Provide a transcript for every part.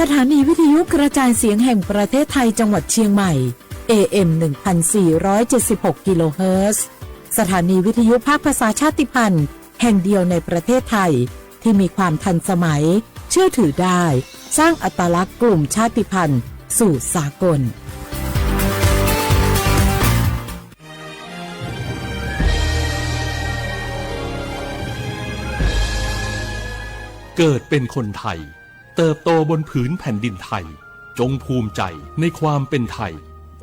สถานีวิทยุกระจายเสียงแห่งประเทศไทยจังหวัดเชียงใหม่ AM 1476 กิโลเฮิรตซ์สถานีวิทยุภาคภาษาชาติพันธุ์แห่งเดียวในประเทศไทยที่มีความทันสมัยเชื่อถือได้สร้างอัตลักษณ์กลุ่มชาติพันธุ์สู่สากลเกิดเป็นคนไทยเติบโตบนผืนแผ่นดินไทยจงภูมิใจในความเป็นไทย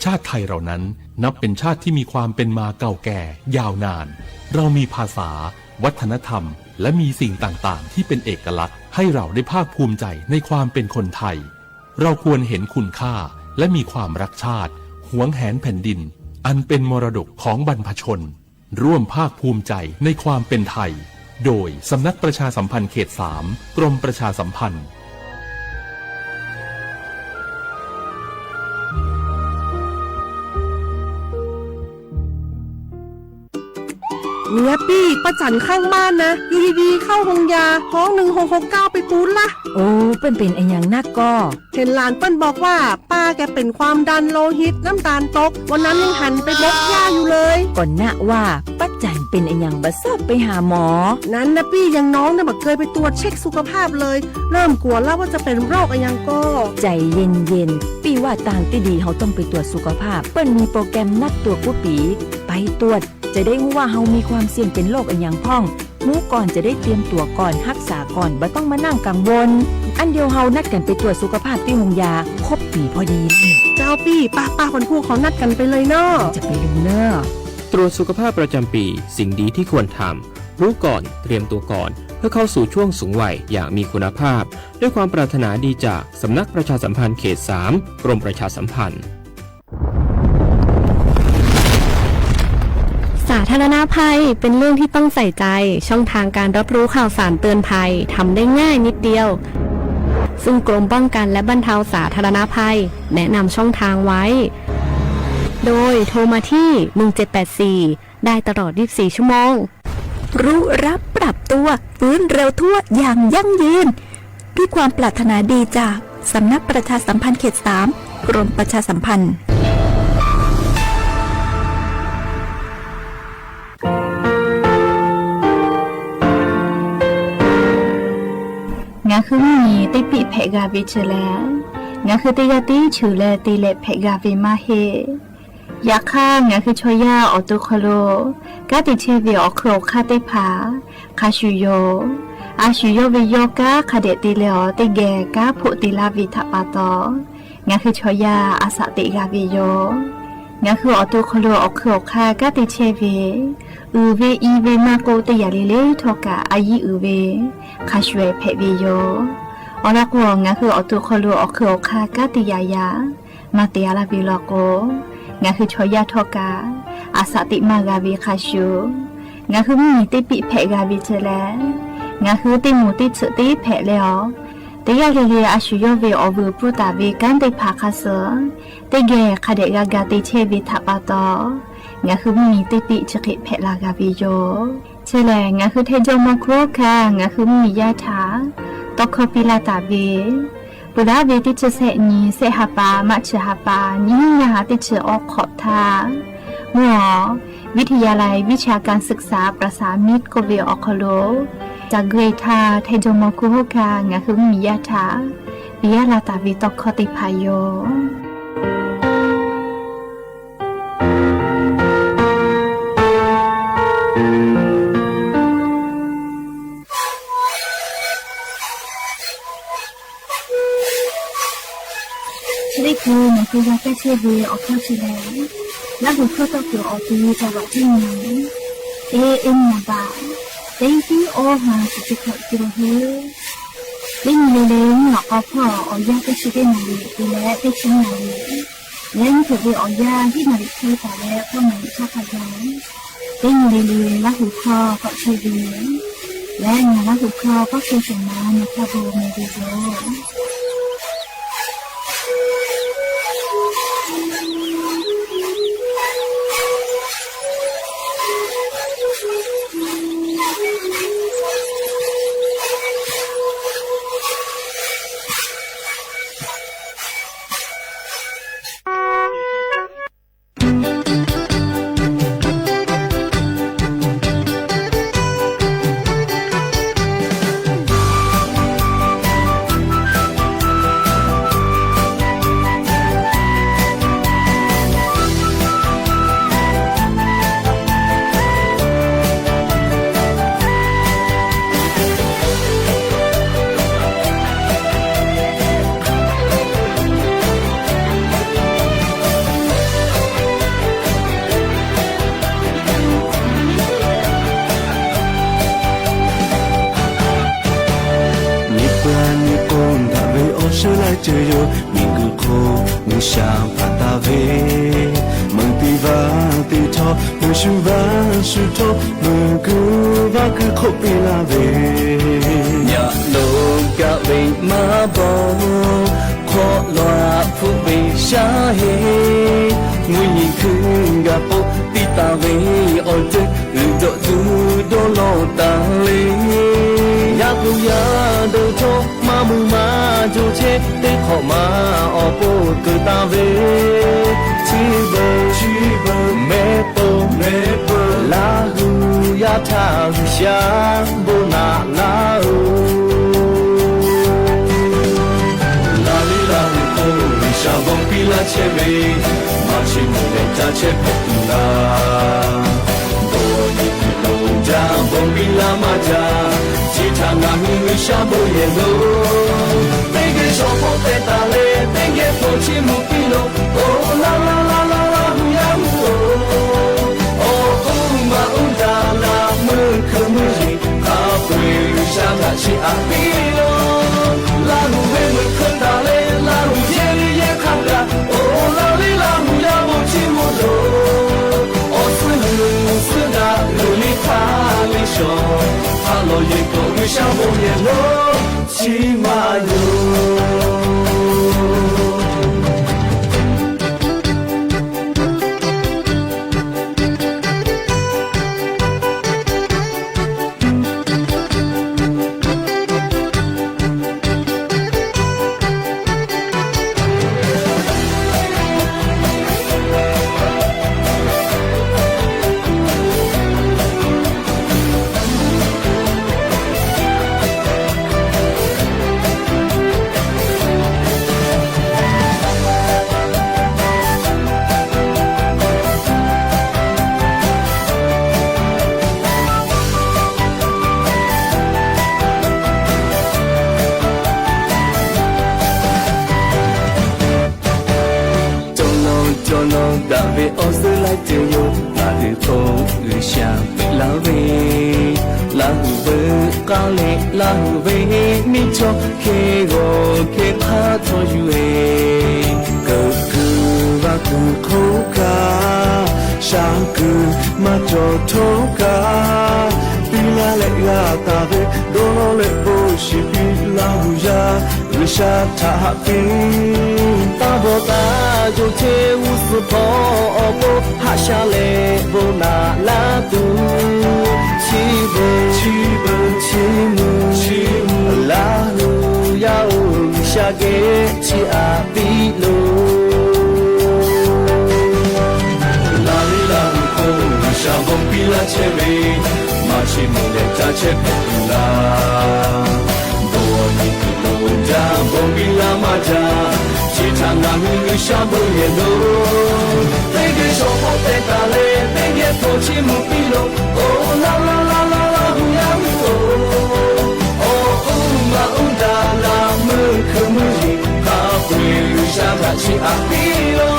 ชาติไทยเรานั้นนับเป็นชาติที่มีความเป็นมาเก่าแก่ยาวนานเรามีภาษาวัฒนธรรมและมีสิ่งต่างๆที่เป็นเอกลักษณ์ให้เราได้ภาคภูมิใจในความเป็นคนไทยเราควรเห็นคุณค่าและมีความรักชาติหวงแหนแผ่นดินอันเป็นมรดกของบรรพชนร่วมภาคภูมิใจในความเป็นไทยโดยสำนักประชาสัมพันธ์เขต 3 กรมประชาสัมพันธ์เนี่ยปี้ประจันข้างบ้านนะอยู่ดีๆเข้าห้องยาห้อง1669ไปปูนละโอ้เป็นไอ้อย่างนักก็เห็นหลานเปิ้นบอกว่าป้าแกเป็นความดันโลหิตน้ำตาลตกวันนั้นยังหันไปบกย่าอยู่เลยก่อนหน้าว่าป้าจันเป็นไอ้อย่างบ่ทราบไปหาหมอนั้นนะปี้ยังน้องนะบ่เคยไปตรวจเช็คสุขภาพเลยเริ่มกลัวแล้วว่าจะเป็นโรคอะไรยังก็ใจเย็นๆปี้ว่าต่างที่ดีเขาต้องไปตรวจสุขภาพเปิ้นมีโปรแกรมนัดตรวจกู้ปีไปตรวจจะได้รู้ว่าเฮามีความเสี่ยงเป็นโรคอะไรอย่างพ้องรู้ก่อนจะได้เตรียมตัวก่อนรักษาก่อนบ่ต้องมานั่งกังวลอันเดียวเฮานัดกันไปตรวจสุขภาพที่โรงยาครบปีพอดีเจ้าปี้ป้าคนพวกเขานัดกันไปเลยเนาะจะไปรู้เนาะตรวจสุขภาพประจำปีสิ่งดีที่ควรทำรู้ก่อนเตรียมตัวก่อนเพื่อเข้าสู่ช่วงสูงวัยอย่างมีคุณภาพด้วยความปรารถนาดีจากสำนักประชาสัมพันธ์เขต 3 กรมประชาสัมพันธ์สาธารณภัยเป็นเรื่องที่ต้องใส่ใจช่องทางการรับรู้ข่าวสารเตือนภัยทำได้ง่ายนิดเดียวซึ่งกรมป้องกันและบรรเทาสาธารณภัยแนะนำช่องทางไว้โดยโทรมาที่1784ได้ตลอด24ชั่วโมงรู้รับปรับตัวฟื้นเร็วทั่วอย่างยั่งยืนด้วยความปรารถนาดีจากสำนักประชาสัมพันธ์เขต 3 กรมประชาสัมพันธ์งาคือมีติปิเพกาวิเชลงาคือติยาติชูเลติเลเพกาวิมาเฮยาค่างาคือชอยาออตุคโลกาติเชวิออโครคาติผาคาชูโยอาชูโยวิโยกาคาเดติเลอติเกกาพุติลาวิทปาโตงาคือชอยาอาสติกาวิโยงาคือออตุคโลออโครคากาติเชวิอูเวอีเวมาโกติยาลิเลทอกาอายีอูเวคาชเวเพวิโยอลากวงาคือออตุคโลออโครคากาติยายามาเตียลาบิลโกงาคือชอยาทอกาอาสติมากาวิคาชูงาคือมีติปิเพกาวิเจแลงาคือติมูติสุติเพเลอติยาเรียอาชุโยเวอวูปุตาเวกันติภาคาเสติเกคาเดกากาติเชวิทัปาตองาคือมีติปิจกิเพลากาวิโยเชแลงาคือเทโจมโครคางาคือมียาถาตอคปิลาตาเวปุระเวติเชเสนีเสหปามัชหปานิยาติเชออกขอบทาหมอวิทยาลัยวิชาการศึกษาประสานมิตรโกเวออคโลจากเกรทาเทโจมคุโฮกางาคือมียาถาปิยาลาตาวิตอกคติพายโยนี่คือนคือยาแก้เชื้อเวออกเข้าชิแลและหัวข้อต่อเกี่ยวออกที่จังหวัดที่นี้เอ็มนาบาเต็งที่โอหาสิจิขอจิโรเฮเล่นเล่นหลอกเอาพ่อเอายาแก้เชื้อได้หน่อยดูแลได้ชิ้นหน่อยเล่นถือเวเอายาที่มาดิเทต่อแล้วก็มันชอบพยายเล่นเล่นและหัวข้อก็เชื้อเวและงานและหัวข้อก็คือสมานในคาโบเมดิโซ是来自由，民歌口你想把它为，梦地方地头，梦是万事头，梦歌把歌口比拉为，呀路个为马宝，可罗富为下黑，我一看个不地大为哦这，路多路大嘞，呀不呀都错。มามูมาจูเชได้ขอมาออโปเกิดตาเวชีเบเมโปลาหูยาทาหูชาโบนาลาหูลาลีลาหูโควิชาบงปีลาเชเวมาชิมูเลจาเชเพตุลาโบนิโลจาบงปีลามาจา他那命运下不也路，每个小伙在打雷，每个父亲母比路，哦啦啦啦啦啦呼呀呼哦，哦嘛达啦门可门里，他会下他去阿比路，拉路为门可打雷，拉路夜里也看个，哦啦哩啦呼呀我去木路，哦是那路里他里说。老爷公与小梦也落骑马游。他比大波大就切乌斯婆波哈下来不拿拉杜起木拉路要下给起阿比路拉里拉空下风比拉切贝马起木来扎切贝拉bom bila maja chita na mi sha bo ye lo te ge so ho te ta le te ge po chi mu pi lo oh la la la la la hu ya mu oh ma da la mu khu mu ji ka pu sha ba chi a pi lo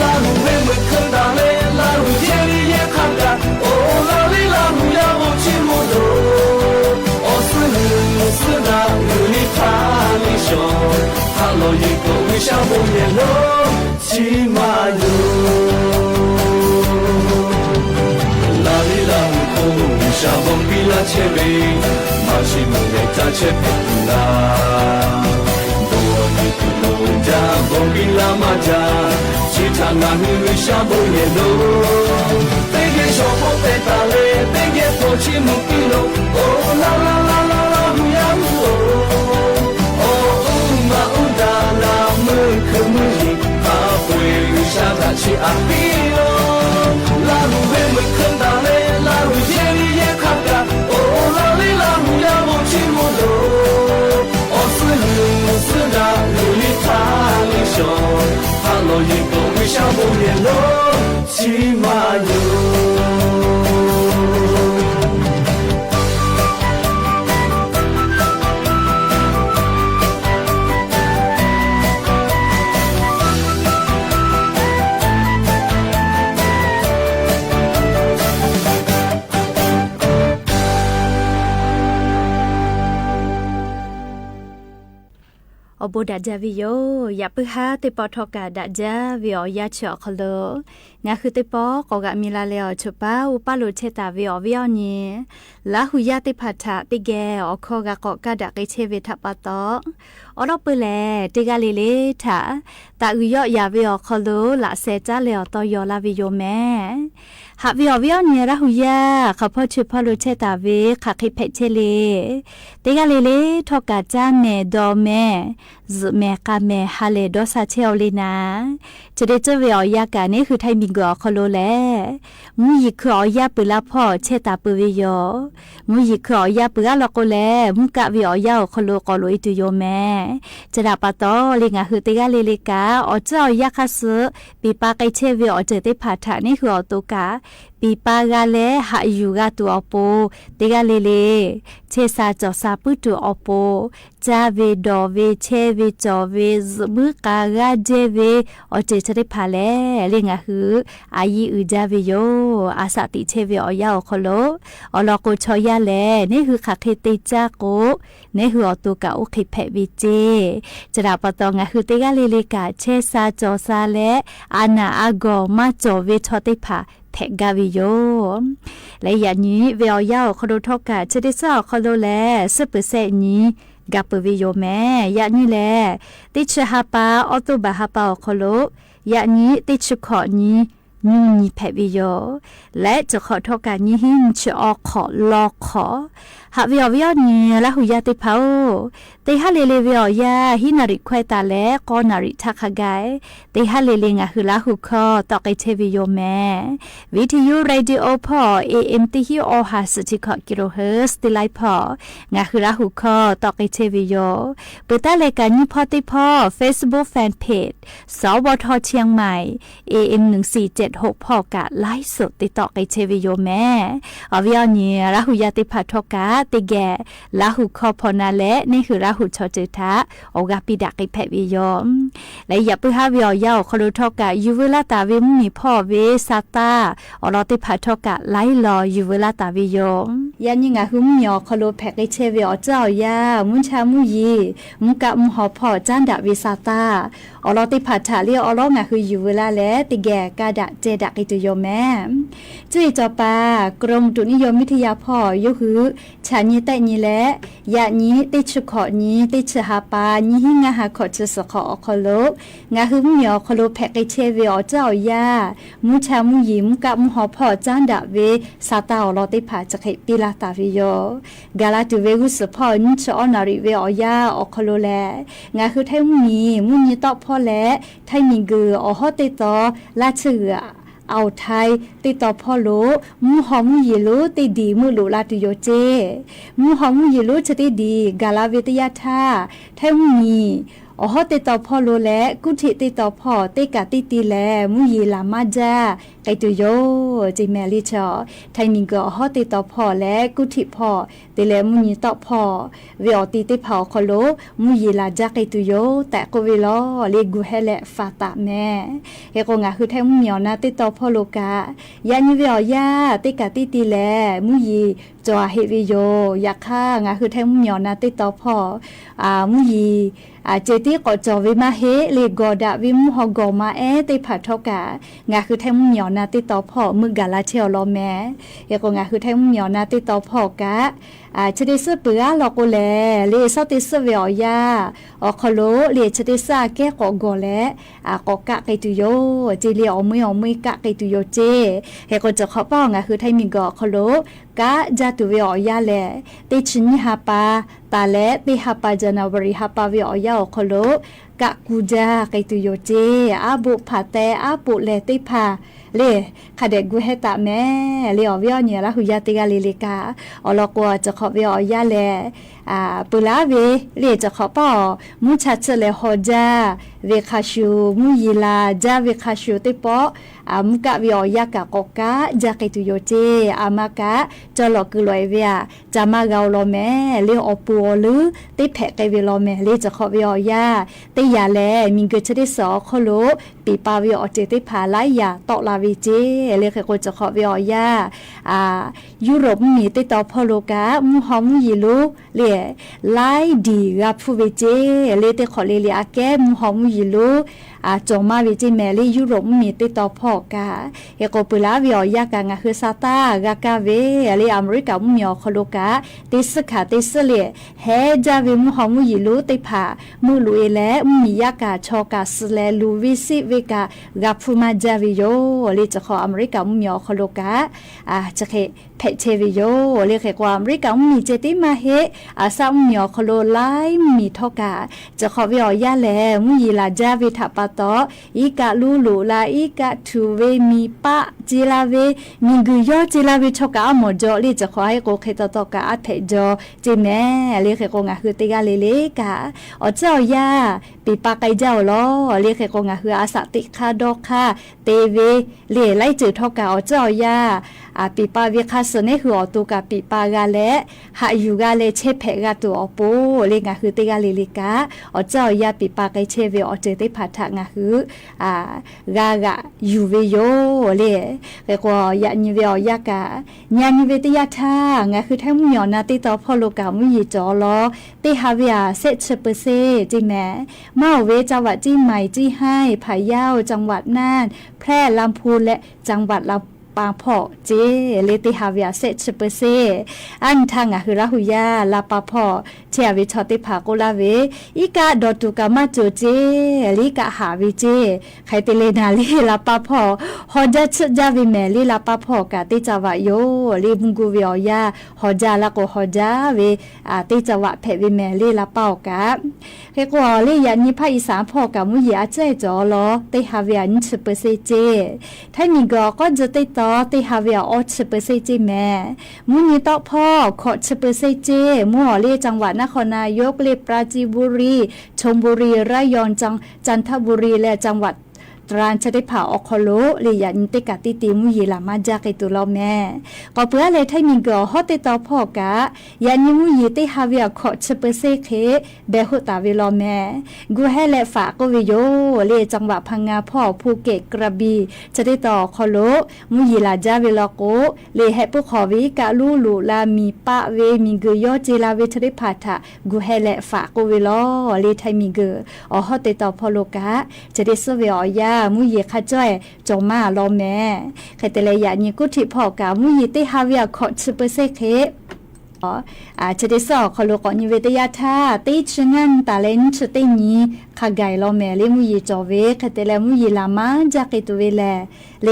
la mu me mu khu da le la hu ye ye kha da oh la li la mu ya bo chi mu lo oh是那有你他里说，他老一个为啥不也落骑马游？拉里拉空为啥忘比拉切贝，马西木雷扎切佩拉，多尼古龙家忘比拉马家，其他那女为啥不也落？被给小伙被打雷，被给抛弃木比罗，哦啦啦啦啦。去阿比罗，拉路为门肯打雷，拉路夜里也看个，哦拉里拉路呀我去木罗，哦是那路里他里说，他老一个为啥不也落骑马游？ อบูดาจาวิโยอย่าปึหาติปอทอกาดาจาวิโอยาเชอคโลงาคือติปอกอกะมีลาเลอชุปาอุปาโลเชตาวิโอวิโอนีลาหุยาติพัทธะติแกอคอกะกอกะดะกิเชวิทัปปะตออรอปแลติกาเลเลทาตาอุยอยาวิโอคโลละเซจาเลอตอยอลาวิโยแม่หาวิโอวิโอนีราหุยาขะพอชุปาโลเชตาวิขะคิเพเชเลติกาเลเลทอกะจาเมดอแม่แม่กาแม่ฮาเลดอซาเชลลีนาจะได้เจอเวียยากานี่คือไทยมิงกอคโลแลมุยคืออยาปืลาพ่อเชตาปืวิโยมุยคืออยาปืลาลอกแลมุกะเวียยาคโลกอโลอิตุโยแม่จะดาปะตอลิงาคือติกาเลลิกาอเจ้ายาคาสปีปาไกเชเวียอเจติผาถานี่คืออตุกาปีปากาเลหาอยู่กาตัวอโปติกาเลเลเชซาจอซาปุตุอโปจาเวดอเวเชเวจอเวซมุกากาเจเวอเจจะได้พาเลเรียงคืออายีอืจาเวโยอาสาติเชเวอยาอคโลอลอโกชอยาเลนี่คือขักเทติจาโกนี่คืออตุกาอุคิเพวิเจจะดาปตองคือติกาเลเลกาเชซาจอซาเลอานาอากอมาจอเวชอติพาแทกาวิโยและอย่างนี้เวียวยาวคโดทอกาจะได้สาวคโดแล10%นี้กับวิโยแม่อย่างนี้แหละติชฮาปาออโตบาฮาปาคโลอย่างนี้ติชขอนี้นี่แพวิโยและจะขอทอกานี้หินจะออกขอลอกขอหาวิโยนี้ละหุยาติเผาติฮาเลเลวิโยาหินาริควายตาและกอนาริทักขกายติฮาเลเลงะคือละหุคอตอกไอเทวิโยแม่วิทยุเรดิโอพอ AM ติฮิโอฮาสติคอกิโลเฮิรตซ์ติไลพองะคือละหุคอตอกไอเทวิโยเปิดตาเลกานิพอติพอ Facebook Fanpage สวทเชียงใหม่ AM 1476พอกะไลฟ์สดติดต่อไอเทวิโยแม่อวิโยนี้ละหุยาติพัทกาติแกละหุคอพอนาและนี่คือละหุชอจิตะโอกาปิดักไอแพวิโยและอย่าไปหาวิโยคโลทกะยูเวลาตาวิมีพ่อเวซาตาอลอติพัทกะไลลอยูเวลาตาวิโยยันยิงะหุมยอคโลแพกไอเชวิโอเจ้ายามุนชามุยีมุกะมุหอพ่อจันดาวิซาตาอลอติพัทะเลียอลองะคือยูเวลาและติแกกาดะเจดักไอตุโยแม่จุยจอปากรมตุนิยมวิทยาพ่อยกหือชานีแต่นี้และยะนี้ติชขอนี้ติชหาปานี้หิงะหาขอจะสขอคโลงะหืมยอคโลแพกไอเชเวอเจ้ายามุชามุยิมกะมุหอพ่อจันดาเวซาตาอลอติผาจะไคปิลาตาวิโยกาลาตุเวกุสพ่อนิชอนาริเวอยาอคโลแลงะคือไทมีมุนีตอพ่อและไทมีเกืออฮอติตอลาเชือเอาไทยติดต่อพ่อโลมูหอมยีโลติดีมือโลลาติโยเจมูหอมยีโลจะติดีกาลาเวตยาธาไทมีอฮอติดต่อพ่อโลและกุฏิติดต่อพ่อติกะติตีแลมุยีลามาจาไกตุโยจิแมลิชอไทมิงก็อฮอติดต่อพ่อและกุฏิพ่อติแลมุยีต่อพ่อเวอติติเผาคโลมุยีลาจาไกตุโยแต่ก็เวลอเลกูเฮเลฟาตาแม่เฮโกงะคือไทมุมีอนาติดต่อพ่อโลกายานิเวอยาติกะติตีแลมุยีจอเฮวิโยยาค่างะคือไทมุมีอนาติดต่อพ่อมุยีเจติกอจอวิมาเฮเลกอดาวิมุฮอกอมาติผัดทกางะคือไทมุมีอนาติดต่อพ่อมึกาลาเชลโลแม่เฮโกงะคือไทมุมีอนาติดต่อพ่อกะชะดิสเปือลอกแลเลซอติสเวียาอคโลเลชะดิสาแกกอกอแลกอกะไกตุโยจิเลอมือกะไกตุโยเจเฮโกจะขอป้องคือไทมิงกอคโลกะจาตุเวียาแลติชินิฮาปาตาและติฮาปาจนาบริฮาปาเวียาคโลกะกูจาไกตุโยเจอาบุผาเตอาปุเลติพาเลคาเดกูเฮตาแม่เลอเวียเนี่ยละหุยาติกาเลเลกาอลอกวจะขอเวียาแลปุลาเวเลจะขอป้อมุชัดเลฮอจาเวคาชูมุยีลาจาเวคาชูติปอมุกะเวียากะกอกะจากไกตุโยเจอามากะจอลอกุลอยเวียจามากาโลแม่เลอปัวลือติแพไกเวโลแม่เลจะขอเวียาติยาแลมิงเกชะดิสอคโลปีปาเวียอเจติพาไลยาตอลาวิเจเลเคโกจะขอเวียยุโรปมีติต่อพอโลกะมุ มูหอมูยีลูเล่ไล่ดีกับผู้เวเจเล่เตขอเลเลียแก้มูหอมูยีลูจงมาเวเจแม่เล่ยุโรปมีติต่อพ่อกาเฮโกปุลาวิอยากางาคือซาตากากาเวเล่อเมริกามูมีอคโลกาติสขาติสเล่เฮจาเวมูหอมูยีลูติผามูลุเอเลมียากาชอกาสเลลูวิซิเวกากับฟูมาจาวิโยเล่จะขออเมริกามูมีอคโลกาจะเคเพเชวิโยเรียกความริกามีเจติมาเฮซามีอคโลไลมีทอกาจะขอวิอยาแลมุยีลาจาวิทัปตออีกาลูลูลาอีกาทูเวมีปะจิลาเวมีกุยอจิลาเวทอกาหมดจอเรียจะขอให้โกเคตตอกาอัดเพจอจิแม่เรียกกงาคือติกาเลเลกาเจ้ายาปีปาไกเจ้าล้อเรียกกงาคืออาสติคาดอกคาเตเวเล่ไล่จืดทอกาเจ้ายาปีปาเวคาสเนหัวตุกาปีปากาเลหาอยู่กาเลเชเพกาตัวอโปเลงาคือติกาเลลิกาเจ้ายาปีปาไกเชเวเจติพัทงาคือกากะยูเวโยเลเกว่ายานิเวอยากาญานิเวติยาทางาคือทั้งมีอนาติตอพอโลกามุยีจอลอติฮาเวียเซชเปเซจิแม่มาเวจังหวัดจีใหม่จีให้พะเยาจังหวัดน่านแพร่ลำพูนและจังหวัดลำปางพอเจเลติฮาเวียเซชเปเซอันทางคือราหุยาลาปาพอเชวิชอติภาโกลาเวอีกาดอตุกามาโจเจลิกาหาวิเจไคเตเลนาลีลาปาพอฮอจัชจาวิเมลีลาปาพอกาติจาวะโยลีบุงกูเวียยาฮอจาลาโกฮอจาเวติจาวะเพวิเมลีลาปากาเฮกว่าลียานิภาอีสานพอกามุยาเจจอลอติฮาเวียนชเปเซเจถ้ามีก็จะติต่อติฮาเวียออชเปเซเจแม่มุนีต่อพ่อขอชเปเซเจมัวลีจังหวัดนครนายกเลปราจีบุรีชลบุรีระยองจันทบุรีและจังหวัดตรังจะได้ผ่าออกคโลเลียนติกาติติมุยีลามาจากไอตุลอแม่ก็เพื่อเลยให้มีก็ฮอตติตอพ่อกะยันยิมุยีติฮาเวียขอชเปเซเคเบหุตาวิลอแม่กูให้และฝากก็วิโยเลียจังหวัดพังงาพ่อภูเก็ตกระบี่จะได้ต่อคโลมุยีลาจาวิลอโกเลียให้ผู้ขอวิกะลูลูลามีปะเวมีกุยอจิลาเวทได้ผ่าทะกูให้และฝากก็วิลอเลียไทมีเกอฮอตติตอพ่อโลกะจะได้สวยอยามุยีข้าจ้อยจงมาลอแม่ใครแต่ละอย่างนี้กุฏิพ่อกามุยีติฮาเวียขอชเปเซเคจะได้สอบขลุกนิเวศยาธาติชงันตาเลนชตินี้ข้าไก่ลอแม่เลมุยีจอเวใครแต่ละมุยีลามาจากตัวเวลเล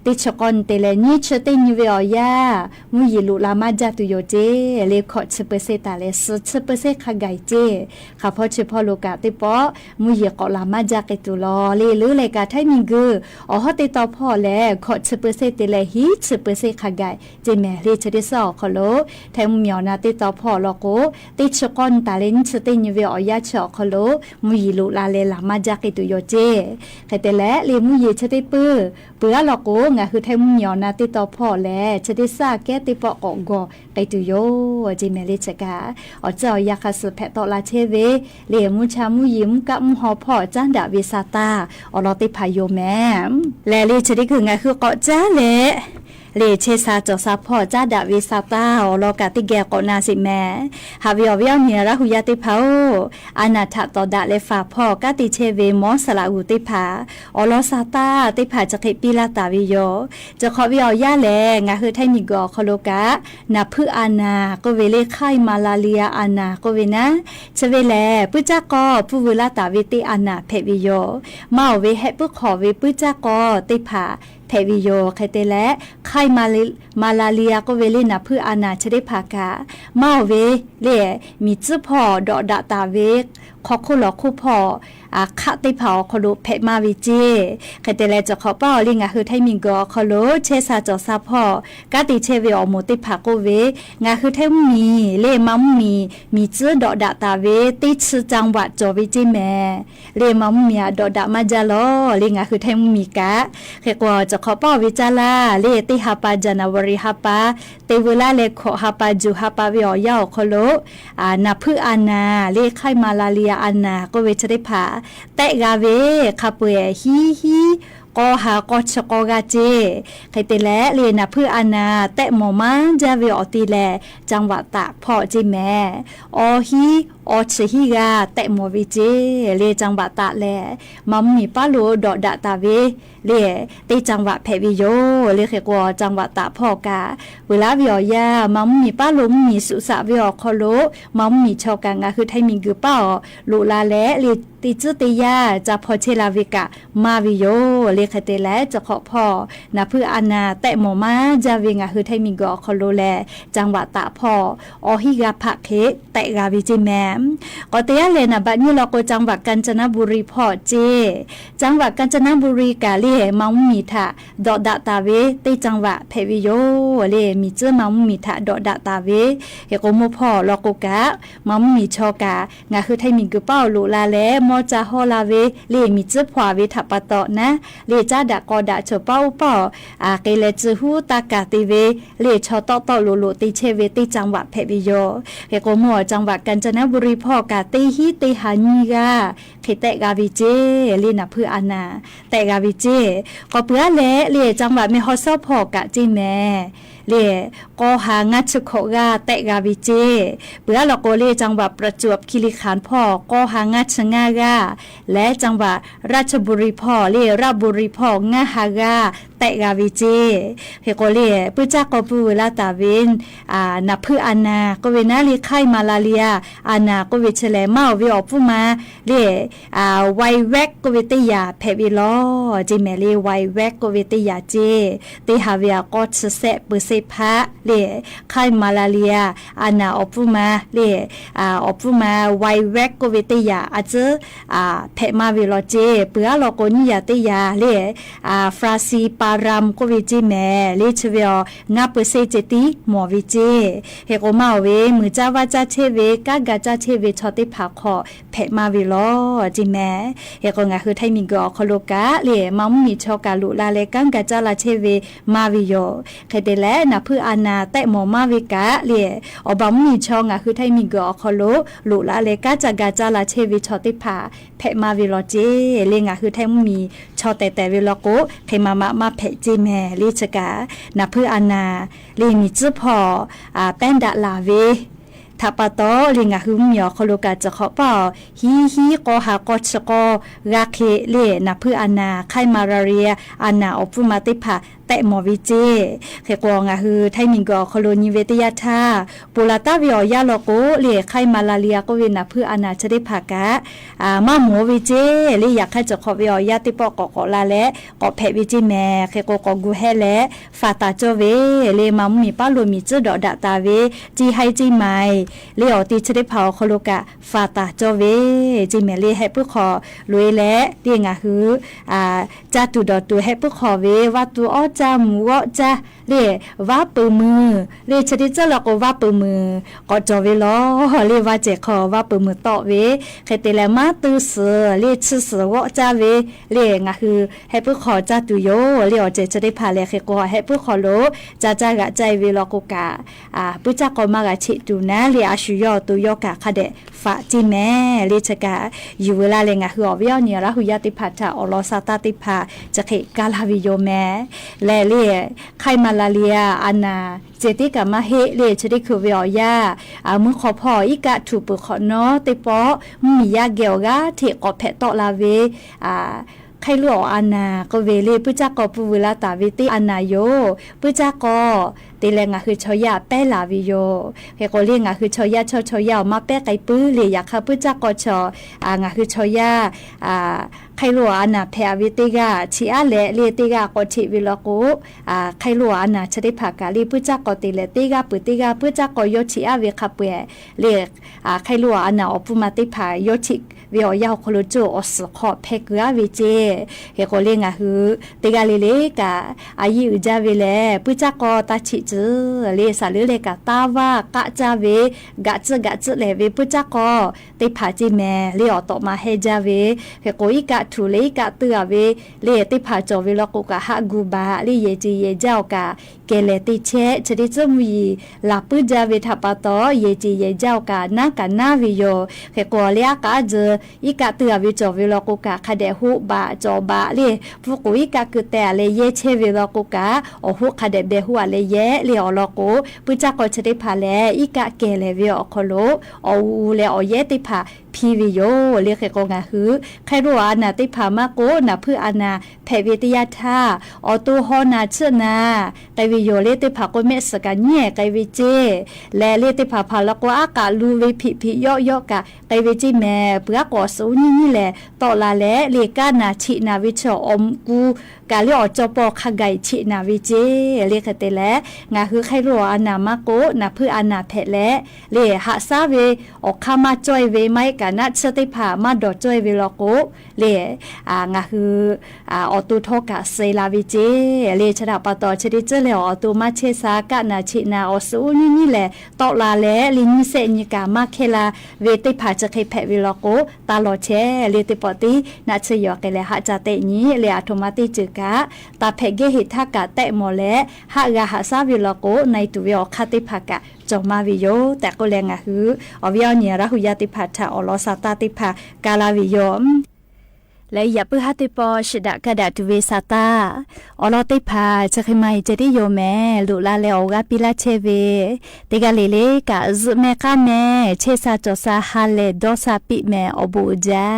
ติชกอนเตเลนี้ชตินิเวอยามุยีลุลามาจากตุโยเจเลขอชเปเซตาเลสชเปเซข้าไก่เจข้าพอชพอโลกาติปอมุยีกอลามาจากตุลอเลหรือเลกาไทมิงเกอฮอติตอพ่อแลขอชเปเซเตเลฮีชเปเซข้าไก่เจแม่เลจะได้สอบขลุแทมมีอนาติต่อพ่อลโกติชกอนตาเลนชตินิเวอยาชอคโลมุยีลุลาเลลามาจากตุโยเจใครแต่และเลมุยีชติปื้อเปื้อลโกงะคือแทมมีอนาติต่อพ่อแลชติซาแกติปอกอกอไกตุโยจิเมเลชกาเจ้ายาคาสุแพตอลาเชเวเลมุชามุยิมกับมุหอพ่อจันดาวิซาตาอลอติพายโยแมแลเลชติคืองะคือเกาะจ้าเลเลเชซาจอซาพ่อจ้าดาวิซาตาอลอกาติแกกอนาสิแม่ฮาวิอวิอเมียระหุยาติพาโออานาทะตอดะเลฟาพ่อกาติเชเวมอสลาอุติภาอลอซาตาติภาจะเคปิลาตาวิโยจะขอวิอยาแลงะคือไทมิกอคโลกะนาพืออานาก็เวเลไข้มาลาเลียอานาก็เวนะเชเวแลปุจากอผู้วิลาตาวิติอานาเพวิโยมาเวให้ปุขอเวปุจากอติภาเพวิโยใครเตและไข้มาลาเลียก็เวเลนะเพื่ออาณาชได้ภากามาเวเล่มีจื้อพ่อดอดาตาเวกขอคู่หลอกคู่พ่อคะติเผาคโลเพมาวิเจใครแต่แลจะขอเป้าลิงคือไทมิงกอคโลเชซาจอซาพ่อกาติเชเวอโมติภาโกเวงาคือไทมีเล่มัมมีจื้อดอดาตาเวติชจังหวัดจอวิจิแม่เล่มัมมีดอดามาจาโลลิงคือไทมีกะใครก็จะขอเป้าวิจาลาเล่ติฮาปาจานาวริฮาปาเตเวลาเลขอฮาปาจูฮาปาวิอยาคโลนาพืออานาเล่ไข้มาลาเลียอานาก็เวชได้ผาแต่กาเวคาเปฮี ก็หาก็ชกกาเจใครแต่และเรียนเพื่ออานาแต่หมอมาจะเวอตีแลจังหวัดตากพ่อจิแม่อฮีออชฮีกาแต่หมอวิเจเรียจังหวัดตากแลมัมมีป้าโลดอดาตาเวเรียตีจังหวัดเพวิโยเรียกกว่าจังหวัดตากพ่อกาเวลาวิอยามัมมีป้าโลมีสุสาวิอคอโลมัมมีชอกางาคือไทยมิงกือเป้าลูลาและเรียติจุติยาจะพอเชลาวิกะมาวิโยเรียกเตและจะขอพ่อนะเพื่ออานาแต่หมอมาจะเวงาคือไทยมิงกอคอโลแลจังหวัดตากพ่ออหิกาพะเคแต่กาวิจิแมมก็เตยเลนะบัดนี้เราก็จังหวัดกาญจนบุรีพ่อเจจังหวัดกาญจนบุรีกาเลมังมีทะดอดาตาเวติจังหวัดเพวิโยเลมีเจมังมีทะดอดาตาเวเฮโกโมพ่อเราก็กะมังมีชอกางาคือไทยมิงกือเป้าลูลาและมอจาฮอลาเวเลมีเจพวาเวทปะตอนะเลจ้าดากอดาเฉเป้าเป้าเกเลจือฮูตากาติเวเลชอตอตอโลโลติเชเวติจังหวัดเพวิโยเฮโกโมจังหวัดกาญจนบุรีพ่อกาติฮิติหานีกาเขเตกาวิเจลีนะเพื่ออานาแต่กาวิเจก็เพื่อเลจังหวัดไม่ฮอซอพ่อกะจิแม่เลก็หางัดชุกกาแต่กาวิเจเพื่อเราก็เลจังหวัดประจวบคีรีขันธ์พ่อก็หางัดชงากาและจังหวัดราชบุรีพ่อเลราชบุรีพ่องาฮากาแต่กาวิเจเฮโกเลปุจักก็ปูลาตาวินนับเพื่ออานาก็เวนาลีไข้มาลาเรียอานาก็เวเฉลเมาเวอปูมาเลไวแวกก็เวติยาเพวิลอจิเมลีไวแวกก็เวติยาเจติฮาเวียก็เสเปเซพะเลไข้มาลาเรียอานาอปูมาเลอปูมาไวแวกก็เวติยาอาจจะเพมาวิลอเจเปือลอกนิยาติยาเลฟราซีปารามก็วิจิแม่เลชเวียงาเปเซเจติหมอวิจิเฮโกมาเวมือจ้าวาจาเชเวกากาจาเชเวชอติผาขอเพมาวิลอจิแม่เฮโกงาคือไทยมิงกอคโลกาเลมัมมีชอกาลุลาเลกังกาจาลาเชเวมาวิโยเคเดแลนะเพื่ออานาแต่หมอมาวิกาเลอบามีชองาคือไทยมิงกอคโลลุลาเลกาจากาจาลาเชเวชอติผาเพมาวิลอเจเลงาคือไทยมีชอแต่วิลโกเคมาเพจิแม่ลิชกานะเพื่ออานาลีมีจื้อพอแป้นดาลาเวทัปโตลิงาหุมยอคโลกาจะขอเป่าฮีกอหากอชกอราเคเลนะเพื่ออานาไข้มาลาเรียอานาอปุมาติผาแต่หมอวิเจเขกวงาฮือไทยมิงกอคโลนิเวตยาธาปุลาตาวิอยาโลโกเลไข้มาลาเรียก็เวนะเพื่ออานาชได้ผากะมาหมอวิเจเลอยากให้จะขอวิอยาติปอกกอลาและกอเพวิจิแม่เขกกอกูแฮและฟาตาโจเวเลมัมมีป้าโลมีจื้อดอดาตาเวจีให้จีไมเลอติชได้เผาคโลกะฟาตาโจเวจีแม่เลให้ผู้ขอรวยและเตียงาฮือจาตุดอตูให้ผู้ขอเวว่าตูอ้อจามูอ้อจาเลว่าปือมือเลชดิเจาเราก็ว่าปือมือก็จอเวลอเลว่าเจขอว่าปือมือต่อเวเคเตแลมาตือเสือเลชื่อเสืออ้อจาเวเลงาคือให้ผู้ขอจาตุโยเลอเจจะได้พาเลเคก็ให้ผู้ขอโลจากะใจเวลอกกะผู้จักก็มากะชิดูนะเลอาชุยอตุยอกะคะเดฟะจิแม่เลชกะอยู่เวลาเลงาคืออเวียเนี่ยละหุยาติพัทธะอลอซาตาติพาจะเขกาลาวิโยแม่และเลไข้มาลาเรียอานาเจติกะมาเฮเลชดิคือเวียามือขอพ่ออีกะถูปขอเนาะติปอมียาเกียวกะเทกอเพตอลาเวไข้ลัวอานาก็เวเลปุจักก็ปุเวลาตาวิติอานาโยปุจักก็ตีแรงคือชอยาแป้ลาวิโยเฮโกเลียงคือชอยาชอยามาแป้ไก่ปื้อเลยอยากค่ะปุจักก็ชองาคือชอยาไข้ลัวอานาแพวิติกาชีอาเลเลติกาก็ชิวิลโกไข้ลัวอานาชดิภากาลีปุจักก็ติเลติกาปุติกาปุจักก็โยชิอาเวคาเปเลไข้ลัวอานาอปุมาติภาโยชิวิอยาโคโลโจอสขอเพกะวิเจเฮโกเลงาฮือติกาเลเลกาอายิอุจาเวเลปุจักก็ตาชิ จือเลสาลือเลกะตาว่ากะจาเวกะจืเลเวปุจักก็ติผาจิแม่เลอตอมาเฮจาเวเฮโกอีกะทุเลกะตือเวเลติผาจอเวลกุกะฮะกูบาเลเยจีเยเจ้ากะเกเลติเชชดิจมุยลาปุจาเวทัปตอเยจีเยเจ้ากะนากะนาวิโยเฮโกเลกะเจอีกะตือเวจอเวลกุกะคาเดหุบาจอบาเลฟุกุอีกะคือแต่เลเยเชเวลกุกะโอหุคาเดเบหัวเลเยเลอลโกปุจักก็ชดิผาแลอีกะเกเลเวอคโลออูเลอเยติผาพีวิโยเรียกก็งาหือใครรู้ว่านาติพามาโกนาเพื่ออานาแพวิทยาธาอตูฮอนาเชนาไกวิโยเลติพาโกเมสกันเนี่ยไกวิเจและเลติพาพาละกว่าอากาลูเวพิย่อกะไกวิจิแม่เปลือกอสูนี่แหละต่อลาและเลกานาชินาวิชอมกูกาเลอจปอขไกชินาวิเจเรียกเตและงาหือใครรู้ว่านามาโกนาเพื่ออานาแพและเลหะซาเวออกคามาจอยเวไมกะนัดสติภามาดอจอยเวลโกเลงาคือออตูโทกะเซลาวิเจเลชดาปตอชดิเจเลออตูมาเชสากะนาชินาออสูนี่แหละตอลาและลินิเซนิกามาเคลาเวติภาจะเคแพเวลโกตาลอเชเลติปอตินาชยอเกเลหะจาเตนี้เลออโตมาติจึกะตาเพเกหิทากะแตะโมและหะกะหะซาเวลโกในตุเวอคาติภากะจอมาวิโยแต่ก็แรงอะหืออวิยเนียระหุยาติภาชาอลอซาตาติภากาลาวิโยและอย่าเพื่อฮัติปอชิดะกะดะตุเวซาตาอลอติภาจะใครไม่จะได้โยแม่ลุลาเลโอกาปิลาเชเวติกาเลเลกะซุเมกาแม่เชซาจอซาฮาเลดอซาปิแม่อบูจา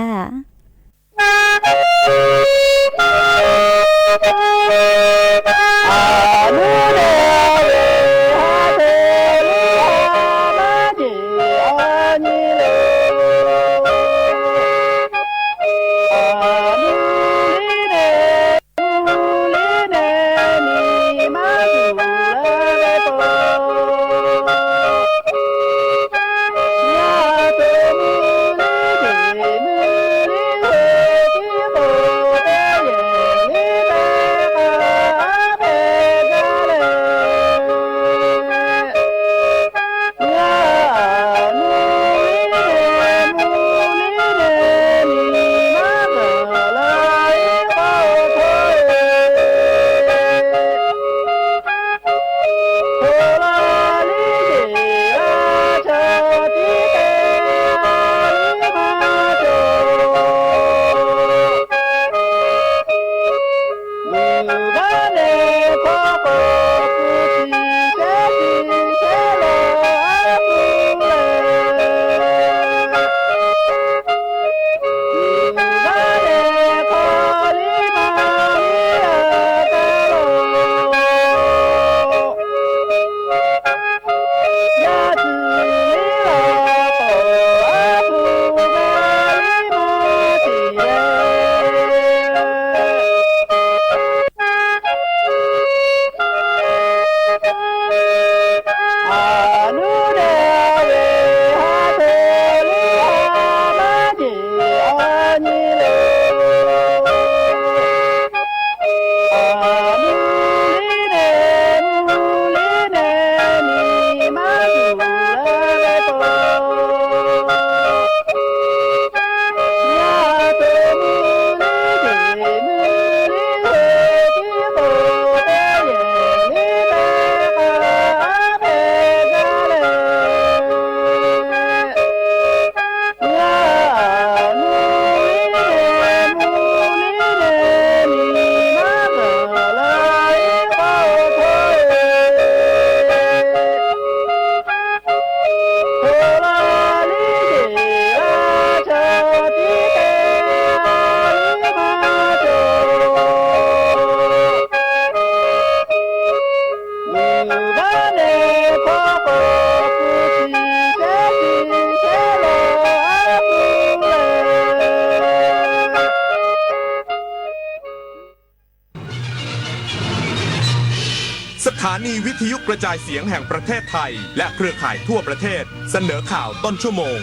สถานีวิทยุกระจายเสียงแห่งประเทศไทยและเครือข่ายทั่วประเทศเสนอข่าวต้นชั่วโมง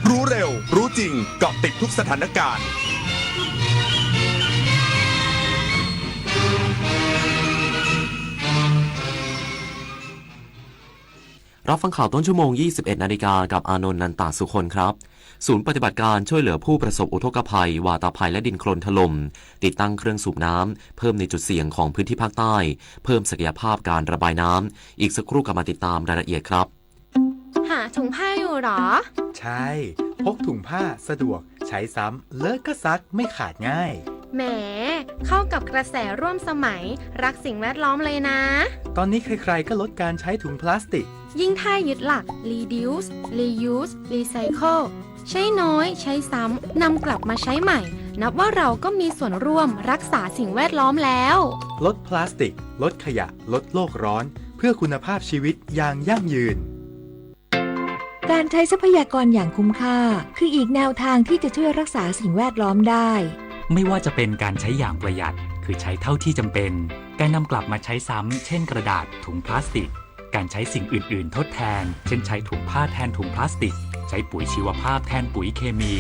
รู้เร็วรู้จริงเกาะติดทุกสถานการณ์ รับฟังข่าวต้นชั่วโมง 21 นาฬิกากับอานนท์ นันตสุคนครับศูนย์ปฏิบัติการช่วยเหลือผู้ประสบอุทกภัยวาตภัยและดินโคลนถล่มติดตั้งเครื่องสูบน้ำเพิ่มในจุดเสี่ยงของพื้นที่ภาคใต้เพิ่มศักยภาพการระบายน้ำอีกสักครู่กลับมาติดตามรายละเอียดครับหาถุงผ้าอยู่หรอใช่พกถุงผ้าสะดวกใช้ซ้ำเลิกก็ซักไม่ขาดง่ายแหมเข้ากับกระแสร่วมสมัยรักสิ่งแวดล้อมเลยนะตอนนี้ใครๆก็ลดการใช้ถุงพลาสติกยิ่งถ้ายึดหลัก reduce reuse recycle ใช้น้อยใช้ซ้ำนำกลับมาใช้ใหม่นับว่าเราก็มีส่วนร่วมรักษาสิ่งแวดล้อมแล้วลดพลาสติกลดขยะลดโลกร้อนเพื่อคุณภาพชีวิตอย่างยั่งยืนการใช้ทรัพยากรอย่างคุ้มค่าคืออีกแนวทางที่จะช่วยรักษาสิ่งแวดล้อมได้ไม่ว่าจะเป็นการใช้อย่างประหยัดคือใช้เท่าที่จำเป็นการนำกลับมาใช้ซ้ำเช่นกระดาษถุงพลาสติกการใช้สิ่งอื่นๆทดแทนเช่นใช้ถุงผ้าแทนถุงพลาสติกใช้ปุ๋ยชีวภาพแทนปุ๋ยเคมี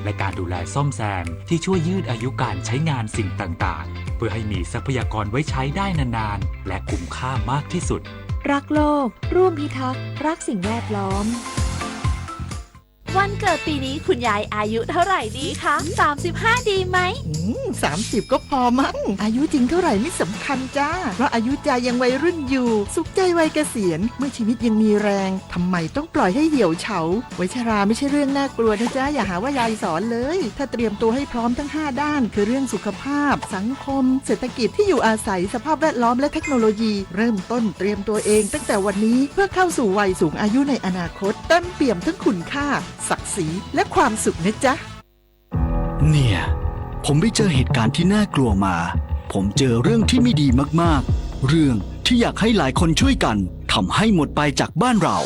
และการดูแลซ่อมแซมที่ช่วยยืดอายุการใช้งานสิ่งต่างๆเพื่อให้มีทรัพยากรไว้ใช้ได้นานๆและคุ้มค่ามากที่สุดรักโลกร่วมพิทักษ์รักสิ่งแวดล้อมวันเกิดปีนี้คุณยายอายุเท่าไหร่ดีคะ35ดีไหม30ก็พอมั้งอายุจริงเท่าไหร่ไม่สำคัญจ้าเพราะอายุใจยังวัยรุ่นอยู่สุขใจวัยเกษียณเมื่อชีวิตยังมีแรงทำไมต้องปล่อยให้เหี่ยวเฉาวัยชราไม่ใช่เรื่องน่ากลัวนะจ๊ะอย่าหาว่ายายสอนเลยถ้าเตรียมตัวให้พร้อมทั้ง5ด้านคือเรื่องสุขภาพสังคมเศรษฐกิจที่อยู่อาศัยสภาพแวดล้อมและเทคโนโลยีเริ่มต้นเตรียมตัวเองตั้งแต่วันนี้เพื่อเข้าสู่วัยสูงอายุในอนาคตเต็มเปี่ยมทั้งคุณค่าศักดิ์ศรีและความสุขนะจ๊ะเนี่ยผมไปเจอเหตุการณ์ที่น่ากลัวมาผมเจอเรื่องที่ไม่ดีมากๆเรื่องที่อยากให้หลายคนช่วยกันทำให้หมดไปจากบ้านเรา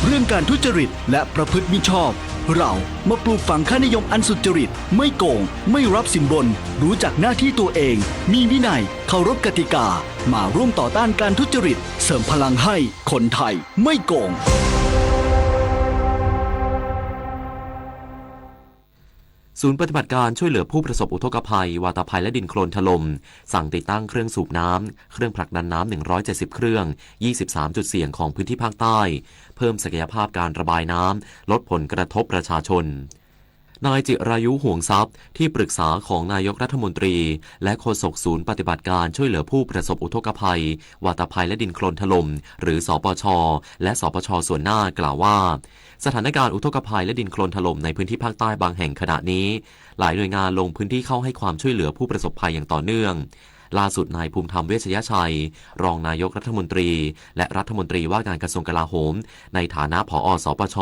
เรื่องการทุจริตและประพฤติมิชอบเรามาปลูกฝังค่านิยมอันสุจริตไม่โกงไม่รับสินบนรู้จักหน้าที่ตัวเองมีวินัยเคารพกติกามาร่วมต่อต้านการทุจริตเสริมพลังให้คนไทยไม่โกงศูนย์ปฏิบัติการช่วยเหลือผู้ประสบอุทกภัยวาตภัยและดินโคลนถล่มสั่งติดตั้งเครื่องสูบน้ำเครื่องผลักดันน้ำ170เครื่อง23จุดเสี่ยงของพื้นที่ภาคใต้เพิ่มศักยภาพการระบายน้ำลดผลกระทบประชาชนนายจิรายุห่วงทรัพย์ที่ปรึกษาของนายกรัฐมนตรีและโฆษกศูนย์ปฏิบัติการช่วยเหลือผู้ประสบอุทกภัยวาตภัยและดินโคลนถล่มหรือสปช.และสปช.ส่วนหน้ากล่าวว่าสถานการณ์อุทกภัยและดินโคลนถล่มในพื้นที่ภาคใต้บางแห่งขณะนี้หลายหน่วยงานลงพื้นที่เข้าให้ความช่วยเหลือผู้ประสบภัยอย่างต่อเนื่องล่าสุดนายภูมิธรรมเวชยชัยรองนายกรัฐมนตรีและรัฐมนตรีว่าการกระทรวงกลาโหมในฐานะผอ.สปช.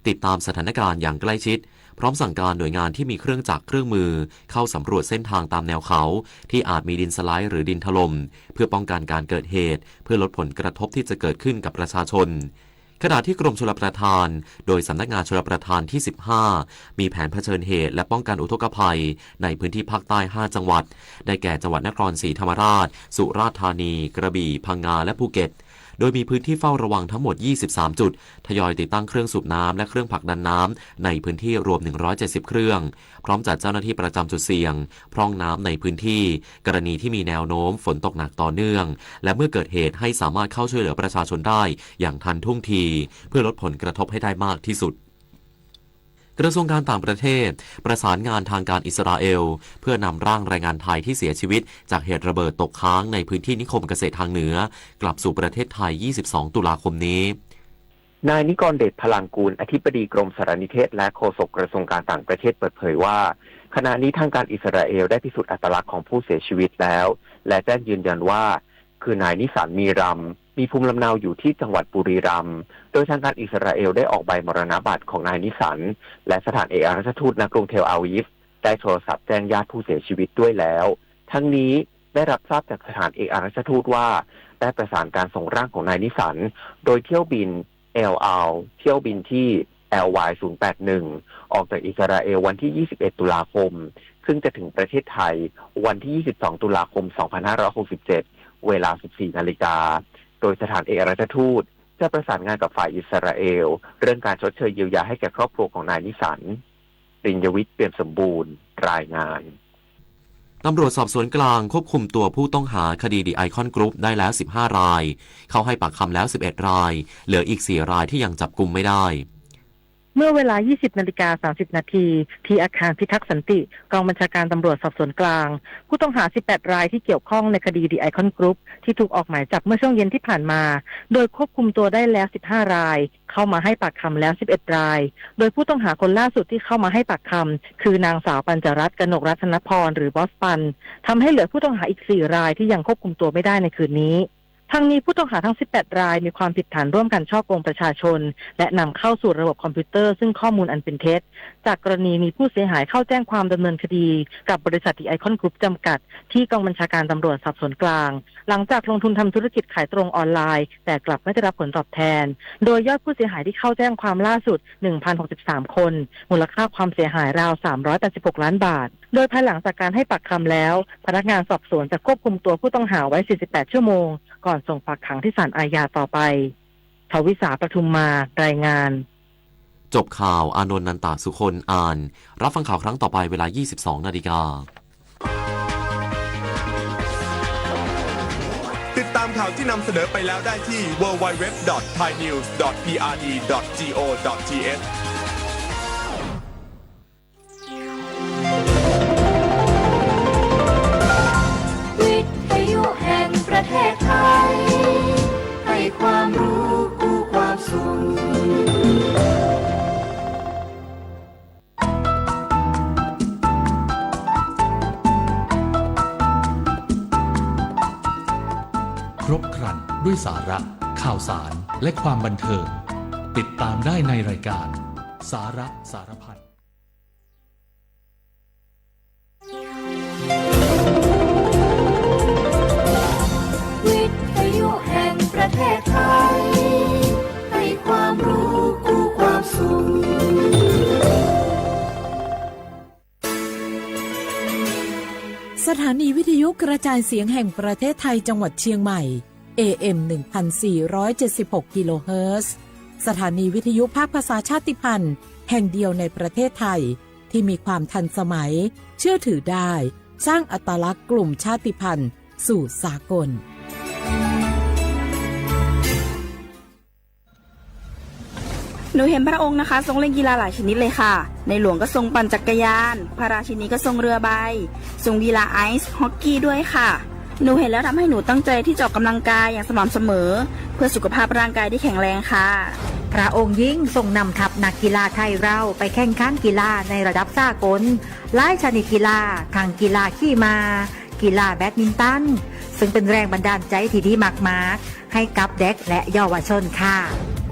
ติดตามสถานการณ์อย่างใกล้ชิดพร้อมสั่งการหน่วยงานที่มีเครื่องจักรเครื่องมือเข้าสำรวจเส้นทางตามแนวเขาที่อาจมีดินสไลด์หรือดินถล่มเพื่อป้องกันการเกิดเหตุเพื่อลดผลกระทบที่จะเกิดขึ้นกับประชาชนขณะที่กรมชลประทานโดยสำนักงานชลประทานที่15มีแผนเผชิญเหตุและป้องกันอุทกภัยในพื้นที่ภาคใต้5จังหวัดได้แก่จังหวัดนครศรีธรรมราชสุราษฎร์ธานีกระบี่พังงาและภูเก็ตโดยมีพื้นที่เฝ้าระวังทั้งหมด23จุดทยอยติดตั้งเครื่องสูบน้ำและเครื่องผลักดันน้ำในพื้นที่รวม170เครื่องพร้อมจัดเจ้าหน้าที่ประจำจุดเสี่ยงพร่องน้ำในพื้นที่กรณีที่มีแนวโน้มฝนตกหนักต่อเนื่องและเมื่อเกิดเหตุให้สามารถเข้าช่วยเหลือประชาชนได้อย่างทันท่วงทีเพื่อลดผลกระทบให้ได้มากที่สุดกระทรวงการต่างประเทศประสานงานทางการอิสราเอลเพื่อนำร่างแรงงานไทยที่เสียชีวิตจากเหตุระเบิดตกค้างในพื้นที่นิคมเกษตรทางเหนือกลับสู่ประเทศไทย22ตุลาคมนี้นายนิกรเดชพลังกูลอธิบดีกรมสารนิเทศและโฆษกกระทรวงการต่างประเทศเปิดเผยว่าขณะนี้ทางการอิสราเอลได้พิสูจน์อัตลักษณ์ของผู้เสียชีวิตแล้วและแจ้งยืนยันว่าคือนายนิสานมีรัมมีภูมิลำเนาอยู่ที่จังหวัดบุรีรัมย์โดยทางการอิสราเอลได้ออกใบมรณบัตรของนายนิสันและสถานเอกอัครราชทูตณกรุงเทลอาวีฟได้โทรศัพท์แจ้งญาติผู้เสียชีวิตด้วยแล้วทั้งนี้ได้รับทราบจากสถานเอกอัครราชทูตว่าได้ประสานการส่งร่างของนายนิสันโดยเที่ยวบินLR เที่ยวบินที่ LY 081ออกจากอิสราเอลวันที่21ตุลาคมซึ่งจะถึงประเทศไทยวันที่22ตุลาคม2567เวลา 14 นาฬิกาโดยสถานเอกอัครราชทูตจะประสานงานกับฝ่ายอิสราเอลเรื่องการชดเชยเยียวยาให้แก่ครอบครัวของนายนิสัน ริญญวิทย์ เปี่ยมสมบูรณ์รายงาน ตำรวจสอบสวนกลางควบคุมตัวผู้ต้องหาคดี The Icon Group ได้แล้ว 15 ราย เขาให้ปากคำแล้ว 11 ราย เหลืออีก 4 รายที่ยังจับกุมไม่ได้ เมื่อเวลา 20:30 นาทีที่อาคารพิทักษ์สันติกองบัญชาการตำรวจสอบสวนกลางผู้ต้องหา 18 รายที่เกี่ยวข้องในคดี The Icon Group ที่ถูกออกหมายจับเมื่อช่วงเย็นที่ผ่านมาโดยควบคุมตัวได้แล้ว 15 รายเข้ามาให้ปากคำแล้ว 11 รายโดยผู้ต้องหาคนล่าสุดที่เข้ามาให้ปากคำคือนางสาวปัญจรัตน์ กนกรัตนพรหรือบอสปันทำให้เหลือผู้ต้องหาอีก 4 รายที่ยังควบคุมตัวไม่ได้ในคืนนี้ทั้งนี้ผู้ต้องหาทั้ง 18 รายมีความผิดฐานร่วมกันฉ้อโกงประชาชนและนำเข้าสู่ระบบคอมพิวเตอร์ซึ่งข้อมูลอันเป็นเท็จจากกรณีมีผู้เสียหายเข้าแจ้งความดำเนินคดีกับบริษัท The Icon Group จำกัดที่กองบัญชาการตำรวจสอบสวนกลางหลังจากลงทุนทำธุรกิจขายตรงออนไลน์แต่กลับไม่ได้รับผลตอบแทนโดยยอดผู้เสียหายที่เข้าแจ้งความล่าสุด 1,063 คนมูลค่าความเสียหายราว 386 ล้านบาทโดยภายหลังจากการให้ปากคำแล้วพนักงานสอบสวนจะควบคุมตัวผู้ต้องหาไว้ 48 ชั่วโมงก่อนส่งฝากขังที่ศาลอาญาต่อไปทวิสาประทุมมารายงานจบข่าวอานนท์นันตาสุคนอ่านรับฟังข่าวครั้งต่อไปเวลา 22:00 น.ติดตามข่าวที่นำเสนอไปแล้วได้ที่ www.thainews.prd.go.thวิทยุแห่งประเทศไทยให้ความรู้คู่ความสุขครบครันด้วยสาระข่าวสารและความบันเทิงติดตามได้ในรายการสาระสารพันวิทยุแห่งประเทศไทยให้ความรู้คู่ความสุขสถานีวิทยุกระจายเสียงแห่งประเทศไทยจังหวัดเชียงใหม่ AM 1476 กิโลเฮิรตซ์สถานีวิทยุภาคภาษาชาติพันธุ์แห่งเดียวในประเทศไทยที่มีความทันสมัยเชื่อถือได้สร้างอัตลักษณ์กลุ่มชาติพันธุ์สู่สากลหนูเห็นพระองค์นะคะทรงเล่นกีฬาหลายชนิดเลยค่ะในหลวงก็ทรงปั่นจักรยานพระราชินีก็ทรงเรือใบทรงกีฬาไอซ์ฮอกกี้ด้วยค่ะหนูเห็นแล้วทำให้หนูตั้งใจที่จะออกกำลังกายอย่างสม่ำเสมอเพื่อสุขภาพร่างกายที่แข็งแรงค่ะพระองค์ยิ่งทรงนำทัพนักกีฬาไทยเราไปแข่งขันกีฬาในระดับสากลหลายชนิดกีฬาทั้งกีฬาขี่ม้ากีฬาแบดมินตันซึ่งเป็นแรงบันดาลใจที่ดีมากๆให้กับเด็กและเยาวชนค่ะ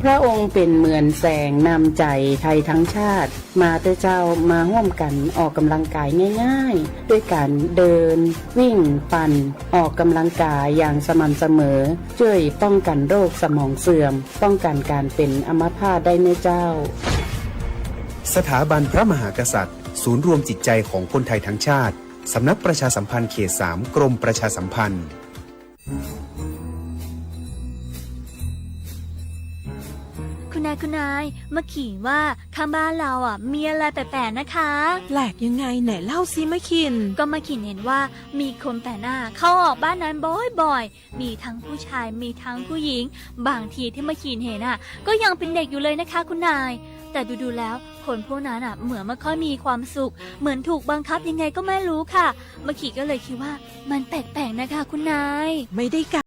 พระองค์เป็นเหมือนแสงนำใจไทยทั้งชาติมาเตเจ้ามาร่วมกันออกกำลังกายง่ายๆด้วยการเดินวิ่งปั่นออกกำลังกายอย่างสม่ำเสมอช่วยป้องกันโรคสมองเสื่อมป้องกันการเป็นอัมพาตได้ในเจ้าสถาบันพระมหากษัตริย์ศูนย์รวมจิตใจของคนไทยทั้งชาติสำนักประชาสัมพันธ์เขต 3 กรมประชาสัมพันธ์คุณนายเมื่อกี้ว่าข้างบ้านเรามีอะไรแปลกๆนะคะแปลกยังไงไหนเล่าซิมะขินก็มะขินเห็นว่ามีคนแปลกหน้าเข้าออกบ้านนั้นบ่อยๆมีทั้งผู้ชายมีทั้งผู้หญิงบางทีที่มะขินเห็นก็ยังเป็นเด็กอยู่เลยนะคะคุณนายแต่ดูๆแล้วคนพวกนั้นเหมือนไม่ค่อยมีความสุขเหมือนถูกบังคับยังไงก็ไม่รู้ค่ะมะขินก็เลยคิดว่ามันแปลกๆนะคะคุณนายไม่ได้กะ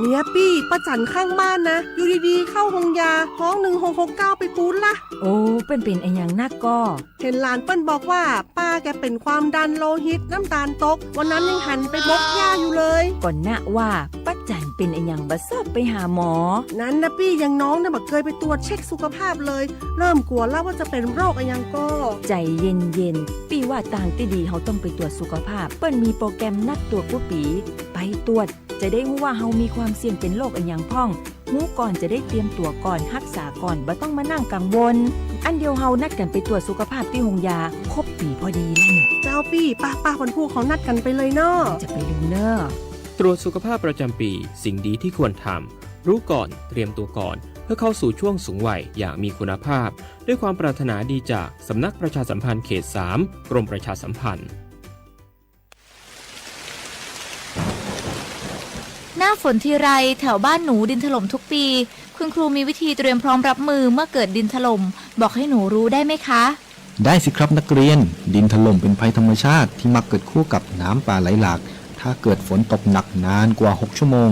เนี่ยปี้ป้าจันข้างบ้านนะอยู่ดีๆเข้าห้องยาห้อง1669ไปปูนละโอ้เป็นไอ้อย่างนักก็เห็นหลานเปิ้นบอกว่าป้าแกเป็นความดันโลหิตน้ำตาลตกวันนั้นยังหันไปบกหญ้าอยู่เลยก่อนนะว่าป้าจันเป็นไอ้อย่างบัดซอบไปหาหมอนั้นนะปี้ยังน้องนะบักเคยไปตรวจเช็คสุขภาพเลยเริ่มกลัวแล้วว่าจะเป็นโรคอะไรยังก็ใจเย็นๆปี้ว่าต่างที่ดีเขาต้องไปตรวจสุขภาพเปิ้นมีโปรแกรมนัดตรวจผู้ปีไปตรวจจะได้รู้ว่าเฮามีความเสี่ยงเป็นโรคอะไรอย่างพ่องรู้ก่อนจะได้เตรียมตัวก่อนรักษาก่อนบ่ต้องมานั่งกังวลอันเดียวเฮานัดกันไปตรวจสุขภาพที่โรงยาครบปีพอดีแล้วเนี่ยเจ้าปี้ป้าคนผู้เขานัดกันไปเลยเนาะจะไปดูเนาะตรวจสุขภาพประจำปีสิ่งดีที่ควรทำรู้ก่อนเตรียมตัวก่อนเพื่อเข้าสู่ช่วงสูงวัยอย่างมีคุณภาพด้วยความปรารถนาดีจากสำนักประชาสัมพันธ์เขต 3 กรมประชาสัมพันธ์หน้าฝนทีไรแถวบ้านหนูดินถล่มทุกปีคุณครูมีวิธีเตรียมพร้อมรับมือเมื่อเกิดดินถล่มบอกให้หนูรู้ได้ไหมคะได้สิครับนักเรียนดินถล่มเป็นภัยธรรมชาติที่มักเกิดคู่กับน้ำป่าไหลหลากถ้าเกิดฝนตกหนักนานกว่า6ชั่วโมง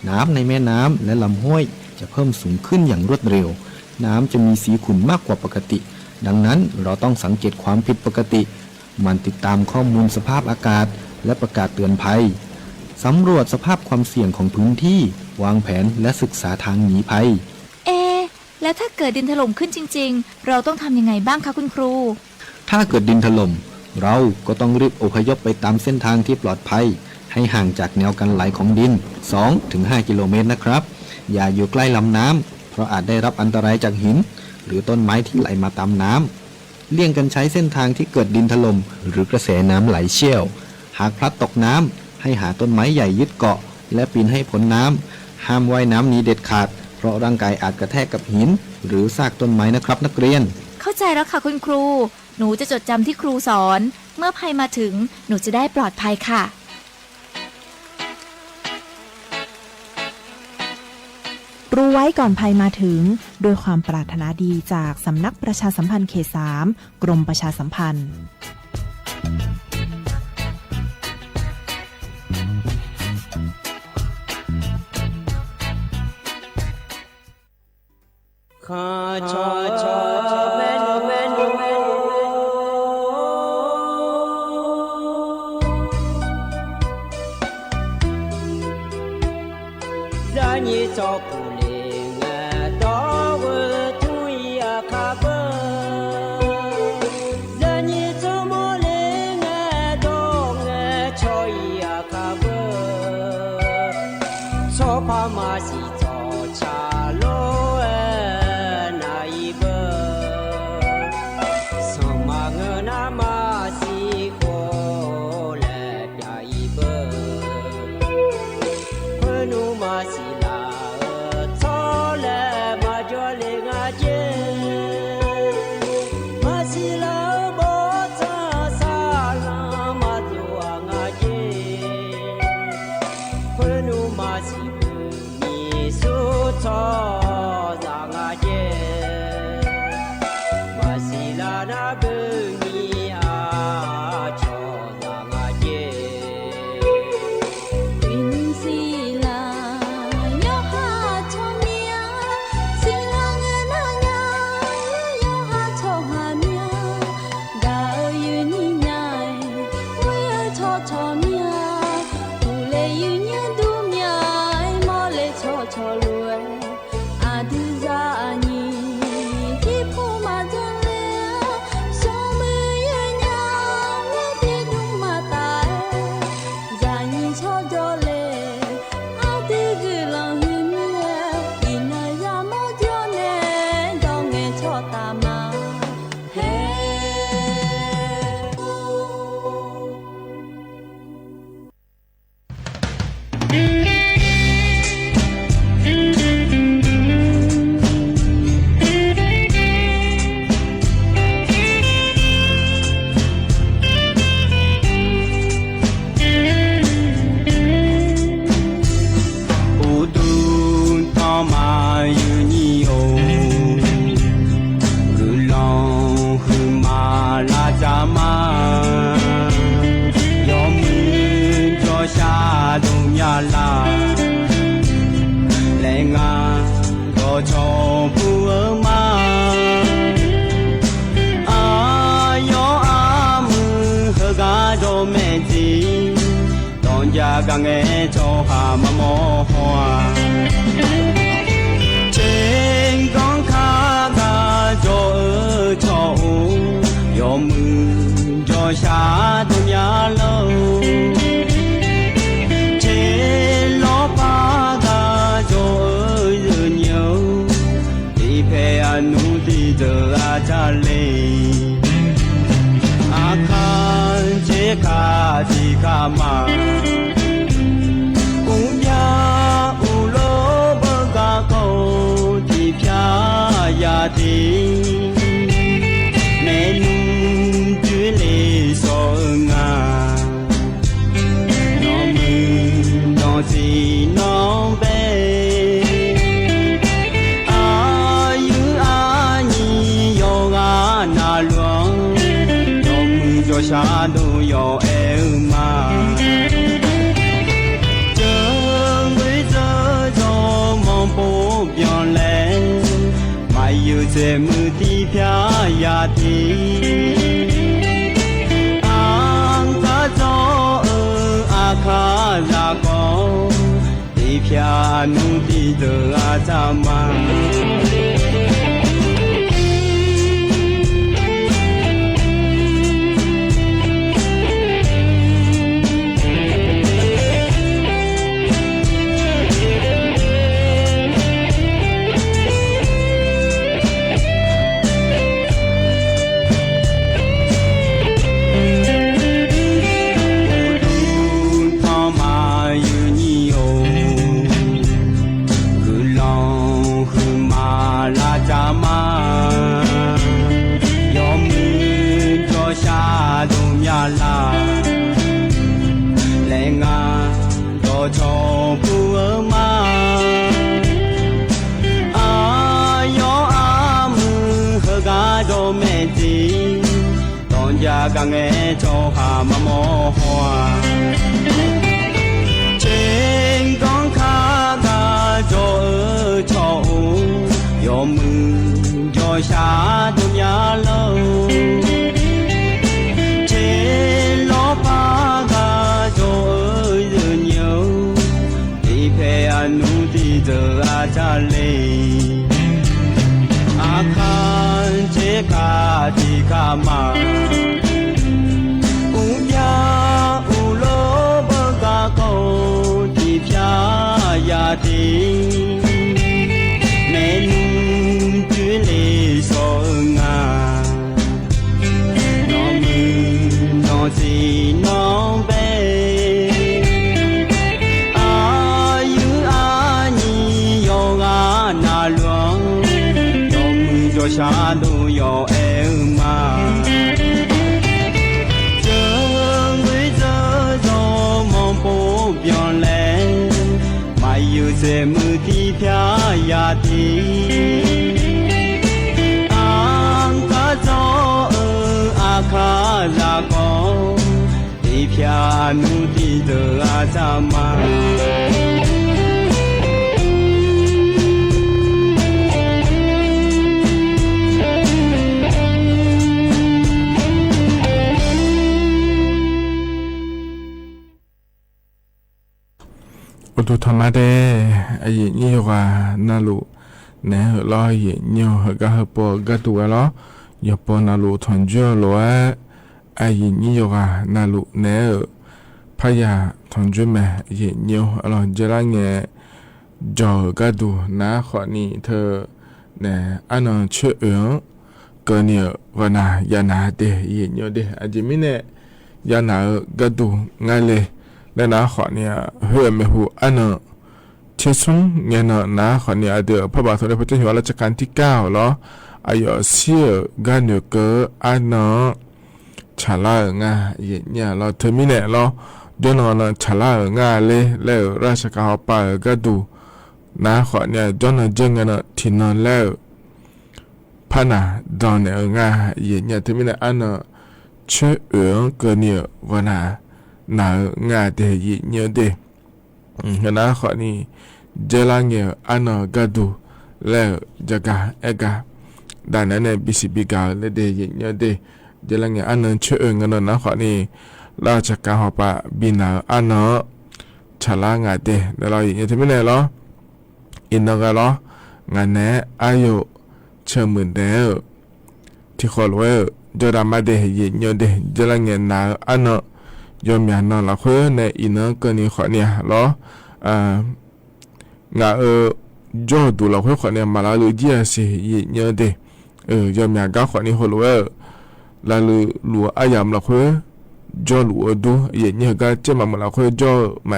น้ำในแม่น้ำและลำห้วยจะเพิ่มสูงขึ้นอย่างรวดเร็วน้ำจะมีสีขุ่นมากกว่าปกติดังนั้นเราต้องสังเกตความผิดปกติมันติดตามข้อมูลสภาพอากาศและประกาศเตือนภัยสำรวจสภาพความเสี่ยงของพื้นที่วางแผนและศึกษาทางหนีภัยแล้วถ้าเกิดดินถล่มขึ้นจริงๆเราต้องทำยังไงบ้างคะคุณครูถ้าเกิดดินถล่มเราก็ต้องรีบอพยพไปตามเส้นทางที่ปลอดภัยให้ห่างจากแนวกันไหลของดิน 2-5 กิโลเมตรนะครับอย่าอยู่ใกล้ลำน้ำเพราะอาจได้รับอันตรายจากหินหรือต้นไม้ที่ไหลมาตามน้ำเลี่ยงกันใช้เส้นทางที่เกิดดินถล่มหรือกระแสน้ำไหลเชี่ยวหากพลัดตกน้ำให้หาต้นไม้ใหญ่ยึดเกาะและปีนให้พ้นน้ำห้ามว่ายน้ำหนีเด็ดขาดเพราะร่างกายอาจกระแทกกับหินหรือซากต้นไม้นะครับนักเรียนเข้าใจแล้วค่ะคุณครูหนูจะจดจำที่ครูสอนเมื่อภัยมาถึงหนูจะได้ปลอดภัยค่ะรู้ไว้ก่อนภัยมาถึงโดยความปรารถนาดีจากสำนักประชาสัมพันธ์เขต 3 กรมประชาสัมพันธ์อ hoa trên con khá ga cho ở cho yo mừng cho xa tôi nhà lâu trên ló ba ga cho ở giờ nhiều đi về anu đi giờ cha lê akan che ka di ka ma unya ulo ba ga ko di pya ya di ne nu tu le so nga no mu no si no be cho xa đu yo em mà chờ bây giờ cho mong bố bion lên mà yêu sẽ mưa đi phía ya đi ang ta cho a kha ra có đi phía nu đi giờ a cha mà la lệ nga do cho phu ở ma yo mư hơ ga do mẹ gì don ya ga nghe cho hà mà mò hoa trên con khá ga cho ở cho yo mư cho xa tôi nhà lâu anu di giờ a cha lê a khan che ka di ka ma unya ulo ba ga ko di pya ya di ne nu tu le so nga no mu no si no be cho xa đu yo em mà chờ bây giờ cho mong bố bion lên mà yêu sẽ mưa đi phía ya đi ang ta cho a kha ra có đi phía nu đi giờ a cha mà tu thầm đê ai nhiều à na lụ nè hở lo gì nhiều hở cả hở bò cả tụ lo giờ bò na lụ thằng chưa lo ai nhiều à na lụ nè hở phải à thằng chưa mẹ gì nhiều lo giờ là nghe giờ cả tụ na khỏi ni thơ nè anh chưa ứng cơ nhiều và na ya na để gì nhiều để ai mình nè ya na cả tụ ngay lệและน้าขอเนี่ยเฮือไม่หูอันเชื่อสงเงินน้าขอเนี่ยเดือพระบาทสมเด็จพระเจ้าอยู่หัวรัชกาลที่9เหรออายุเสียกันเนเกออันฉลาดง่ายเนี่ยเราเทอร์มินเนตเราเดี๋ยวนฉลาดง่ายเลยแล้วราชการไปก็ดูน้าขอเนี่ยจนเจงเงินที่นอนแล้วพนาดอนเนี่ยง่ายเนี่ยเทอร์มินเนตอันเชื่อเอื้อเกินเนี่ยวันน่ะนาง่ายแต่ยิ่งเยอะเด้น้าขอนี่เจริญเงี้ยอันก็ดูแล้วจะกะเอกะด้านนั้นเนี่ยบิสิบิกาเลยเดียิ่งเยอะเด้เจริญเงี้ยอันนั้นเชื่อเงินน้าขอนี่ราชการหอบบินาอันเช ฉลางาเดเดี๋ยวเราอย่างนี้จะไม่แน่หรออินนอกะหรองานแน่อายุเชื่อมื่นเดียวที่ขอรู้จอดามาเดเย็นยอเดจลังเงินนาอันเนาะยอมยานนอนละเพื่อในอินเนอร์ก็นี่ขอเนี่ยหรองาจอดูละเพื่อขอเนี่ยมาละลูเจียสิเย็นยอเดยอมยานก็ขอนี่ขอรู้ลาลูลัวอายามละเพื่อจอลัวดูเย็นยอก็เจ้ามาละเพื่อจอมา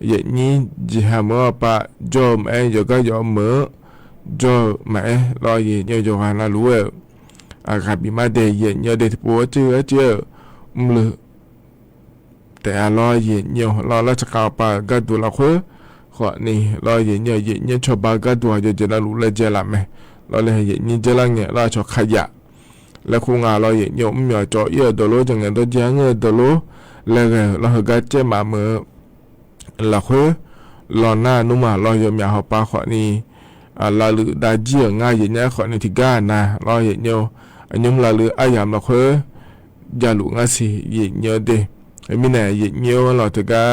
เย็นนี้จิหามว่าปะจอมายอก็ยอมมือจอมารอเย็นยอจอหาลาลูอากับบิมาเดเย็นยอเดที่ปัวเจอมือแต่รอเย็นยอรอราชการปะก็ดูละเพื่อขอนี่รอเย็นยอชอบบาก็ดูจะละลูเลยเจละไหมรอเลยเย็นนี้เจละเนี่ยรอชอขยะแล้วคงรอเย็นยอไม่จอเยอะตัวโลจังเงินตัวเจ้าเงินตัวโลแล้วก็รอก็เจมาเมื่อละเพื่อรอหน้านุ่มรอยอมยาหอบปาขอนี่ลาลือดาเจียง่ายเย็นยอขอนี่ที่ก้านะรอเย็นยออันยมลาลืออายามละเพื่อยาลุงอาศิเย็นยอเดมีแน่เย็นยอรอถึงก้า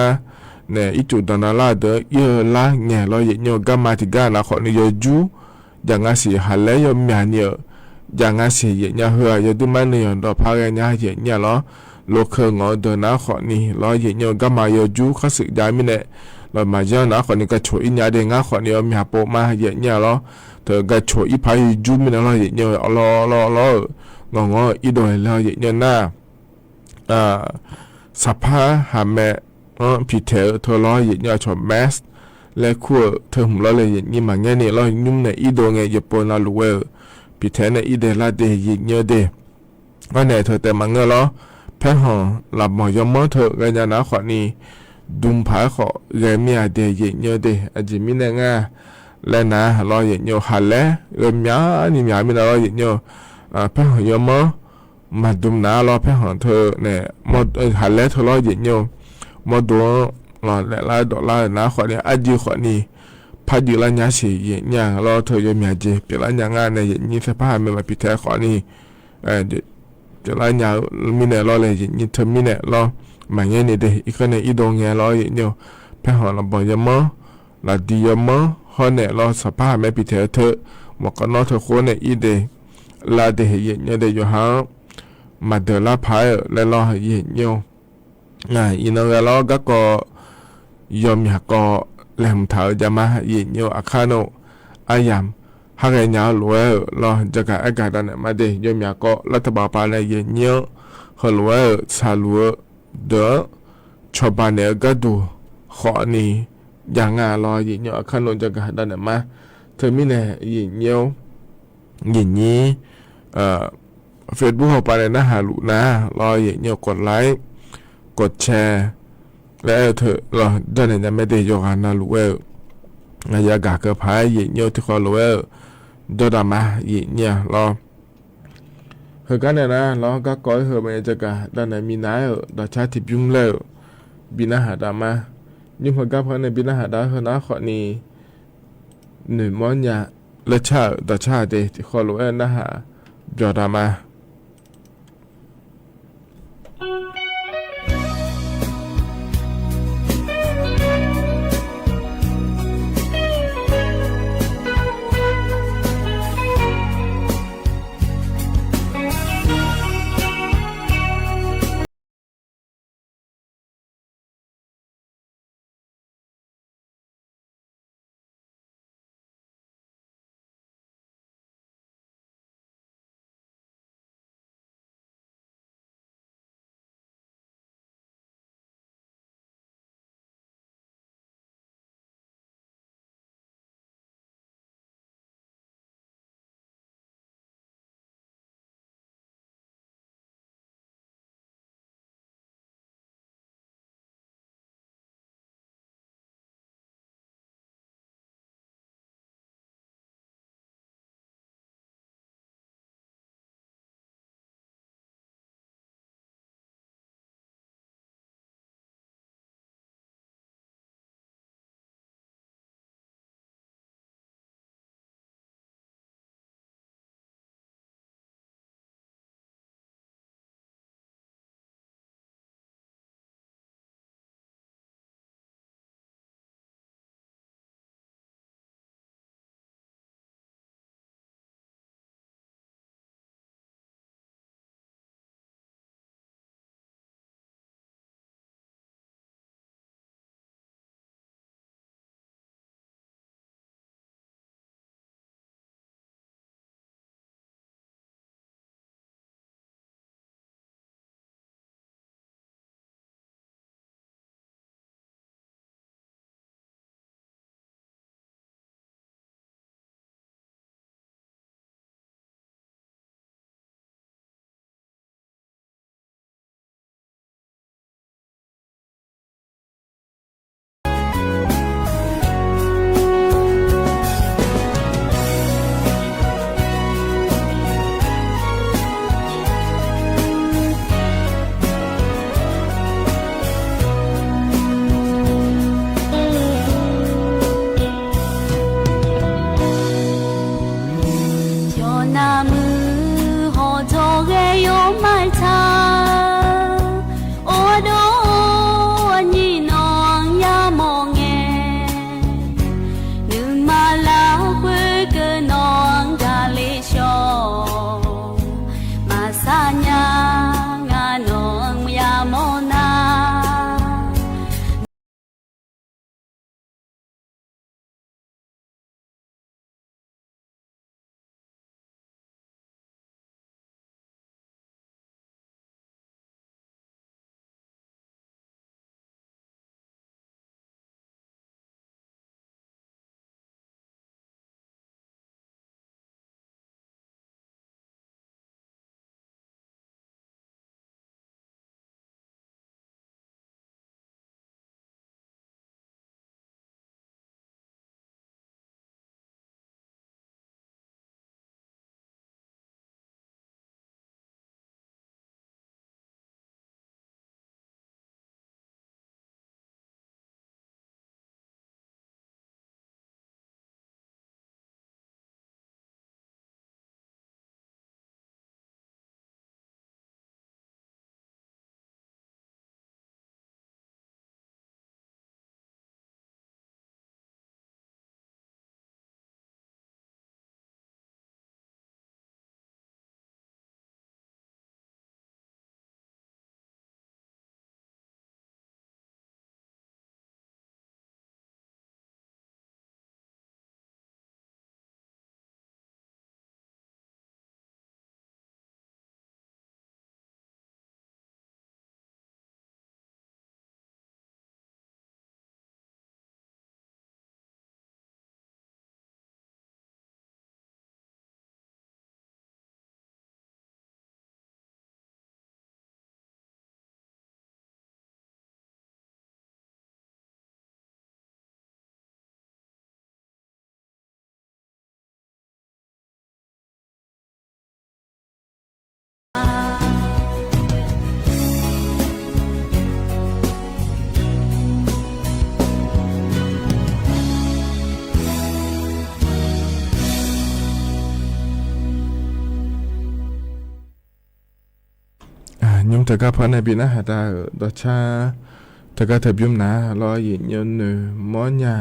เนี่ยอีจุดตอนนั้นลาเดอเยอะละเนี่ยรอเย็นยอก็มาที่ก้านะขอนี่ยอจูอย่างอาศิฮัลเลยยอมยานเยอะอย่างอาศิเย็นยอเหือยอดูมันเนี่ยดอกพากันยาเย็นยอรอโลเคงอเดินนะขอนี่รอเย็นยอก็มายอจูข้าศึกได้มีแน่เรามาเจ้านะขอนี่ก็ช่วยอินยาเดงาขอนี่ยอมยาโปมาเย็นยอรอเธอก็ช่วยอีพายจูมีแน่รอเย็นยอรองออีโดยรอเย็นยอหน้าสภาหาแม่ผิดเถอะเธอรอเย็นยอชอบแมสและขั้วเธอผมรอเลยเย็นยี่มาเงี้ยนี่รอยุ่มในอีโดไงอย่าปนลาลูเวอผิดเถอะในอีเดลาเดเย็นยอเดว่าไหนเธอแต่มาเงี้ยรอแพ้ห่อหลับหมอยมเธอกันยานะขอนี่ดุมผาขอเรมียเดเย็นยอเดอาจิมินง่าและนะรอเย็นยอหันแล้วเริ่มยานี่ยามีรอเย็นยอแพ้ห่อยมมาดุมน้ารอแพ้ห่อเธอเนี่ยหมดหันแล้วเธอรอเย็นยอหมดตัวรอและลายดอกลายนะขอเนี่ยอาจิขอนี่พาดีละยาสีเย็นยารอเธอเยมียเจเปล่ายางานในเย็นนี้สภาพไม่มาผิดแท้ขอนี่จะลายยามีเนี่ยรอเลยเย็นนี้เธอมีเนี่ยรอมาเงี้ยนี่เดอีกคนเนี่ยอีดงเงี้ยรอเย็นยอแพ้ห่อละบ่อยมละดียมฮอนเนี่ยรอสภาพไม่ผิดแท้เธอหมอกนอเธอคนเนี่ยอีเดลาเดเย็นยอเดอยู่หามาเดลาพายและรอเย็นยออีนองรอก็ยอมอยากก็แหลมเถาจะมาเย็นยออาคาโนอายามหากยาวรวยรอจะกะอากาศนั้นมาเดยอมอยากก็รัฐบาลปาเลยเย็นยอฮอลวยซาลัวเดอชอบานเนี่ยก็ดูขอนี่อย่างงารอเย็นยออาคาโนจะกะนั้นมาเธอมีเนี่ยเย็นยอเย็นนี้เฟซบุ๊กเข้าไปเลยนะหาลูนะรอเย็นยอกดไลค์กดแชร์แล้วเธอรอเดินเนี่ยไม่ได้ยกงานนะลูกอยากกะพายเย็นยอที่ขอลูกเดินมาเย็นเนี่ยรอเฮกันเนี่ยนะรอก็ก้อยเฮมันจะกะด้านไหนมีนายดอชาติยุ่งแล้วบินาหาดามายุ่งเฮกับเขาในบินาหาดาเฮนะขอนี่หนึ่งม้อนยาเลชาดอชาเดที่ขอลูกนะฮะจอดามา那么好做个有买茶，我都你侬呀梦哎，你马拉会个侬咖喱烧，马萨呀啊侬呀梦那。nhung ta ka phane bi na hata da cha ta ka ta byum na lo yin nyon nu mo nya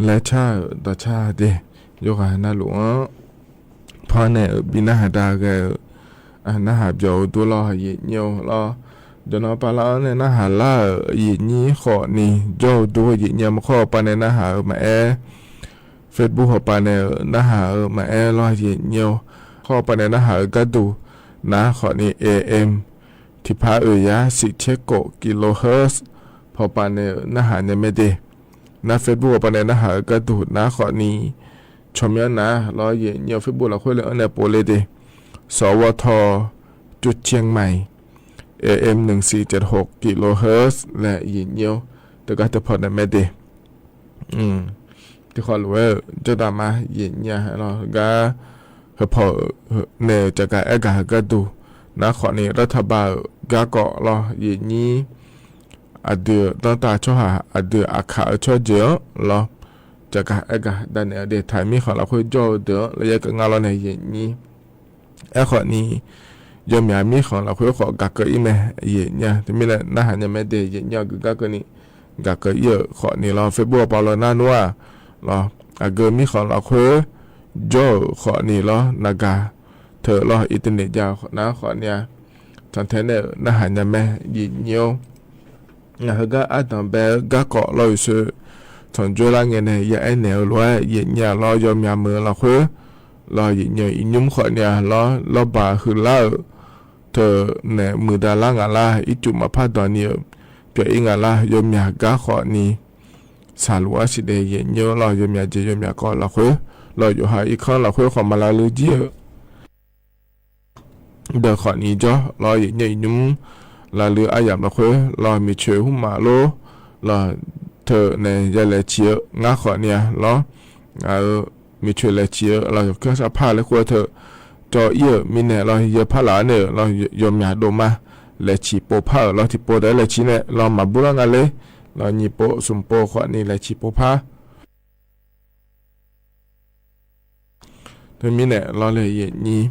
la cha da cha de yo ga na lu phane bi na hata ga na ha byo do lo yin nyo lo do no pa la ne na ha la yin ni kho ni jo do yin nyam kho pa ne na ha ma e Facebook ho pa ne na ha ma e lo yin nyo kho pa ne na ha ga du na kho ni AMที่พายาสิเชโกกิโลเฮิรตซ์พอปานเนนะหาเนี่ยไม่ได้นะเฟซบุ๊กปานเนนะหากระดูดนะขอนี้ชมยันนะรอเย็นเยาเฟซบุ๊กเราคุยเรื่องเนี่ยโปรเลยเดสวทจุดเชียงใหม่ AM 1476กิโลเฮิรตซ์และเย็นเยาแต่ก็จะพอเนี่ยไม่ได้ที่ขอรู้ว่าจะตามมาเย็นเนี่ยเราก็พอเนี่ยจะการแอกากระดูนะขอนี้รัฐบาลก็เกาะรออย่างนี้อดีตตั้งแต่ช่วงอดีตอาคาช่วงเดียวรอจะการเอกดันเดียไทยมีของเราคุยโจเดียวแล้วยังงานเราในอย่างนี้ขอนี้ยอมยามีของเราคุยขอกักเกอีแม่อย่างนี้ที่มีแหละน่าหันยังไม่ได้อย่างนี้ก็กักเกนี่กักเกเยอะขอนี้รอเฟซบุ๊กปอลน่านัวรอเกิดมีของเราคุยโจขอนี้รอนากาเธอรออินเทอร์เน็ตยาวนะขอเนี่ยทันเทเนอร์นะหันยังแม่ยินเยียวนะฮะก็อาจจะแบบก็เกาะลอยซื้อถอนจุฬาเงินเนี่ยอย่าไอแนวรวยยินยารอยอมยามือเราคือรอยินเยียวอินยุ่มขอเนี่ยรอบาคือเล่าเธอเนี่ยมือดาล่างอะไรอีจุมาพาดอนเนี่ยเปลี่ยนอิงอะไรยอมยาก็ขอนี้สาลัวสิเดียยินเยียวรอยอมยาเจยอมยาก็เราคือรออยู่หาอีกครั้งเราคือความมาลาลือเจียเดี๋ยวขอนี้จ้ะรออย่างใหญ่นุ่มลาเรืออาหยามละคุยรอมีเชื่อหุ่มมาโลรอเธอในยาเลเชียงาขอเนี่ยรอมีเชื่อเลเชียเราเครื่องซักผ้าและคุยเธอจอเยอะมีเนี่ยเราเยอะผ้าหลาเนี่ยเรายอมยาโดมาเลชีโปผ้าเราที่โปได้เลชีเนี่ยเรามาบุรังกันเลยเราหยิบโปสุมโปขอนี่เลชีโปผ้าแต่ มีเนี่ยรอเลยเย็นนี้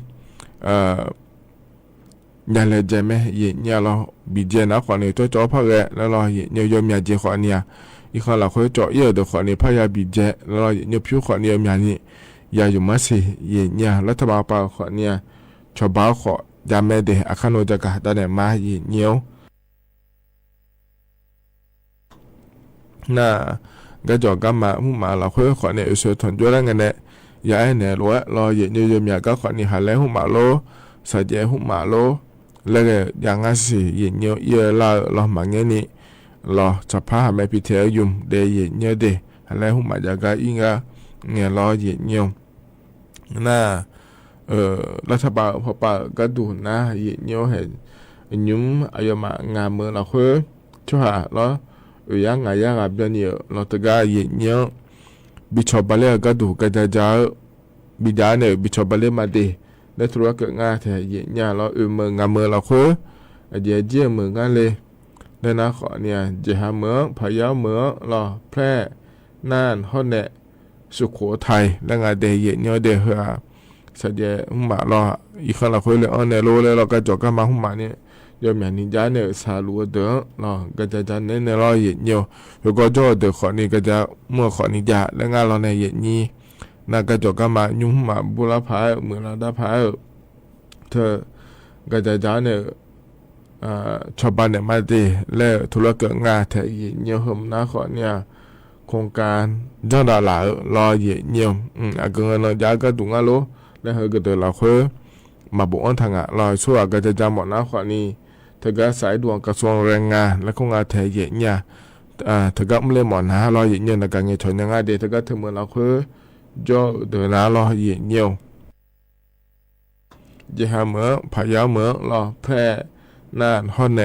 ยาเลยใจไหมเย็นเนี่ยเราบีเจนะขอเนี่ยจ่อพักแล้วเราเย็นเนี่ยยอมยาเจขอเนี่ยอีกคนเราค่อยจ่อเยอะเดี๋ยวขอเนี่ยพยาบีเจแล้วเราเย็นเนี่ยผิวขอเนี่ยยานี่ยาอยู่มาสิเย็นเนี่ยรัฐบาลปาขอเนี่ยชาวบ้านขอยาแม่เดะอาคารโนจักรตาเนี่ยมาเย็นเนี่ยน่าก็จอกันมาผู้มาเราค่อยขอเนี่ยอุศถนจ้วแล้วกันเนี่ยยาเนี่ยรู้ว่ารอเย็นเนี่ยยอมยาก็ขอเนี่ยหาแล้วผู้มาโลสัจเจผู้มาโลแล้วก็อย่างงั้นสิเย็นเนี่ยเยอะละเรามาเงี้ยนี่รอจะพาแม่พิเทยุ่มเดเย็นเนี่ยเดอะไรหุ่มมาจากการอิงอ่ะเนี่ยรอเย็นเนี่ยน่ารัฐบาลพอปะก็ดูนะเย็นเนี่ยเห็นยุ่มอายมางานเมืองเราเคยช่วยแล้วยังไงยังแบบนี้เราตะการเย็นเนี่ยบิชอบาเล่ก็ดูก็จะจะบิดาเนี่ยบิชอบาเล่มาเดได้ธุรกิจงานแต่เย็นเนี่ยเราเมืองงานเมืองเราเคยเดี๋ยวเจี๋ยเมืองงานเลยได้นะขอเนี่ยจะหาเมืองพะเยาเมืองรอแพร่น่านฮอนเนสุโขทัยแล้วงานเดย์เย็นเนี่ยเดย์เหรอสัจเจหุ่มารออีกคนเราคุยเลยอ๋อเนี่ยรู้เลยเราก็จบกันมาหุ่มมาเนี่ยยอมอย่างนี้จ้าเนี่ยสาลูเด้อรอก็จะจันเนี่ยรอเย็นเนี่ยแล้วก็จ่อเดอขอนี่ก็จะเมื่อขอนี่จ้าแล้วงานเราเนี่ยเย็นนี้น่าก็จบกันมายุ่งมาบุรพายเมืองเราได้พายเธอก็จะจ้าเนี่ยชาวบ้านเนี่ยมาดีแล้วธุรกิจงานแต่เย็นเนี่ยผมนะขอเนี่ยโครงการเจ้าดาหลารอเย็นเนี่ยอาเกินเราจ้าก็ตุงอ่ะรู้แล้วเฮก็เดินเราเคยมาบอกทางอ่ะรอช่วยก็จะจำหมดนะขอนี่เธอก็สายด่วนกระทรวงแรงงานและโครงการแต่เย็นเนี่ยเธอก็ไม่เลยหมดนะรอเย็นเนี่ยในการเงินชนยังไงเดี๋ยวเธอก็ถึงเมื่อเราเคยจ่อเดินนะรอเย็นเนี่ยจะหาเมื่อพะเยาเมื่อรอแพร่น่านฮอนเน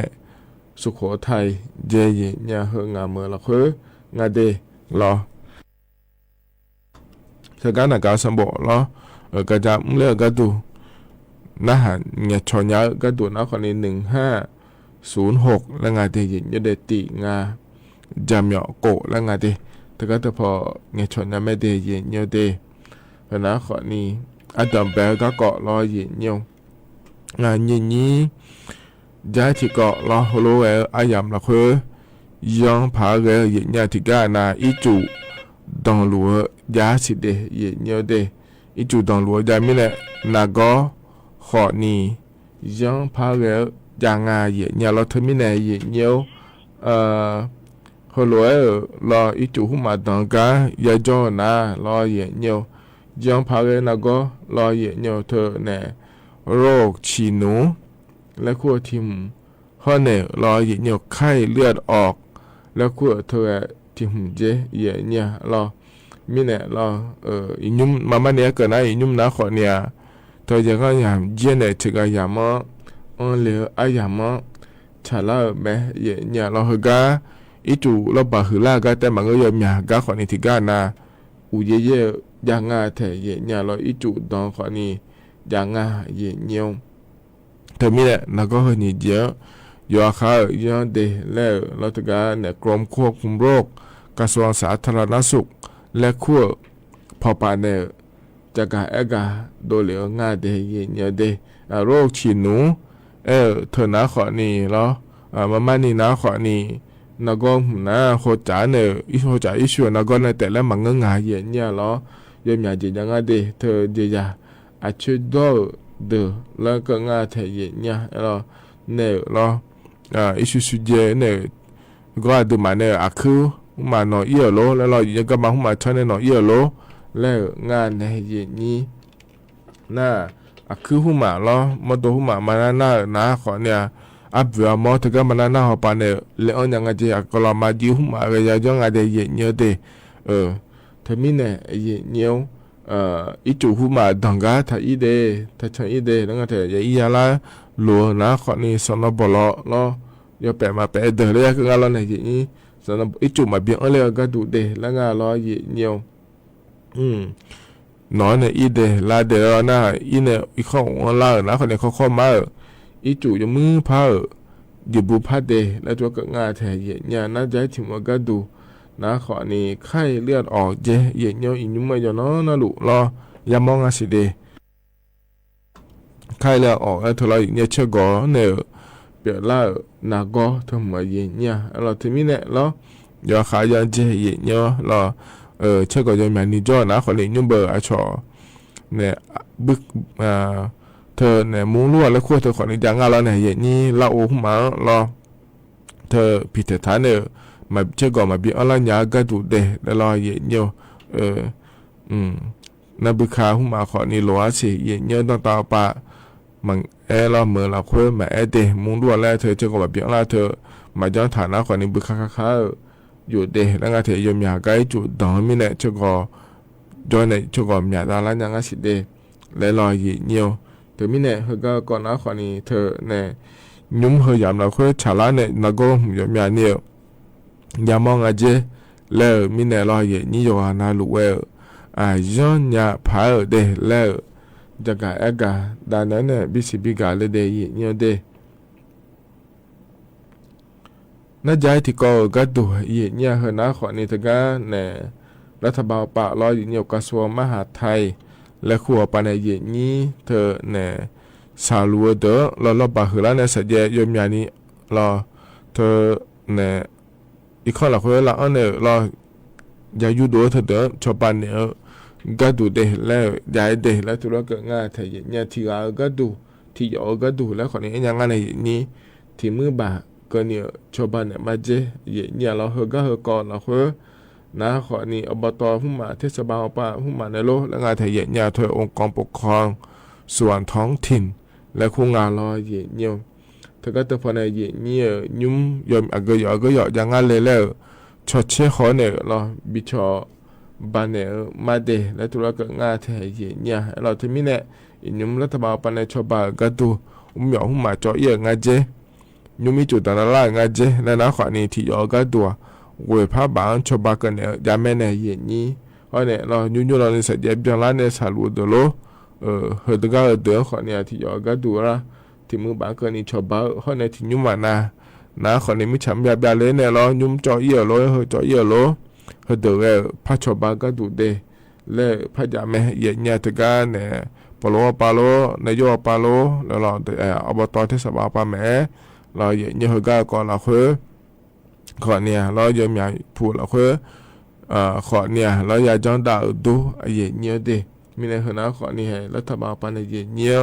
สุโขทัยเจเยเนี่ยเฮงาเมือละคืองาเดรอเธอการนักการสมบูรณ์รอกระจำเลือกกระดูนะฮะเนี่ยชนยากระดูนะคนนี้1506แล้วงาเดเยเนี่ยเดติงาจำเหยาะโกแล้วงาเดเธอก็จะพอเนี่ยชนยาไม่เดเยเนี่ยเดเพราะนะคนนี้อันดับแบกก็เกาะรอเยเนี่ยงานนี้giá thì có lo lô ai nhầm là khơi dân phá ghế hiện nhà thì cả là ý chủ đồng lúa giá thì để hiện nhớ để ý chủ đồng lúa giá mới là có họ nì dân phá ghế giang hiện nhà lo thôi mới này hiện nhiều hồi lúa lo ý chủ không mà đồng cả giá cho là lo hiện nhiều dân phá ghế là có lo hiện nhiều thợ nè rô chỉ núและขั้วทิมข้อเนี่ยรอเหยียดไข้เลือดออกแล้วขั้วเธอทิมเจเหยียดเนี่ยรอมีเนี่ยรออีนุ่มมาเนี่ยเกิดนะอีนุ่มนะขอเนี่ยเธอจะก็อย่างเย็นเนี่ยถึงก็อย่างมั้งเหลืออะไรอย่างมั้งชาลาแม่เหยียดเนี่ยรอเหรออีจู่เราบาหือล่าก็แต่มันก็ยอมอย่างก็ขอนี่ที่กันนะอูเย่อย่างง่ายแต่เหยียดเนี่ยรออีจู่ดองขอนี่อย่างง่ายเหยียดเนี่ยเธอมีเนี่ยนักก็เห็นเยอะยาคาเยอะเดแล้วรัฐบาลเนี่ยกรมควบคุมโรคกระทรวงสาธารณสุขและขั้วพอปานเนี่ยจะกาโดเหลือง่ายเดเยอะเดโรคฉีดหนูเธอหน้าขอนี่แล้วมานี่หน้าขอนี่นักก็หน้าโคจ่าเนี่ยโคจ่าอิชัวนักก็ในแต่ละมันก็ง่ายเย็นเนี่ยแล้วยังอยากจะยังไงเดเธอเดียอาชีพโดเดแล้วก็งาไทยเนี่ยเราเนี่ยเราอิสุสุเจเนี่ยก็ดูมาเนี่ยอาคือมาหน่อยเยอะโลแล้วเรายังก็มามาชนหน่อยเยอะโลแล้วงานในเย็นนี้น่าอาคือหุ่มมาเรามาตัวหุ่มมาหน้าขอเนี่ยอับเวอมอถึงก็มาหน้าหัวปานเนี่ยแล้วยังไงจะก็เรามาจิ้วหุ่มมาก็ยังไงได้เย็นเนี่ยเดถ้ามีเนี่ยเย็นเนี่ยอีจู่หูมาดังกาถ้าอีเดถ้าฉันอีเดแล้วก็เถอะอย่าอีอะไรหลัวนะขอนี่สนบล้อล้อย่าแปะมาแปะเดเลยก็งานเราเนี่ยอย่างนี้สนอีจู่มาเบี้ยเลยก็ดูเดแล้วงานเราเยี่ยวน้อยเนี่ยอีเดลาเดลนะอีเนี่ยอีข้องล่านะคนเนี่ยเขามาอีจู่ยังมือพาอยู่บุพเดแล้วตัวก็งานแถเนี่ยน่าจะถึงว่าก็ดูนะขอนี่ไข้เลือดออกเจเย็นเยอะอีนุ่มมาอยู่เนาะนะลูกรอ ยามองอาสิเดใครแล้วออกทลายเนี่ยเชกอเนี่ยเปียล่านากอทำมาเย็นเนี่ยเราทีนี้เนี่ยเราอย่าขายยันเจเย็นเนี่ยเราเชกอจะมีนิจนะขอเลยยุ่งเบอร์อาชอเนี่ยบึกเธอเนี่ยมุ้งลวดแล้วขั้วเธอขอในจังงานเราเนี่ยเย็นนี่เราโอ้หมาเราเธอพิจารณาเนี่ยมาเชกอมาบีอะไรยากระดูเดแล้วเราเย็นเนี่ยนับบึกขาหุ่มมาขอนี่หลัวสิเย็นเนี่ยต้องตาปะมันเราเมื่อเราคุยมาเดมุ้งลวดแล้วเธอเชกอมาบีอะไรเธอมาย้อนฐานะขอนี่บึกขาอยู่เดแล้วก็เธอยมยาไกจุดดอนมิเนี่ยเชกอจอยเนี่ยเชกอมีอะไรยังไงสิเดแล้วรอเย็นเนี่ยเธอมิเนี่ยเธอก็ก่อนนะขอนี่เธอเนี่ยยุ่มเฮยามเราคุยชาลาเนี่ยนักก็ยมยาเนี่ยยามองอาเจแล้วมิเนี่ยรอเย็นนี่อยู่นาลูเวลย้อนยาพายเดแล้วจะกะเอกะดานนั้นเนี่ยบิสิบิกาเลยเดยเนี่ยเดน่าใจที่ก็กัดตัวเย็นเนี่ยเฮนะขอนี่เธอก็เนี่ยรัฐบาลปะรออยู่เนี่ยกระทรวงมหาดไทยและขัวปานเย็นนี้เธอเนี่ยสาลัวเดอเราบาหือแล้วเนี่ยสัญญายมยานี้เราเธอเนี่ยอีกข้อหลักคือเราเนี่ยเราอย่าอยู่ดูเธอเดอชาวบ้านเนี่ยก็ดูเดแล้วย้ายเดแล้วทุกเรื่องง่ายแต่เนี่ยที่เราก็ดูที่ยอก็ดูแล้วคนนี้ยังไงนี้ที่มือบ่าก็เนี่ยชาวบ้านเนี่ยมาเจเนี่ยเราก็ก่อนเรานะขอนี่อบตผู้มาเทศบาลป่าผู้มาในโลกและงานไทยเนี่ยถอยองค์กรปกครองส่วนท้องถิ่นและคู่งานรอเย็นเนี่ยเธอก็จะพอในเย็นเนี่ยยุ่มยอมก็ยอยังงานเลยแล้วชดเชยขอเนี่ยเราบิชอบานเนี่ยมาเดและตัวเราก็งานไทยเย็นเนี่ยเราจะมีเนี่ยยุ่มรัฐบาลปานในชาวบ้านก็ดูหยอผู้มาจ่อเยอะงานเจยุ่มมีจุดต่างๆงานเจและนะขอนี่ที่ยอก็ตัวเวพาบางชาวบ้านกันเนี่ยยามแม่เนี่ยเย็นนี้เพราะเนี่ยเรายุ่งเราในสัญญาบินล้านเนี่ยสารุดโลเฮดก็เดือขอเนี่ยที่ยอก็ดูละที่มือบางกันนี่ชาวบ้านเพราะเนี่ยที่ยุ่งมานะขอเนี่ยมิฉำแบบเลยเนี่ยเรายุ่งจ่อเยอะโลจ่อเยอะโลเฮดเดือพระชาวบ้านก็ดูเดและพระยาแม่เย็นเนี่ยที่กันเนี่ยปโลปาโลนายโยปาโลแล้วเราอบตเทศบาลป่าแม่เราเย็นเนี่ยเฮก็ก่อนเราขอเนี่ยเราจะมีผู้เราขอเนี่ยเราอยากจ้องดาวดูเย็นเนี่ยเดมีในขณะขอเนี่ยรัฐบาลปานเย็นเนี่ย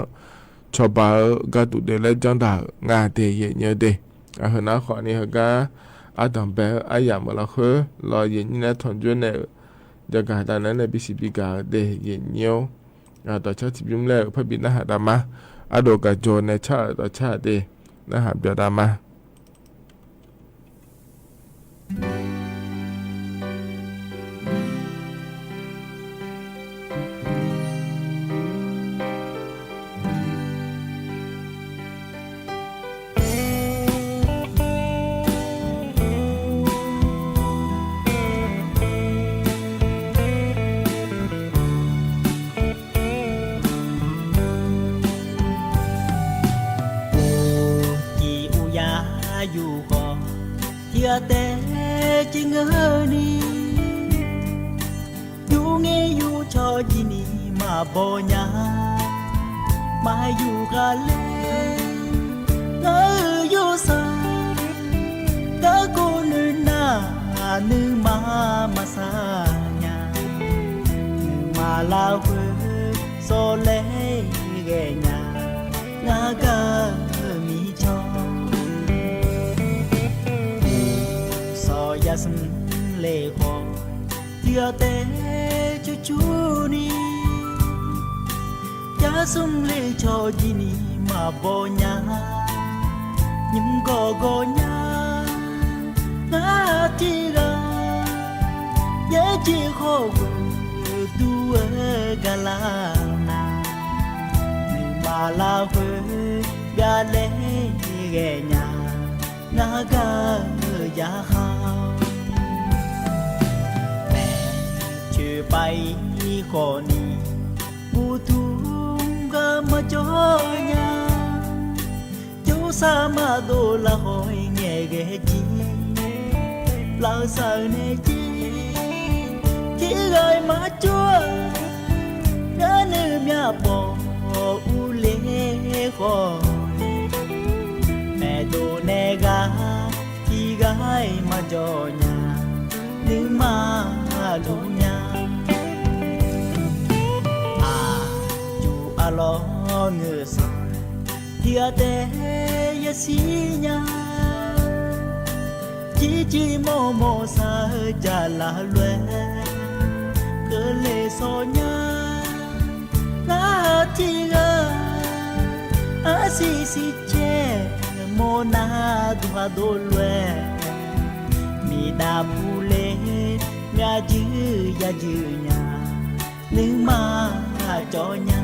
ชาวบ้านก็ดูเดและจ้องดาวงานเดเย็นเนี่ยเดขณะขอเนี่ยก็อาดัมเบลอายามเราเราเย็นเนี่ยทนจนเนี่ยจะการตอนนั้นในบิสิบิกาเดเย็นเนี่ยต่อชาติยุ่งแล้วพระบิดาหาดามาอโดกาโจในชาติต่อชาติเดนะหาเบียดามาแต่จริงนี่อยู่เงยอยู่ชอจีนี่มาบ่ยามาอยู่กันเลยอยู่สายก็กูนึกหน้านึกมาสายานึกมาลาวโซเลเกญางากามีชอยาสมเลขอเทียแต่จูนี่ยาสมเลชอจีนี่มาบ่ยายิ้มก็ยานาทีละเยจีขอดูกะลานาไม่มาลาเฟยาเลเกญานากายาขาวแม่ชื่อไปคนนี้กูทุ่งก็มาจอยาจูสามาโดละหอยเงเกจีลาสาเนจีที่ไกมาจัวเดิน cho nhà nữ mà đủ nhà chú lo ngờ sao thì té ya xí nhà chỉ mô sa cha la lue cơ lệ so nhà na chi ga si che mô na dua do lue mi da pule nhà dư ya dư nhà nữ mà cho nhà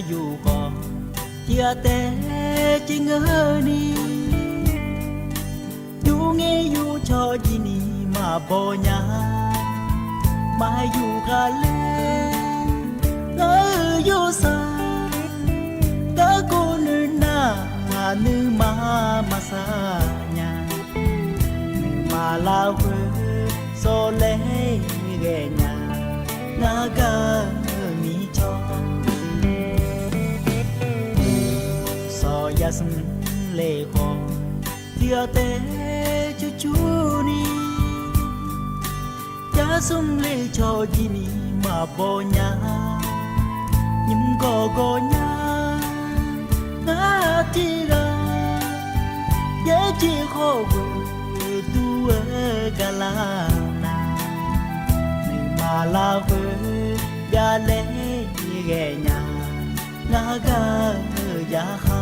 dù còn chia té chỉ ngỡ đi dù nghe dù cho gì ni mà bỏ nhà mà dù cả lên ngỡ dù xa đã cô nữ na nữ mà xa nhà nữ mà lao quê so lẽ ghé nhà na ga mi cho ya sum le ho dia te chu ni ya sum le cho ji ni ma bo nya nhum go nya na ti ra ye ji ho bu tu ga la na ni ma la bu ya le ge nya na ga ya ha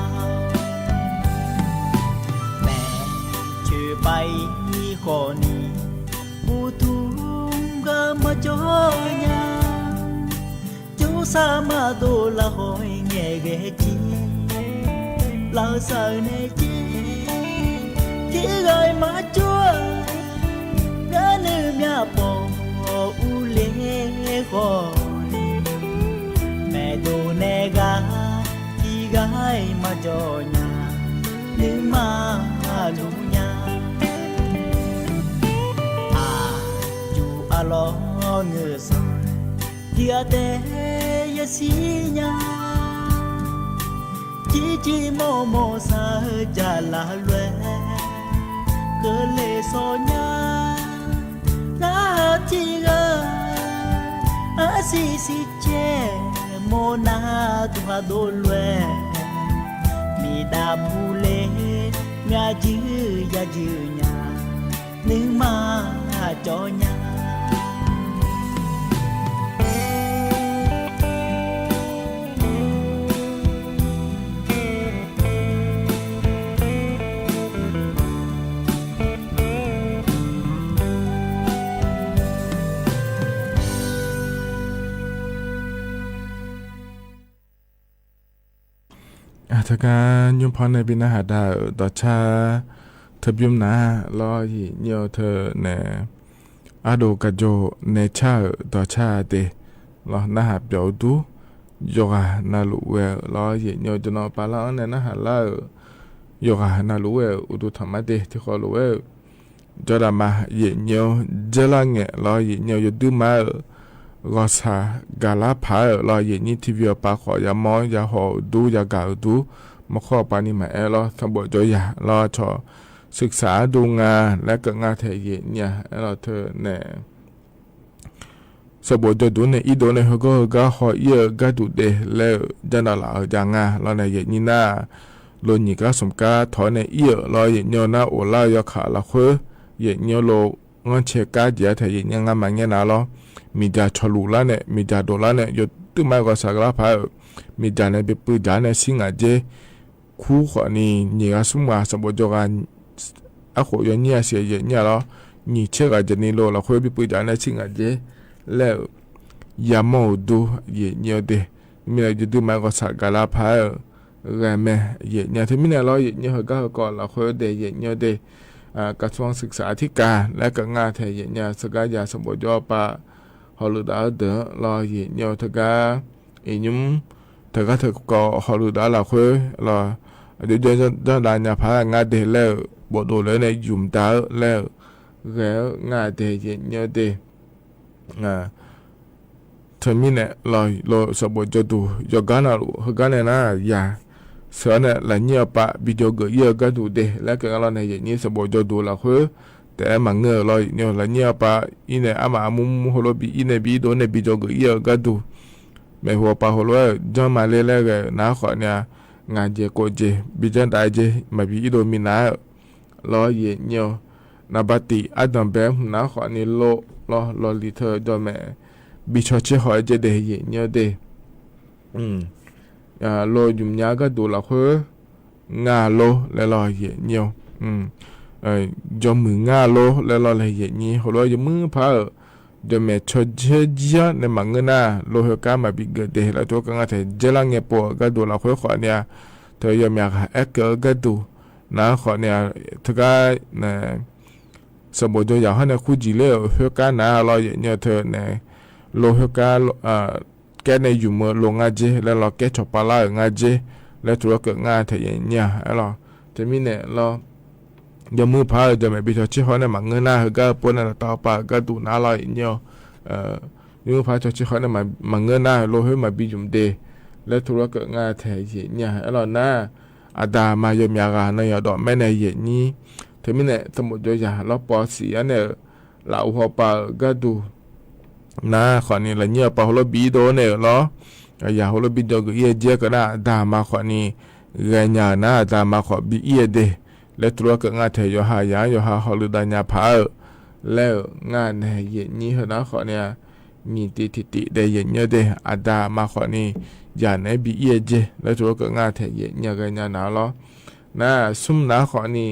bay khó ni bu thung ga mà cho nhà chú sa mà đồ là hỏi nghe ghé chi là sợ này chi chỉ gọi mà chúa ga nữ nhà bỏ u lê khó ni mẹ đồ nè ga chỉ gái mà cho nhà nữ mà đủ nhà lo ngờ sao dia té ya xí nhà chỉ mô sa cha la lue cơ lệ so nhà na chi ga si che mô na dua do lue mi da pule nhà dư ya dư nhà nữ mà cho nhàถ้าการยุ่งพอในบินอาหารได้ต่อชาเธอยุ่งนะรอยี่เนียวเธอเนี่ยอาดูกระโจในชาต่อชาเดรอนะหาเปียวดูโยกานาลุเวรอยี่เนียวจะนอนปลาล้างเนี่ยนะหาล่าโยกานาลุเวอุดุธรรมะเดที่ขอลุเวจอดามายี่เนียวเจลังเงรอยี่เนียวจะดูมาก็สากาลาพายรออย่างนี้ที่วิวปาขอยามองยาหอดูยากาดูมาข้อปานิมารอทำบทจอยารอชอศึกษาดูงานและก็งานเทเยเนี่ยรอเธอเนี่ยสบจะดูในอีโดในเขาก็หอเยอะก็ดูเดแล้วจะน่าหล่อจางาเราในอย่างนี้น่าโลนิก็สมกาถอยในเยอะรออย่างเงี้ยน่าโอล่ายาขาละคุยอย่างเงี้ยโลงอนเชก้าเดียเทอย่างเงี้ยงานมันเงี้ยน่าล้อมีจาชลูละเนี่ยมีจาโดละเนี่ยยตึ้งไม่ก็สักละพายมีจาเนี่ยไปปืนจาเนี่ยสิงอาเจคู่ขวานี่นี่ก็สมว่าสมบูรณ์กันอ่ะขวยันเนี่ยเสียเยอะเนี่ยแล้วนี่เชื่อกันจะนี่โลละคุยไปปืนจาเนี่ยสิงอาเจแล้วยามอดูเยอะเนี่ยเด มีอะไรจะดูมาก็สักกะลาพาแรงแม่เย็นเนี่ยที่มีเนี่ยเราเย็นเนี่ยเขาก็ก่อนเราเคยเดเย็นเนี่ยเดกระทรวงศึกษาธิการและก็งานไทยเย็นเนี่ยสกัดยาสมบูรณ์ย่อปะฮอลลูดาเดอเราเย็นเนี่ยทกาอีนุ่มทกาทก็ฮอลลูดาเราเคยเราเดี๋ยวจะได้เนี่ยพางานเดแล้วบทดูเลยในยุ่มตาแล้วงานเดเย็นเนี่ยเดเธอมีเนี่ยเราสมบูรณ์จะดูยกกันเราฮกันเนี่ยนะยาเสือเนี่ยหลังเงียบปะบิดเกยอะก็ดูเดแล้วก็เราในอย่างนี้สมบูรณ์จะดูเราคือแต่มังเงอเราเนี่ยหลังเงียบปะอีเนี่ยอามามุมหัวเราบีอีเนี่ยบีโดนเนี่ยบิดเกยอะก็ดูไม่หัวปะหัวเราจอมาเล่ๆกันน้าขอเนี่ยงานเจโกเจบิจันได้เจมาบีอีโดมินาเราเย็นเนี่ยนาบัติอัดดัมแบบน้าขอเนี่ยโลลิเธอจอแม่บิชอเชหอยเจเดเย็นเนี่ยเดโลยุ่มยาก็ดูละคืองาโลแล้วรอเย็นเนี่ยจอมืองาโลแล้วรอเลยเย็นนี่หัวเราจะมือพาจอแม่ชดเชยในมังเงินน่ะโลเหก้ามาบิเกเดแล้วตัวก็งาเถเจลังเงปอก็ดูละคือขอเนี่ยเธอยอมอยากเอ็กเกอร์ก็ดูนะขอเนี่ยเธอก็เนี่ยสมบูรณ์อยากให้เนี่ยคู่จีเล่เหก้านะรอเย็นเนี่ยเธอเนี่ยโลเหก้าแกในอยู่เมื่อลงงาเจแล้วเราแกชอบปลางาเจแล้วตัวก็งาเถยเนี่ยแล้วจะมีเนี่ยเรายมือพาจะไม่บิดชิฮอนในมังเงินหน้าก็ปนอะไรต่อไปก็ดูน่าลอยเนี่ยยมือพาจะชิฮอนในมังเงินหน้าโลให้มาบิจุมเดแล้วตัวก็งาเถยเนี่ยแล้วน่าอาดามายมยากาในยอดแม่ในเย็นนี้จะมีเนี่ยสมุดยาเราปอสีเนี่ยเราหัวปาก็ดูนะขอนี้ละเนี่ยปะหัวบีโดเนี่ยเหรออย่าหัวบีโดก็เยี่ยเจ้าก็ได้ดามาขอนี้เรียนนะดามาขอบีเยี่ยเดแล้วตัวก็งานเทยหายาหัวลุดาญาพาแล้วงานในเย็นนี้เหรอนะขอเนี่ยมีติได้เย็นเนี่ยเดอาดามาขอนี้อย่าในบีเยี่ยเจแล้วตัวก็งานเทเย็นเนี่ยกันเนี่ยนะเหรอนะซุ่มนะขอนี้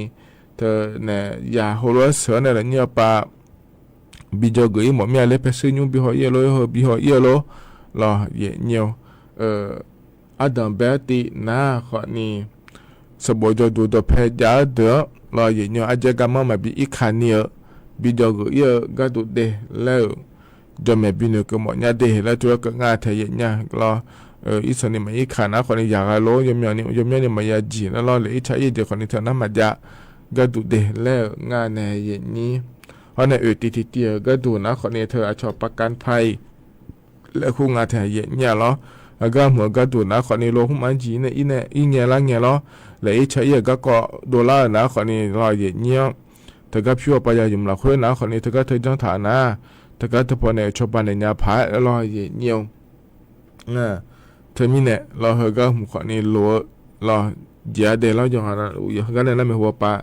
เธอเนี่ยอย่าหัวเสือเนี่ยละเนี่ยปะบิจกยหมอมีอะไรไปซื้อยุ่งบิหอยโลบิหอยโลรอเยเนียวอดัมเบตินาขอนี้สบจดูตัวเพจยาเดอรอเยเนียวอาจจะกำมาบิอีขานีบิจกยก็ดูเดแล้วจะไม่บินก็หมอเนี่ยเดแล้วตัวก็งาเทียเนี่ยรออีสนี่มาอีขานะขอนี้อยากโลยมเนี่ยมายาจีแล้วรอเลยอีชายเดียวขอนี้เธอน้ำมาจะก็ดูเดแล้วงานในเย็นนี้เพราะในติเตียก็ดูนะคนนี้เธออาชอบประกันภัยและคู่งานแถเย็นเนี่ยเหรอแล้วก็เหมือนก็ดูนะคนนี้โลหุ่มันจีเนี่ยอีเนี่ยละเนี่ยเหรอและอีใช้เยอะก็ดอลลาร์นะคนนี้รอเย็นเนี่ยเธอก็พิวไปยายุ่มละคนนะคนนี้เธอก็เธอจังฐานะเธอก็เธอพอเนี่ยชอบปันเนี่ยพายแล้วรอเย็นเนี่ยเธอมีเนี่ยรอเธอก็คนนี้รอเดี๋ยวเดี๋ยวเราจะหาอย่างกันเนี่ยไม่หัวปะ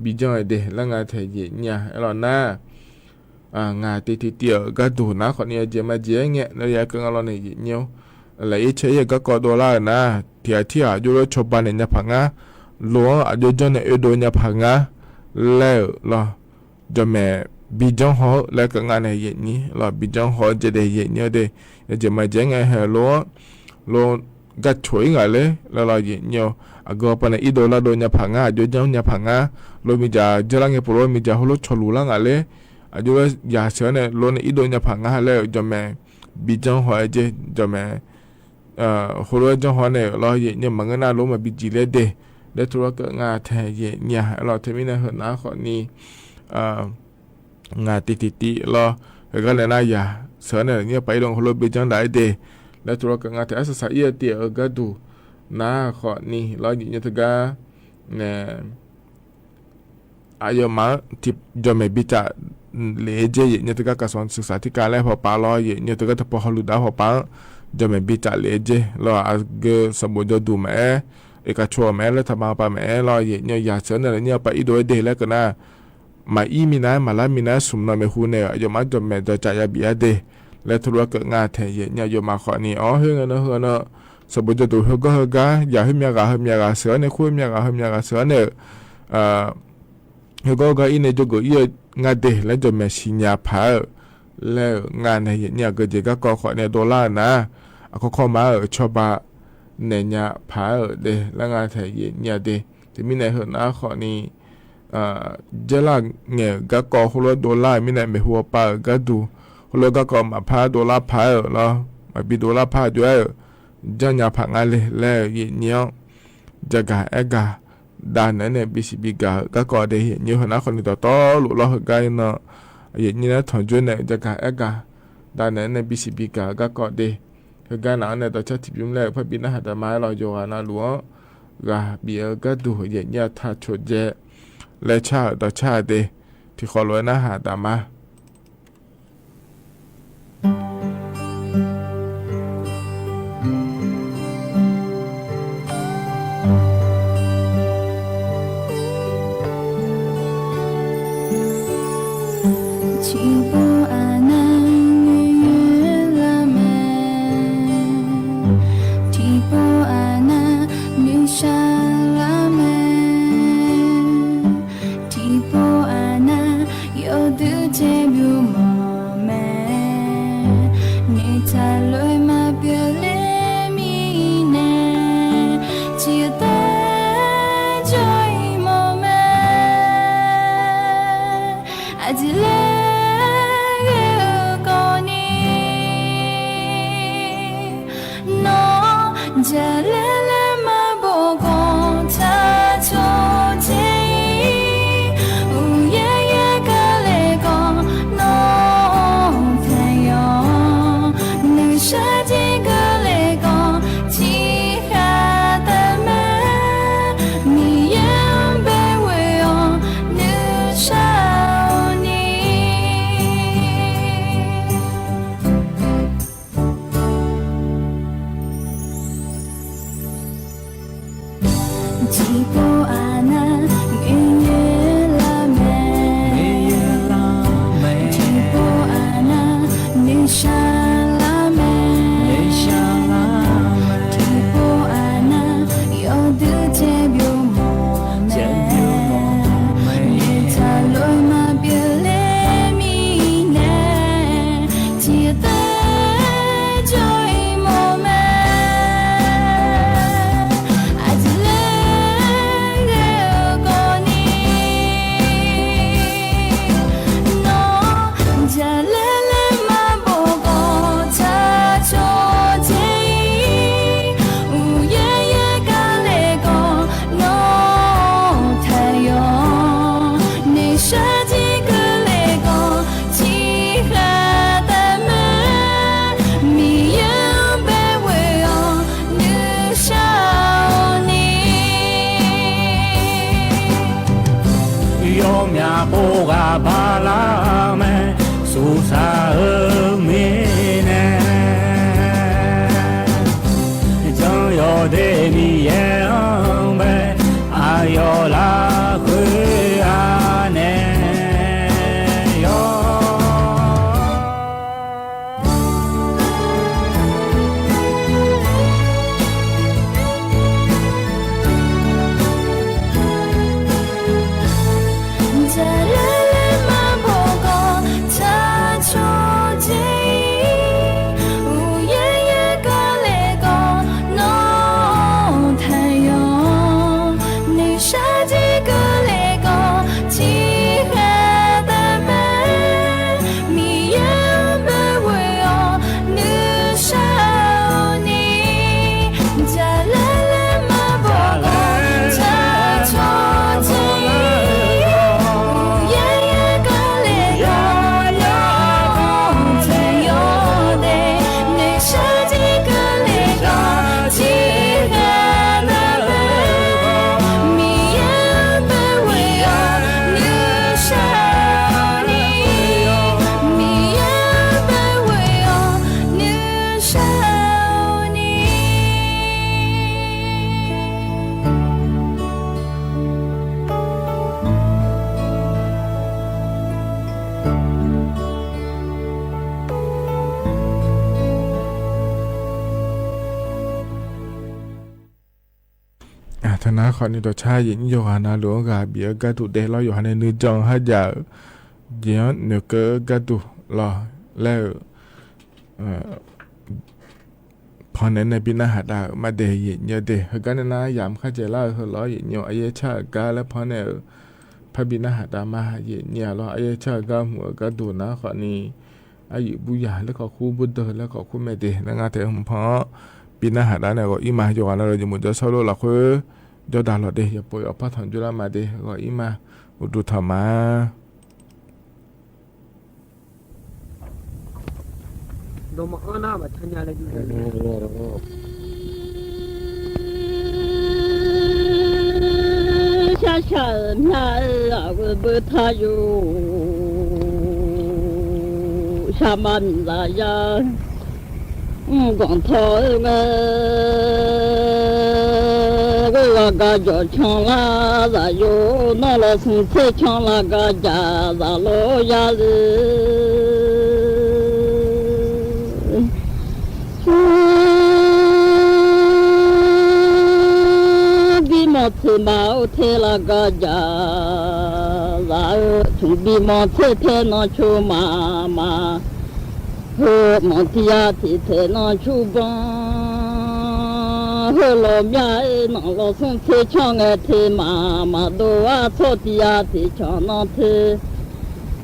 บิจอยเดแล้วงานไทยเย็นเนี่ยแล้วน่างานติเตียก็ดูนะคนนี้จะมาเจอเงี้ยแล้วอยากกันเราเนี่ยเนี่ยอะไรใช้ก็กอดอลลาร์นะที่อยู่แล้วชอบบ้านเนี่ยพังอ่ะหลวงอายุจนเนี่ยโดนเนี่ยพังอ่ะแล้วเราจะแม่บิจองหอแล้วก็งานเนี่ยนี่เราบิจองหอจะได้เย็นเนี่ยเดจะมาเจอไงเหรอหลวงก็ช่วยไงเลยแล้วเราเย็นเนี่ยก็ปนอีโดลาโดนยาพังอ่ะโดนยาพังอ่ะโลมิจ่าเจรังเงปโรมิจ่าฮัลโหลชลูลังอะไรอายุยาเสือเนี่ยโลนอีโดนยาพังอ่ะแล้วจะแม่บิจังหัวเจจะแม่ฮัลโหลจังหัวเนี่ยเราเย็นเนี่ยมันก็น่ารู้มาบิจิเลเดแล้วตัวก็งาแทเย็นเนี่ยเราเทมินะเหรอนะขอนี้งาติเราก็เลยน่ายาเสือเนี่ยไปลงฮัลโหลบิจังได้เดแล้วตัวก็งาแทอาศัยเอียเตียก็ดูนะขอนี้เราอยู่เนี่ยถึงก็เนี่ยอายุมาที่จะไม่บิจ่าเลเจเนี่ยถึงก็กระทรวงศึกษาธิการและพอปาลอยเนี่ยถึงก็จะพอฮัลโหลดาพอปาจะไม่บิจ่าเลเจเราอาจจะสมบูรณ์ดูแม่เอกชนแม่และทำมาปาแม่เราเนี่ยอยากเสนอเนี่ยไปอีโดยเดแล้วก็นะมาอีมีนะมาลามีนะสมนไม่หูเนี่ยอายุมาจะไม่จะจ่ายบิอาเดและทุกก็งานแทนเนี่ยอายุมาขอนี้อ๋อเฮ้ยเนาะสมบูรณ์ดูเฮก็เฮกาอย่าให้เมียกาเสือเนี่ยคุยเมียกาเสือเนี่ยเฮก็อินเนี่ยจะก็เยอะงานเดแล้วจะไม่ชิญญาพาแล้วงานเนี่ยก็จะก็ขอเนี่ยดอลลาร์นะอ ako koma coba nenya pa de langa tha ye nya de ti mi ne na kho ni jela nge ga ko holo dola mi ne me huo pa ga du holo ga ko ma pa dola pa lo ma bi dola pa jo janya pa ngale le ye nyo jaga ega dan ne bisibi ga ko de ye nyo na kho ni to lu lo ga no ye ni na thon jo ne jaga ega dan ne bisibi ga ko de ga na ne to cha ti bim le pha bi na ha da ma lo jo na lu ga bi ga du ye nya tha cho jeและชาต่อชาเดที่ขอรวยนะหาตามมาธนาคารนิตชายินโยฮานาหลวงกาเบียกาตุเดลอยู่ในนึจองฮัจยาเจียนเนกากาตุลอแล้ว พอในปีหน้าหาดามาเดยเยเดเฮกันนะยามข้าเจล่าเฮล้อเยเนียวอเยชากาและพอเนี่ยพระบิณหาดามาเยเนียล้ออเยชากาหัวกระดูนะขอนี้อายุบุญญาแล้วก็คู่บุญเดแล้วก็คู่แม่เดนะงาเถอะผมพอปีหน้าหาดาเนี่ยก็อีมาอยู่กันแล้วเราจะมุ่งจะสโลละคือเดี๋ยวดาลอเดอย่าปล่อยอภัทรจุลามาเดก็อีมาอุดุธรรมะどうもアナはタニアレディ下山面啊，我不他有什么名字呀？光头我个叫唱啦，咱有那了从此唱那个家，咱老家人。此毛贴了个家，然后从比毛贴贴那出妈妈，和毛贴呀贴贴那出帮，和老面那老送贴唱个贴妈妈都啊草地呀贴唱那贴，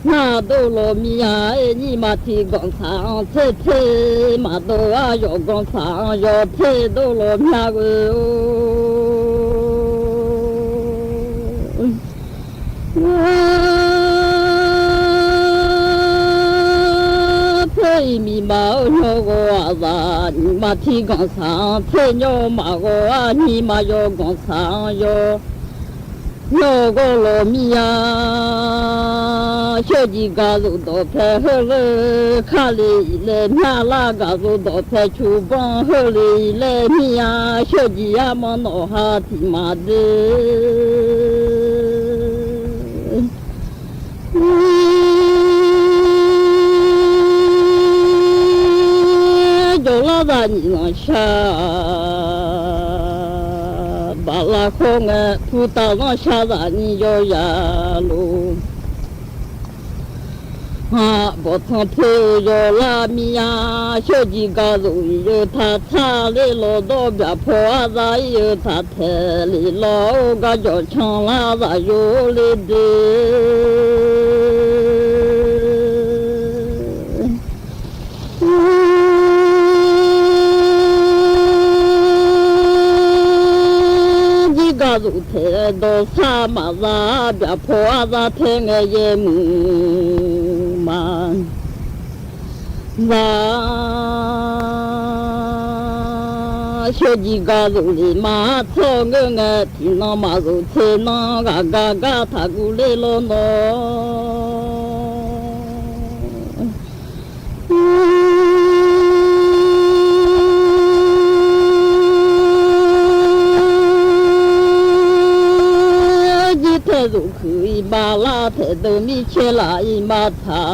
那都老面呀你嘛贴广场贴贴，嘛都啊要广场要贴都老面个。mi bảo nhau go à ni mà thi con sang thế nhau mà go à ni mà yo con sang yo yo go lo mi à cho gì cả rồi đó phải hơi khá lì nhà la cả rồi đó phải chú bông hơi lì mi à cho gì à mà nó ha thì mà đi ra nhìn nó xa bà la không nghe phụ ta nó xa ra nhìn yo ya lu ha bộ thằng phê yo la mi ya cho gì cả rồi yo ta ta le lo do bia phô ra yo ta thế le lo ga yo chang la ra yo le de dù thế đồ sa mà ra bia phô ra thế nghe ye mu mà ra cho gì cả rồi mà cho nghe thì nó mà rồi thế nó gà thà gu lê lo nó rồi khơi ba la thế đâu mi che lại mà thà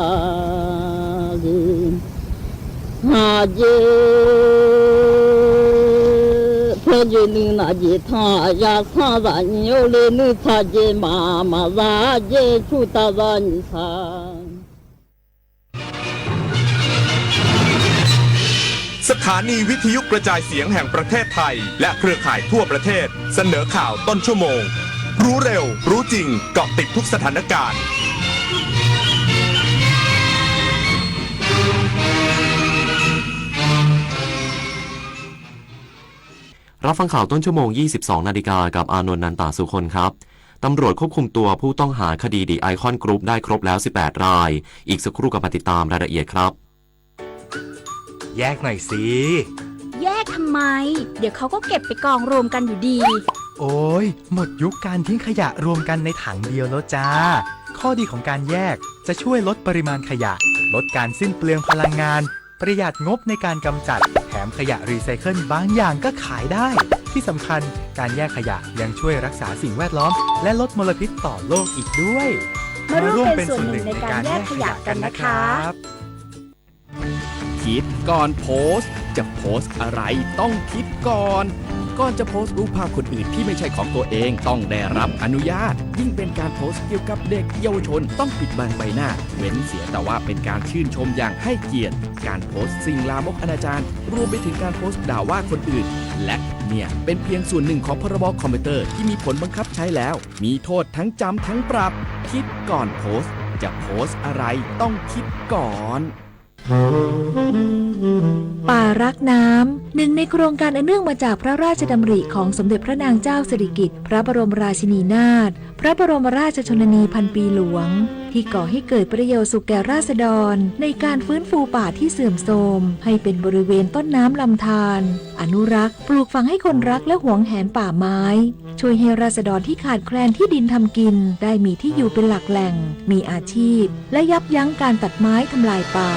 đi hà dê thế dê nữ na dê thà ya sa ra nhiều lên nữ thà dê mà ra dê chu ta ra ni sa สถานีวิทยุกระจายเสียงแห่งประเทศไทยและเครือข่ายทั่วประเทศเสนอข่าวต้นชั่วโมงรู้เร็วรู้จริงเกาะติดทุกสถานการณ์รับฟังข่าวต้นชั่วโมง 22 นาฬิกากับอานนท์นันตาสุคนครับตำรวจควบคุมตัวผู้ต้องหาคดีดีไอคอนกรุ๊ปได้ครบแล้ว18รายอีกสักครู่กับมาติดตามรายละเอียดครับแยกหน่อยสิแยกทำไมเดี๋ยวเขาก็เก็บไปกองรวมกันอยู่ดีโอ้ยหมดยุคการทิ้งขยะรวมกันในถังเดียวแล้วจ้าข้อดีของการแยกจะช่วยลดปริมาณขยะลดการสิ้นเปลืองพลังงานประหยัดงบในการกำจัดแถมขยะรีไซเคิลบางอย่างก็ขายได้ที่สำคัญการแยกขยะยังช่วยรักษาสิ่งแวดล้อมและลดมลพิษต่อโลกอีกด้วยมาร่วมเป็นส่วนหนึ่งในการแยกขยะกันนะครับคิดก่อนโพสต์จะโพสต์อะไรต้องคิดก่อน ก่อนจะโพสต์รูปภาพคนอื่นที่ไม่ใช่ของตัวเองต้องได้รับอนุญาตยิ่งเป็นการโพสต์เกี่ยวกับเด็กเยาวชนต้องปิดบังใบหน้าเว้นเสียแต่ว่าเป็นการชื่นชมอย่างให้เกียรติการโพสต์สิ่งลามกอนาจารรวมไปถึงการโพสต์ด่าว่าคนอื่นและเนี่ยเป็นเพียงส่วนหนึ่งของพรบคอมพิวเตอร์ที่มีผลบังคับใช้แล้วมีโทษทั้งจำทั้งปรับคิดก่อนโพสต์จะโพสต์อะไรต้องคิดก่อนป่ารักน้ำหนึ่งในโครงการอันเนื่องมาจากพระราชดำริของสมเด็จพระนางเจ้าสิริกิติ์พระบรมราชินีนาถพระบรมราชชนนีพันปีหลวงที่ก่อให้เกิดประโยชน์สุขแก่ราษฎรในการฟื้นฟูป่าที่เสื่อมโทรมให้เป็นบริเวณต้นน้ำลำธารอนุรักษ์ปลูกฝังให้คนรักและหวงแหนป่าไม้ช่วยให้ราษฎรที่ขาดแคลนที่ดินทำกินได้มีที่อยู่เป็นหลักแหล่งมีอาชีพและยับยั้งการตัดไม้ทำลายป่า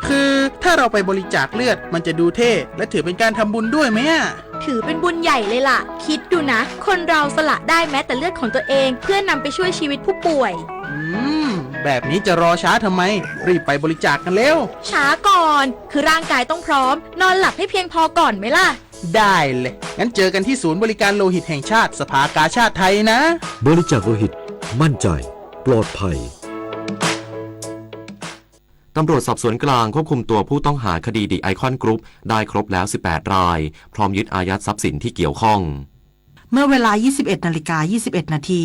คือถ้าเราไปบริจาคเลือดมันจะดูเท่และถือเป็นการทำบุญด้วยไหมอ่ะถือเป็นบุญใหญ่เลยล่ะคิดดูนะคนเราสละได้แม้แต่เลือดของตัวเองเพื่อนำไปช่วยชีวิตผู้ป่วยแบบนี้จะรอช้าทำไมรีบไปบริจาคกันเร็วช้าก่อนคือร่างกายต้องพร้อมนอนหลับให้เพียงพอก่อนไหมล่ะได้เลยงั้นเจอกันที่ศูนย์บริการโลหิตแห่งชาติสภากาชาดไทยนะบริจาคโลหิตมั่นใจปลอดภัยตำรวจสอบสวนกลางควบคุมตัวผู้ต้องหาคดีดิไอคอนกรุ๊ปได้ครบแล้ว18รายพร้อมยึดอายัดทรัพย์สินที่เกี่ยวข้องเมื่อเวลา 21:21 นาที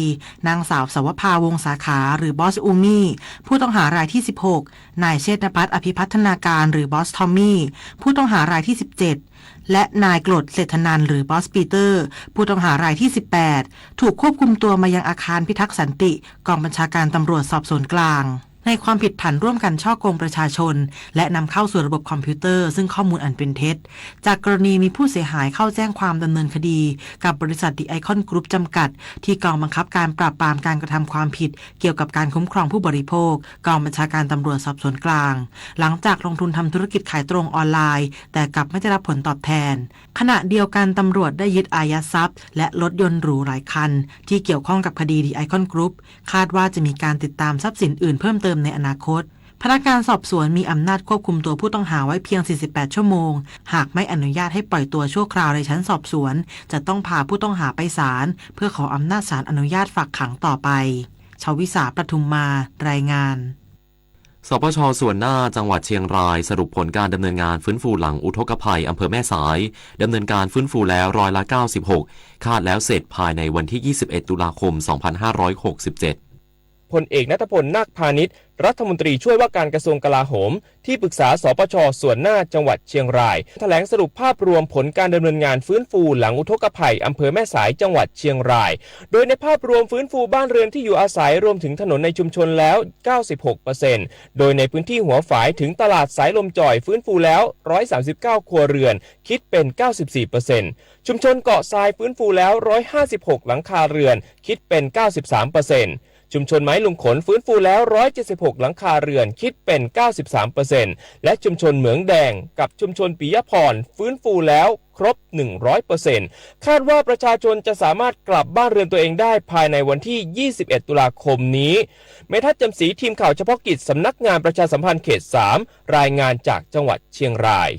นางสาวสวภาวงศ์สาขาหรือบอสอูมี่ผู้ต้องหารายที่16นายเชษฐพัฒน์อภิพัฒนาการหรือบอสทอมมี่ผู้ต้องหารายที่17และนายกฤษเศรษฐนันท์หรือบอสปีเตอร์ผู้ต้องหารายที่18ถูกควบคุมตัวมายังอาคารพิทักษ์สันติกองบัญชาการตำรวจสอบสวนกลางในความผิดฐานร่วมกันฉ้อโกงประชาชนและนำเข้าสู่ระบบคอมพิวเตอร์ซึ่งข้อมูลอันเป็นเท็จจากกรณีมีผู้เสียหายเข้าแจ้งความดำเนินคดีกับบริษัทดิไอคอนกรุ๊ปจำกัดที่กองบังคับการปราบปรามการกระทำความผิดเกี่ยวกับการคุ้มครองผู้บริโภคกองบัญชาการตำรวจสอบสวนกลางหลังจากลงทุนทำธุรกิจขายตรงออนไลน์แต่กลับไม่ได้รับผลตอบแทนขณะเดียวกันตำรวจได้ยึดอายัดทรัพย์และรถยนต์หรูหลายคันที่เกี่ยวข้องกับคดีดิไอคอนกรุ๊ปคาดว่าจะมีการติดตามทรัพย์สินอื่นเพิ่มเติมในอนาคตพนักงานสอบสวนมีอำนาจควบคุมตัวผู้ต้องหาไว้เพียง48ชั่วโมงหากไม่อนุญาตให้ปล่อยตัวชั่วคราวในชั้นสอบสวนจะต้องพาผู้ต้องหาไปศาลเพื่อขออำนาจศาลอนุญาตฝากขังต่อไปชวิสาปทุมมารายงานสปช.ส่วนหน้าจังหวัดเชียงรายสรุปผลการดำเนินงานฟื้นฟูหลังอุทกภัยอำเภอแม่สายดำเนินการฟื้นฟูแล้ว96%คาดแล้วเสร็จภายในวันที่21ตุลาคม2567พลเอกณัฐพลนาคพาณิชย์รัฐมนตรีช่วยว่าการกระทรวงกลาโหมที่ปรึกษาสปช.ส่วนหน้าจังหวัดเชียงรายแถลงสรุปภาพรวมผลการดำเนินงานฟื้นฟูหลังอุทกภัยอำเภอแม่สายจังหวัดเชียงรายโดยในภาพรวมฟื้นฟูบ้านเรือนที่อยู่อาศัยรวมถึงถนนในชุมชนแล้ว 96% โดยในพื้นที่หัวฝายถึงตลาดสายลมจ่อยฟื้นฟูแล้ว139ครัวเรือนคิดเป็น 94% ชุมชนเกาะทรายฟื้นฟูแล้ว156หลังคาเรือนคิดเป็น 93%ชุมชนไม้ลุงขนฟื้นฟูแล้ว176หลังคาเรือนคิดเป็น 93% และชุมชนเหมืองแดงกับชุมชนปิยพรฟื้นฟูแล้วครบ 100% คาดว่าประชาชนจะสามารถกลับบ้านเรือนตัวเองได้ภายในวันที่21ตุลาคมนี้เมทัศน์จำศรีทีมข่าวเฉพาะกิจสำนักงานประชาสัมพันธ์เขต3รายงานจากจังหวัดเชียงราย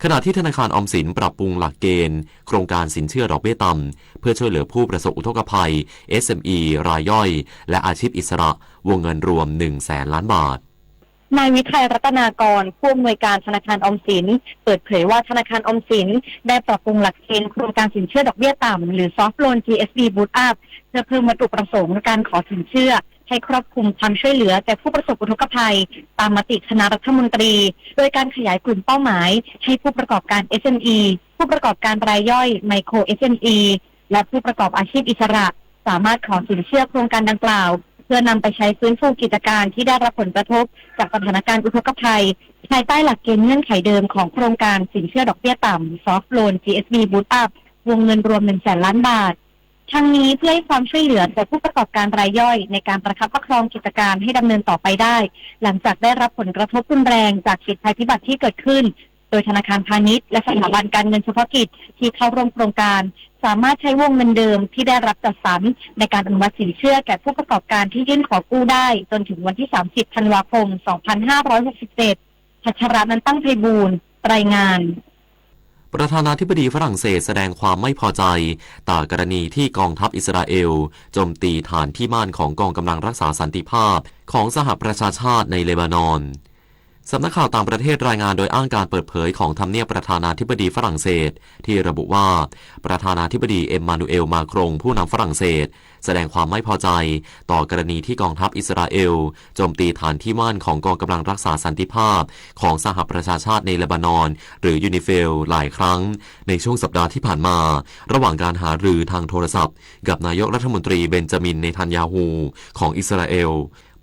ขณะที่ธนาคารออมสินปรับปรุงหลักเกณฑ์โครงการสินเชื่อดอกเบี้ยต่ำเพื่อช่วยเหลือผู้ประสบอุทกภัย SME รายย่อยและอาชีพอิสระวงเงินรวม 100,000 ล้านบาทนายวิทัยรัตนากรผู้อำนวยการธนาคารออมสินเปิดเผยว่าธนาคารออมสินได้ปรับปรุงหลักเกณฑ์โครงการสินเชื่อดอกเบี้ยต่ำหรือ Soft Loan GSB Boost Up เพื่อเพิ่มวัตถุประสงค์ในการขอสินเชื่อให้ครอบคลุมความช่วยเหลือแก่ผู้ประสบอุทกภัยตามมติคณะรัฐมนตรีโดยการขยายกลุ่มเป้าหมายให้ผู้ประกอบการ SME ผู้ประกอบการรายย่อย Micro SME และผู้ประกอบอาชีพอิสระสามารถขอสินเชื่อโครงการดังกล่าวเพื่อนำไปใช้ฟื้นฟูกิจการที่ได้รับผลกระทบจากสถานการณ์อุทกภัยภายใต้หลักเกณฑ์เงื่อนไขเดิมของโครงการสินเชื่อดอกเบี้ยต่ำ Soft Loan GSB Boost Up วงเงินรวม 100,000 ล้านบาททั้งนี้เพื่อให้ความช่วยเหลือแก่ผู้ประกอบการรายย่อยในการประคับประคองกิจการให้ดำเนินต่อไปได้หลังจากได้รับผลกระทบรุนแรงจากเหตุภัยพิบัติที่เกิดขึ้นโดยธนาคารพาณิชย์และสถาบันการเงินเฉพาะกิจที่เข้าร่วมโครงการสามารถใช้วงเงินเดิมที่ได้รับจัดสรรในการอนุมัติสินเชื่อแก่ผู้ประกอบการที่ยื่นขอกู้ได้จนถึงวันที่30ธันวาคม2567พัชรนันท์ตั้งไพบูลย์ รายงานประธานาธิบดีฝรั่งเศสแสดงความไม่พอใจต่อกรณีที่กองทัพอิสราเอลโจมตีฐานที่มั่นของกองกำลังรักษาสันติภาพของสหประชาชาติในเลบานอนสำนักข่าวต่างประเทศรายงานโดยอ้างการเปิดเผยของทำเนียบประธานาธิบดีฝรั่งเศสที่ระบุว่าประธานาธิบดีเอ็มมานูเอลมาครงผู้นำฝรั่งเศสแสดงความไม่พอใจต่อกรณีที่กองทัพอิสราเอลโจมตีฐานที่มั่นของกองกำลังรักษาสันติภาพของสหประชาชาติในเลบานอนหรือยูนิเฟลหลายครั้งในช่วงสัปดาห์ที่ผ่านมาระหว่างการหารือทางโทรศัพท์กับนายกรัฐมนตรีเบนจามินเนทันยาฮูของอิสราเอล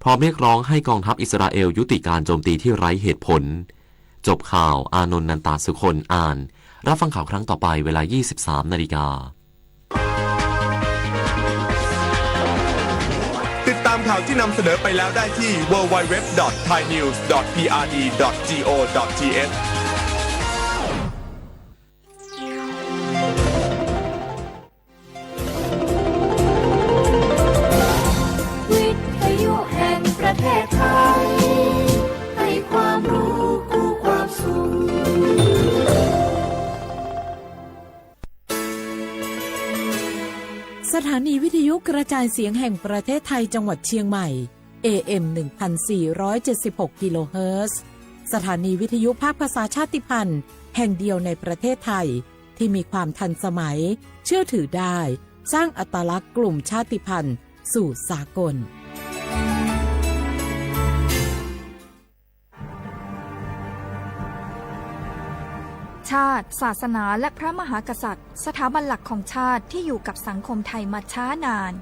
พร้อมเรียกร้องให้กองทัพอิสราเอลยุติการโจมตีที่ไร้เหตุผลจบข่าวอานนท์ นันตาสุคนอ่านรับฟังข่าวครั้งต่อไปเวลา 23:00 น.ติดตามข่าวที่นำเสนอไปแล้วได้ที่ www.thainews.prd.go.thประเทศไทยให้ความรู้คู่ความสุขสถานีวิทยุกระจายเสียงแห่งประเทศไทยจังหวัดเชียงใหม่ AM 1476 กิโลเฮิรตซ์สถานีวิทยุภาคภาษาชาติพันธุ์แห่งเดียวในประเทศไทยที่มีความทันสมัยเชื่อถือได้สร้างอัตลักษณ์กลุ่มชาติพันธุ์สู่สากลชาติศาสนาและพระมหากษัตริย์สถาบันหลักของชาติที่อยู่กับสังคมไทยมาช้านาน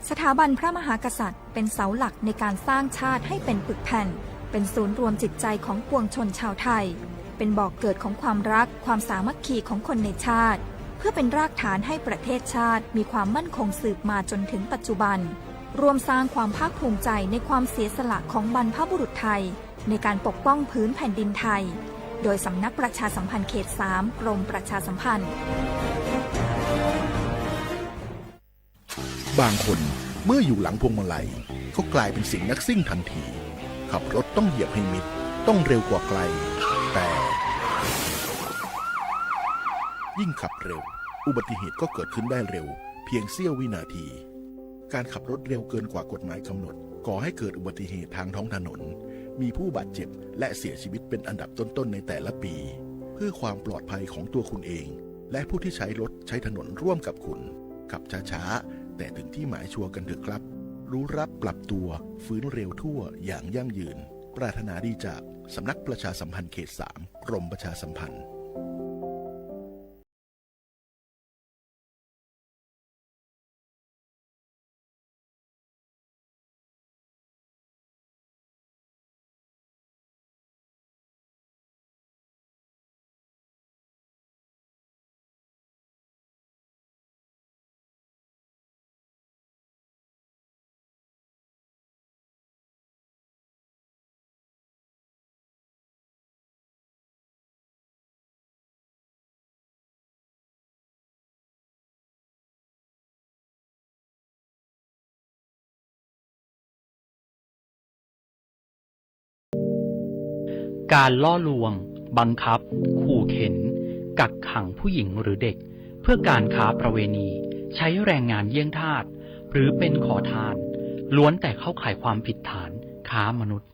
สถาบันพระมหากษัตริย์เป็นเสาหลักในการสร้างชาติให้เป็นปึกแผ่นเป็นศูนย์รวมจิตใจของปวงชนชาวไทยเป็นบ่อกเกิดของความรักความสามัคคีของคนในชาติเพื่อเป็นรากฐานให้ประเทศชาติมีความมั่นคงสืบมาจนถึงปัจจุบันรวมสร้างความภาคภูมิใจในความเสียสละของบรรพบุรุษไทยในการปกป้องพื้นแผ่นดินไทยโดยสำนักประชาสัมพันธ์เขต 3 กรมประชาสัมพันธ์บางคนเมื่ออยู่หลังพวงมาลัยก็กลายเป็นสิ่งนักซิ่งทันทีขับรถต้องเหยียบให้มิดต้องเร็วกว่าไกลแต่ยิ่งขับเร็วอุบัติเหตุก็เกิดขึ้นได้เร็วเพียงเสี้ยววินาทีการขับรถเร็วเกินกว่ากฎหมายกำหนดก่อให้เกิดอุบัติเหตุทางท้องถนนมีผู้บาดเจ็บและเสียชีวิตเป็นอันดับต้นๆในแต่ละปีเพื่อความปลอดภัยของตัวคุณเองและผู้ที่ใช้รถใช้ถนนร่วมกับคุณขับช้าๆแต่ถึงที่หมายชัวร์กันเถอะครับรู้รับปรับตัวฟื้นเร็วทั่วอย่างยั่งยืนปรารถนาดีจากสำนักประชาสัมพันธ์เขต 3 กรมประชาสัมพันธ์การล่อลวงบังคับขู่เข็นกักขังผู้หญิงหรือเด็กเพื่อการค้าประเวณีใช้แรงงานเยี่ยงทาสหรือเป็นขอทานล้วนแต่เข้าข่ายความผิดฐานค้ามนุษย์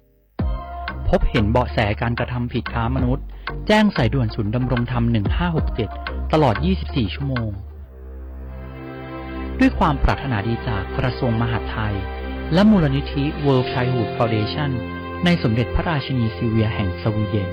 พบเห็นเบาะแสการกระทำผิดค้ามนุษย์แจ้งสายด่วนศูนย์ดำรงธรรม1567ตลอด24ชั่วโมงด้วยความปรารถนาดีจากกระทรวงมหาดไทยและมูลนิธิ World Childhood Foundationในสมเด็จพระราชินีซิลเวียแห่งสวีเดน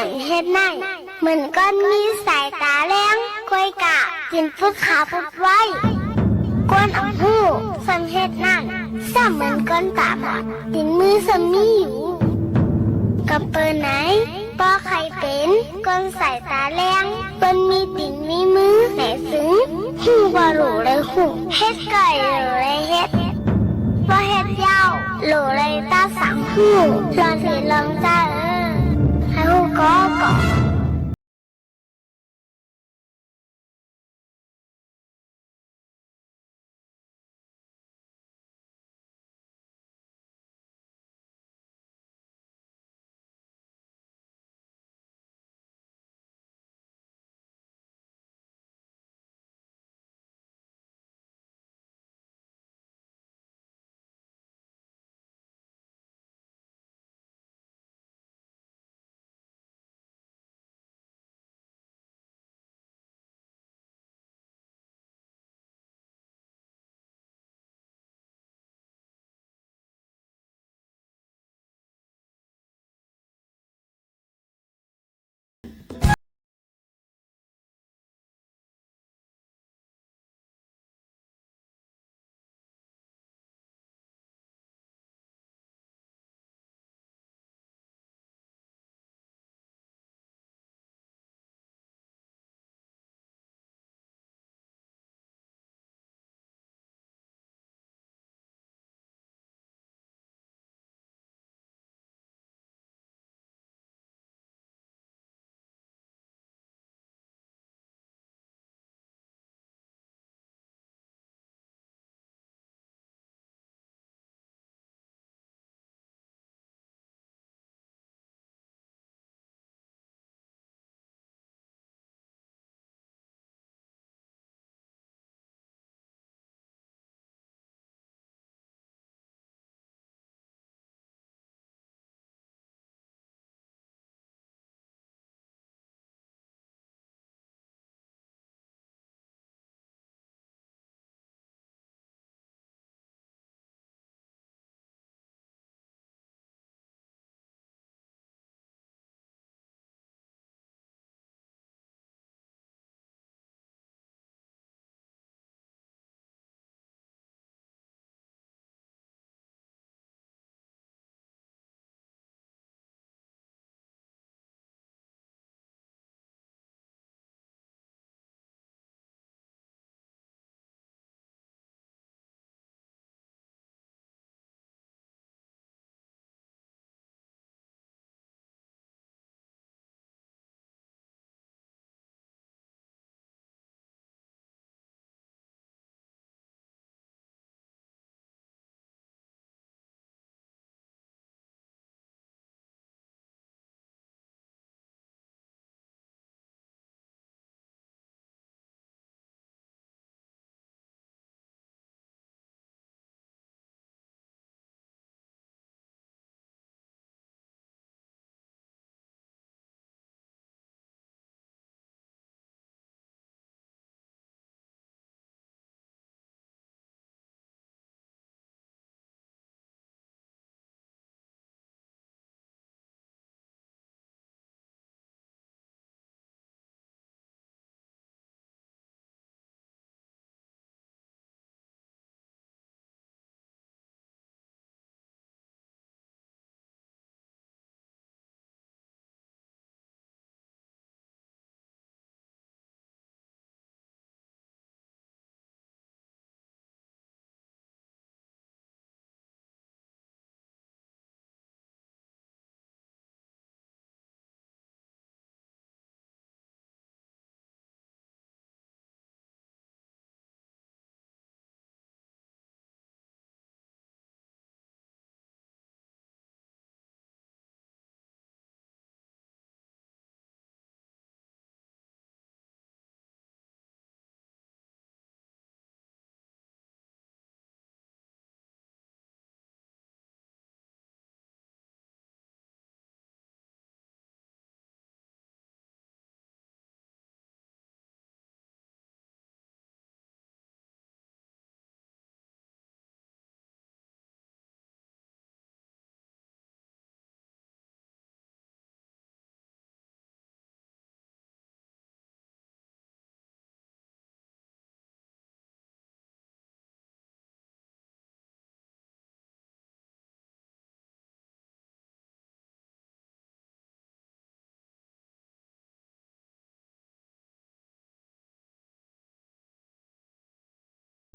อย่างเฮ็ดนั่งเหมือนก้อนมีสายตาแรงคอยกะกินฟุดขาฟุดไว้กวนอ่ำหูสังเฮ็ดนั่งซ้ำเหมือนก้อนตาบอดตินมือสมีอยู่กับเปิดไหนปอใครเป็นก้อนสายตาแรงเปิ้นมีติ่นมีมือไหนซึ้งหูว่าหลูเลยหูเฮ็ดไก่หลูเลยเฮ็ดว่าเฮ็ดยาวหลูเลยตาสังหูลองสิลองจ้าให้หูก็ก่อ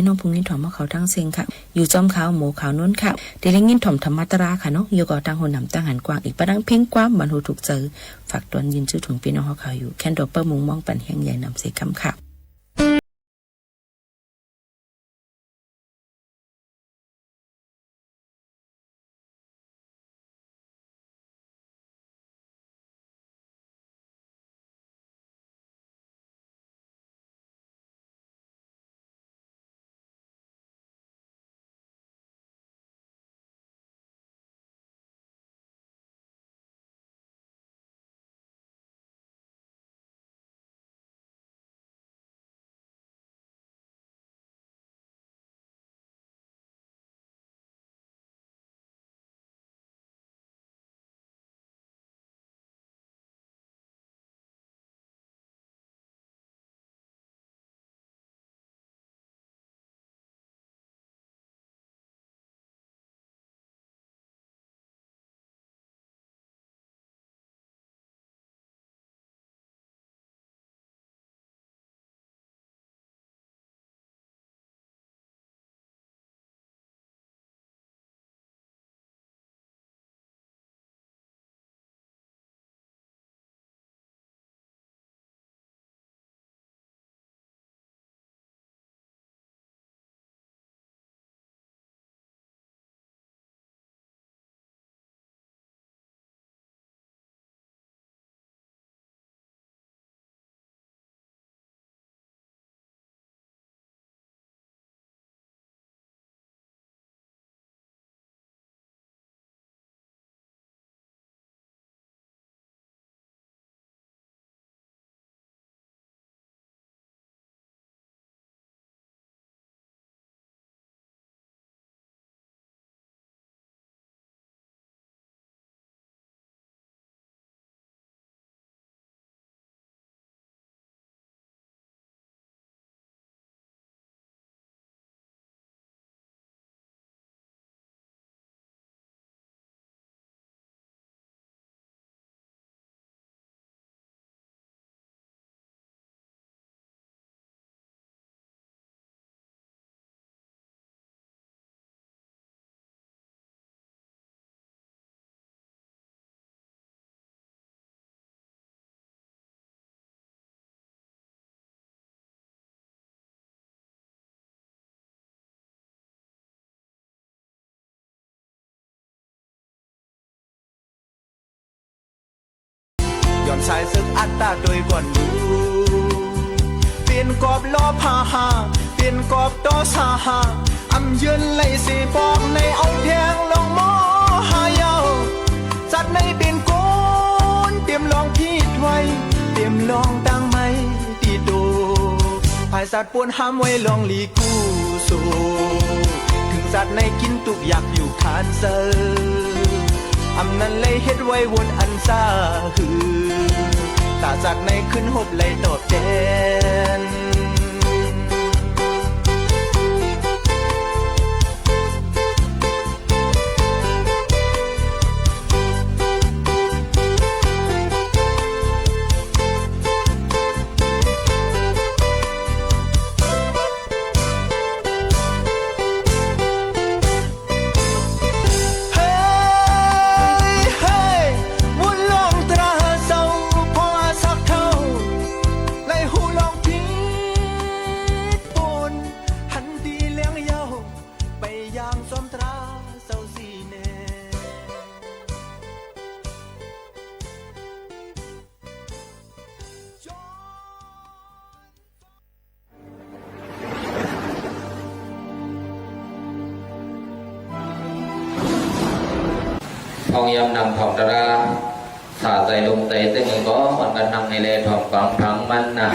น้องพุงยินถ่อมเขาทั้งเซ็งค่ะอยู่จอมขาวหมูขาวนู้นค่ะเดี๋ยวยินถ่อมธรรมตราค่ะเนาะอยู่ก่อตั้งหัวหนำตั้งหันกว้างอีกประดังเพ่งกว้างบรรทุถูกเจอฝากตอนยินชื่อถุงพี่น้องเขาอยู่แคนดอปเปอร์มุงมองปั่นแห้งใหญ่นำเสกำค่ะย้อนสายศึกอัตตาโดยกวนดูเปลี่ยนกอบล้อพาหาเปลี่ยนกอบโตสาหาอำยืนไล่สีปอกในเอาแทงลงหม้อหายาวจัดในเป็นโกนเตรียมลองพีดไว้เตรียมลองตั้งไม้ตีโดภายสัตว์ปวนห้ามไว้ลองลีกู้สู้ถึงสัตว์ในกินตุกอยากอยู่คานเซออำนั้นเลยเฮ็ดไว้วนอันซาหือตาจากในขึ้นหบเลยตอบแทนทองยำนำทองตราสาใจลงเตะตึงก็มันกันนำในเลทองฟังพังมันนะ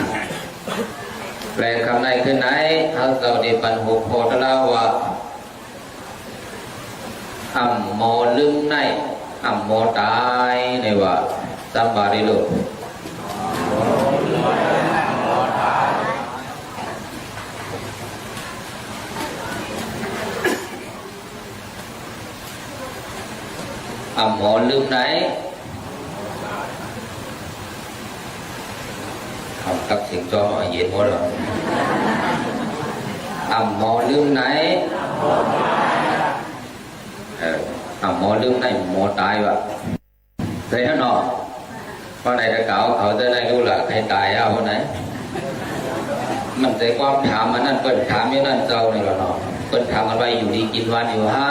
แปลคำในขึ้นไหนเอาเก่าดีปันหุบโพตลาวะอ่ำโมลึงในอ่ำโมตายในว่าสัมบาริลุอ่ำหมอลืมไหนทำตักเสียงจอหน่อยเย็นหมดหรอ หมอลืมไหนหมอลืมไหนหมอตายวะใช่หรอเพราะในตะเก่าเขาจะได้รู้ละใครตายเอาคนไหนมันใจความถามมันนั่นเปิดถามอยู่นั่นเจ้าในหรอเนาะเปิดถามกันไปอยู่ดีกินวันอยู่ห้า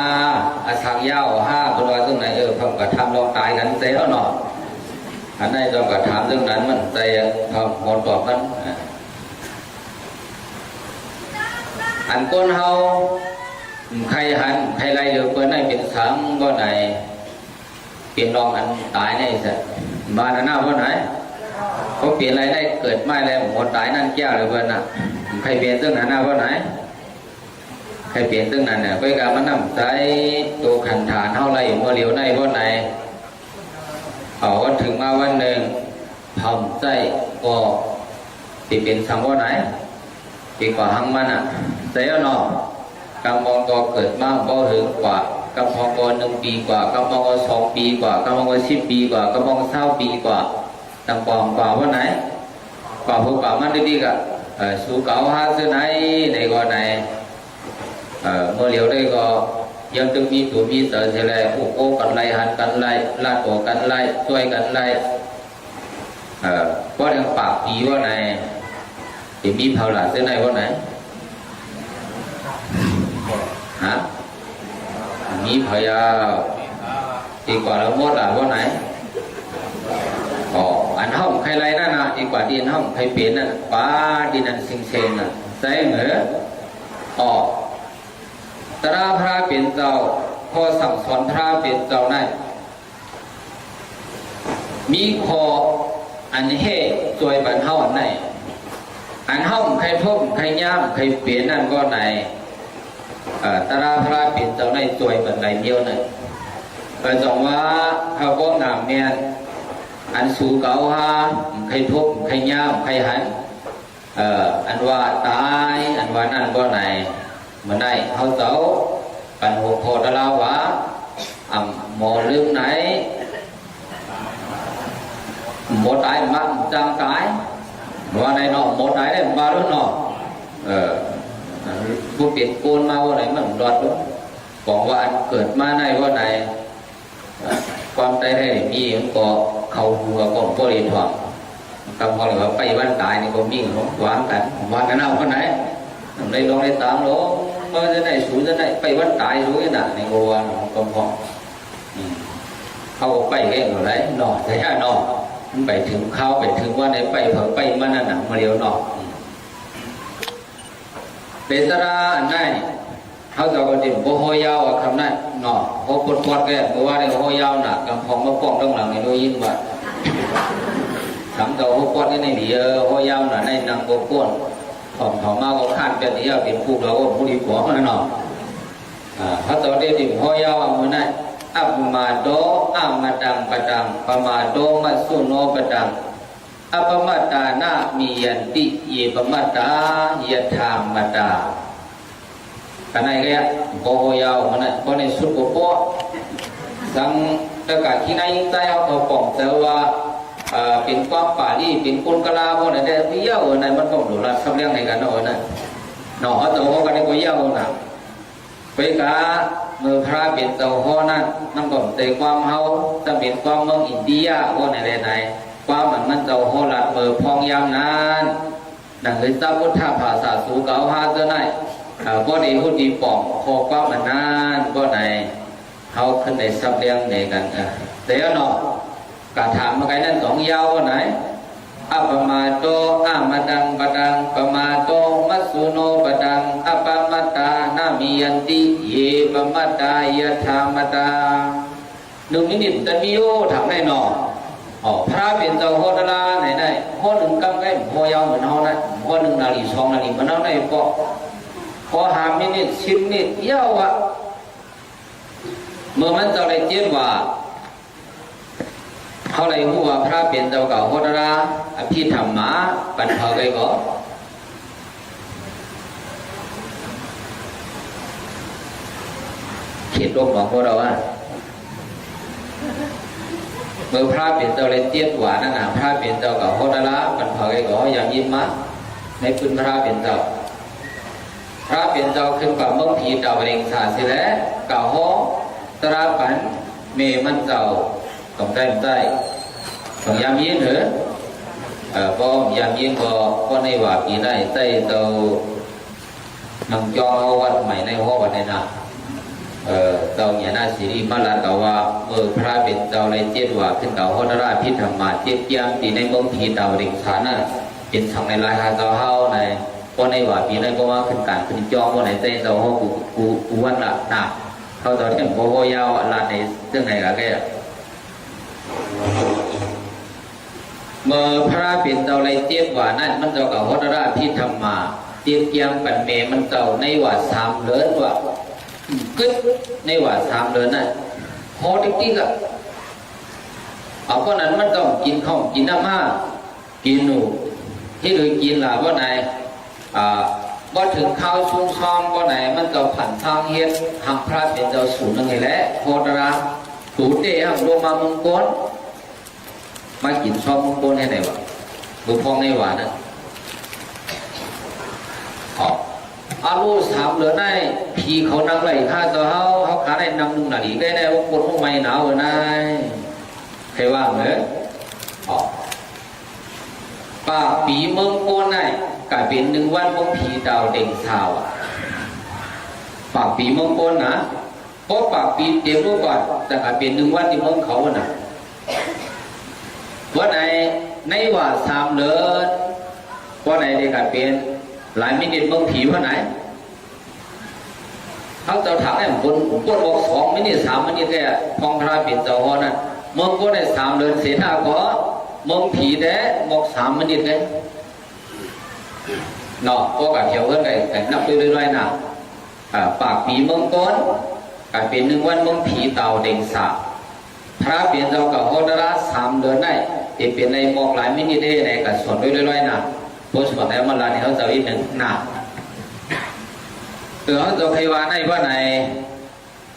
อาชักยาวห้าคนว่าตรงไหนพร้อมกับทำลองตายกันใจแล้วเนาะอันนั้นเราก็ถามเรื่องนั้นมันใจพอหมดตอบมันอันก้นเฮาใครหันใครไล่เดือเปิ้นให้เป็นสังบ่ไหนเปลี่ยนรองอันตายในสัตว์บ้านหน้าบ่ไหนเขาเปลี่ยนอะไรได้เกิดไม่แล้วหมดตายนั่นแก้วเลยเปิ้นน่ะใครเปลี่ยนเรื่องหน้าบ่ไหนใครเปลี่ยนเรื่องนั้นเนี่ยไปการมันนำใจตัวขันฐานเฮาไล่บ่เหลียวในบ่ไหนเอาวันถึงมาวันหนึ่งทำใจก็ที่เป็นสังบ่ไหนปีกว่าหังมันอ่ะใจเอาเนาะกำมองก็เกิดมากก็ถึงกว่ากำมองก็1 ปีกว่ากำมองก็2 ปีกว่ากำมองก็10 ปีกว่ากำมองก็20 ปีกว่าตั้งปองกว่าวันไหนกว่าพวกกว่ามันดีๆก็สู้เก่าหาเสื้อไหนในก็ไหนเมื่อเหลียวได้ก็ยังต้องมีตัวมีเสือเฉลยโอ้กันไล่หันกันไล่ลาดตัวกันไล่ช่วยกันไล่เพราะยังปากผีว่าไหนที่มีเผาหลาเสื้อไหนว่าไหนฮะมีพยาดีกว่าเราหมดอ่ะว่าไหนอ๋ออันห้องใครไรนั่นนะดีกว่าดินห้องใครเปลี่ยนน่ะป้าดินนั่นเซ็งๆน่ะใช่เหรออ๋อตราพระเปลี่ยนเจ้าพอสั่งสอนพระเปลี่ยนเจ้านั่นมีคออันเฮ่จวยบันเฮาอันไหนอันห้องใครทบใครย่ำใครเปลี่ยนนั่นก็ไหนตราพระเปลี่ยนเจ้าในจวยบันไหนเดียวนั่นก็จงว่าเขาก็งามเมียนอันสู่เก่าฮาใครทบใครย่ำใครหันอันว่าตายอันว่านั่นก็ไหนมันได้เขาเจ้าปันหัวโคตรลาวะหมอลืมไหนหมดตายมันจำตายว่าในนอกหมดตายได้มาแล้วนอกผู้เปลี่ยนโกนมาว่าไหนมันรอดด้วยบอกว่าอันเกิดมาในว่าไหนความใจให้มีมันก็เขาหัวก็บริถ่วงคำเขาเรียกว่าไปวันตายนี่ก็มีหวานกันหวานกันเอาคนไหนในลองในตามโลเมื่อจะได้สูญจะได้ไปวันตายรู้ยังไงในโกวันของพอเขาไปแค่ไหนหน่อแต่ถ้าหน่อมันไปถึงเขาไปถึงว่าในไปเผาไปมันนั่นหนังมาเรียวหน่อเป็นตราอันนั้นเขาจะก็ดิ่งโบโฮยาวคำนั้นหน่อโบปวดปวดแก่เมื่อว่าในโฮยาวหนักกำพองมาป้องต้องหลังในโดยยินว่าสามตัวโบปวดในนี้โฮยาวหนาในนางโบปวดของมาก็ขั้นเป็นที่เป็นผู้เราก็ผู้ดีกว่ามันเนาะพระตัวเดียดิโฮยาวมันนั่นอัปมาโดอามาดังปะดังปมาโดมัสสุโนปะดังอัปมาตานามียันติเยปมาตายะธามตากันไหนก็ยังโบโฮยาวมันนั่นคนในสุดโบโปสังตะกาที่ไหนใจเอาเขาป่องแต่ว่าเป็นความป่าที่เป็นคนกลาโมนั่นแต่ที่เยอะนั่นมันก็ดูแลสำเร็จในการนอนนั่นนอนตัวเขากันในก็เยอะนะไปกาเมื่อพระเป็นเจ้าพ่อนั่นนั่งก่อนแต่ความเฮาจะเป็นความเมืองอินเดียว่าในไหนความมันเจ้าพ่อหลัดเมื่อพองยามนั้นดังเลยเจ้าพุทธภาษาสู่เก่าหาเจ้าไหนก็ดีหุ่นดีป่องพอความมันนั้นก็ในเขาขึ้นในสำเร็จในกันเดี๋ยวเนาะกาถามมาไกลนั่นสองยาวว่าไหนอัปมาโตอามาดังปะดังปมาโตมัสสุโนปะดังอัปมาตานามิยันติเยปมาตายะธามตาหนึ่งนิดแต่มีโอถามได้หนอพระเป็นเจ้าโหดลาไหนได้โหหนึ่งกำไก่โหยาวเหมือนเฮานะโหหนึ่งนาฬิ2 นาฬิมันเอาได้พอหามินิ10 นิดยาวอ่ะเมื่อมันจะได้เจ็บว่าเขาเลยพูดว่าพระเป็นเจ้าเก่าโหดราอภิธรรมมาปัญหาไปก็เขียนลงบอกพวกเราว่าเมื่อพระเป็นเจ้าเลยเจี๊ยบหวานนั่นนะพระเป็นเจ้าเก่าโหดราปัญหาไปก็อย่างยิ้มมาในพื้นพระเป็นเจ้า พระเป็นเจ้าขึ้นกับเมืองผีดาวเริงสาสิและกะฮอตราปันเมมันเจ้าต้องได้ต้องยามยินเหรอพอยามยินก็ในว่าปีได้ใต้เตานังจอวัดใหม่ในห้องวัดในนาเตาเนี่ยนาสิริมาลาเกาว่าพระเป็นเจ้าในเจ็ดว่าขึ้นเก่าฮอดราพิธรรมาเจ็ดยามตีในเมืองผีดาวเริงสาน่ะเป็นทางในลายหาเจ้าเฮาในก็ในว่าปีนั้นก็ว่าขึ้นการขึ้นจองว่าไหนใจเราห้องกูวันละหนักเขาตอนที่โบโหยาวลาในเรื่องไหนกันแกเมื่อพระเป็นเจ้าไรเทียบว่านั่นมันเจ้ากับฮอดราพิธรรมาเทียบเกียงปันเมมันเจ้าในว่าสามเดือนว่ากึศในว่าสามเดือนน่ะพอจริงๆอ่ะเอาเพราะนั้นมันต้องกินข้าวกินน้ำมากินหนูที่เลยกินล่ะว่าไหนว่าถึงข้าวชุ่มซ้อมว่าไหนมันเจ้าผันทางเฮ็ดทางพระเป็นเจ้าสูงนั่นไงแหละฮอดราสูเตะลงมามงคลมากินซ้อมมงคลให้ไหนวะบุพองในหวานนะอาลูสามเหลือได้ผีเขานั่งไหลข้าตัวเขาขาได้นำนุ่งหนาดีได้ได้ว่าคนพวกไม่หนาวเหรอได้ใครว่างเหรอปากปีเมืองโกนได้กลายเป็น1 วันเมืองผีดาวเด่งสาวปากปีเมืองโกนนะเพราะปากปีเตรียมรู้ก่อนแต่กลายเป็น1 วันที่เมืองเขาน่ะว่าในว่าสามเหลือว่าไหนได้กลายเป็นหลายมินิเมืองผีว่าไหนเขาเจ้าถังเนี่ยคนบอก2 มินิ 3 มินิแค่พองพระเป็นเจ้าฮอนั่นเมืองก็ได้3 เดือนเสียหน้าก็เมืองผีได้บอก3 มินิเลยเนาะก็กับเที่ยวกันได้นับไปเรื่อยๆนะปากผีเมืองก้นกลายเป็น1 วันเมืองผีเต่าเด่งสาพระเป็นเจ้ากับฮอดรา3 เดือนได้ที่เป็นในบอกหลายมินิได้ในกับส่วนเรื่อยๆนะโพสต์แต่มาลาเนี่ยเขาจะอีกหนึ่งหนักเขาจะใครว่าในว่าไหน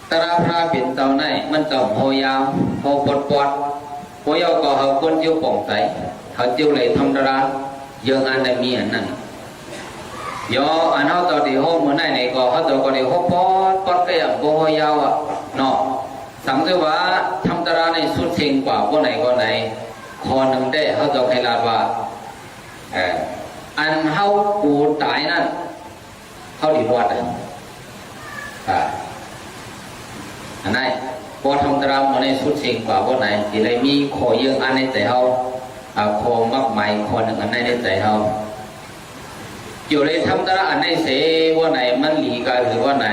ตราพระเป็นเจ้าในมันเจ้าโหยาวโหปอดโหยาวก็เขาคนเจียวป่องใสเขาเจียวเลยทำตราเยอะอันใดมีอันนั้นย่ออันเขาจะได้โหเมื่อไหนก็เขาจะก็ได้โหปอดแก่โหยาวเนาะสังเกตว่าทำตราในสุดเชิงกว่าว่าไหนก็ไหนคอหนึ่งได้เขาจะใครลาว่าอันเขาปูตายนั่นเขาดีวัดอันไหนพอทำตรามมาในสุดสิ่งกว่าว่าไหนที่ไรมีคอเยอะอันในใจเขาคอมักใหม่คอหนึ่งอันในใจเขาอยู่เลยทำตราอันในเสว่าไหนมันหลีกันหรือว่าไหน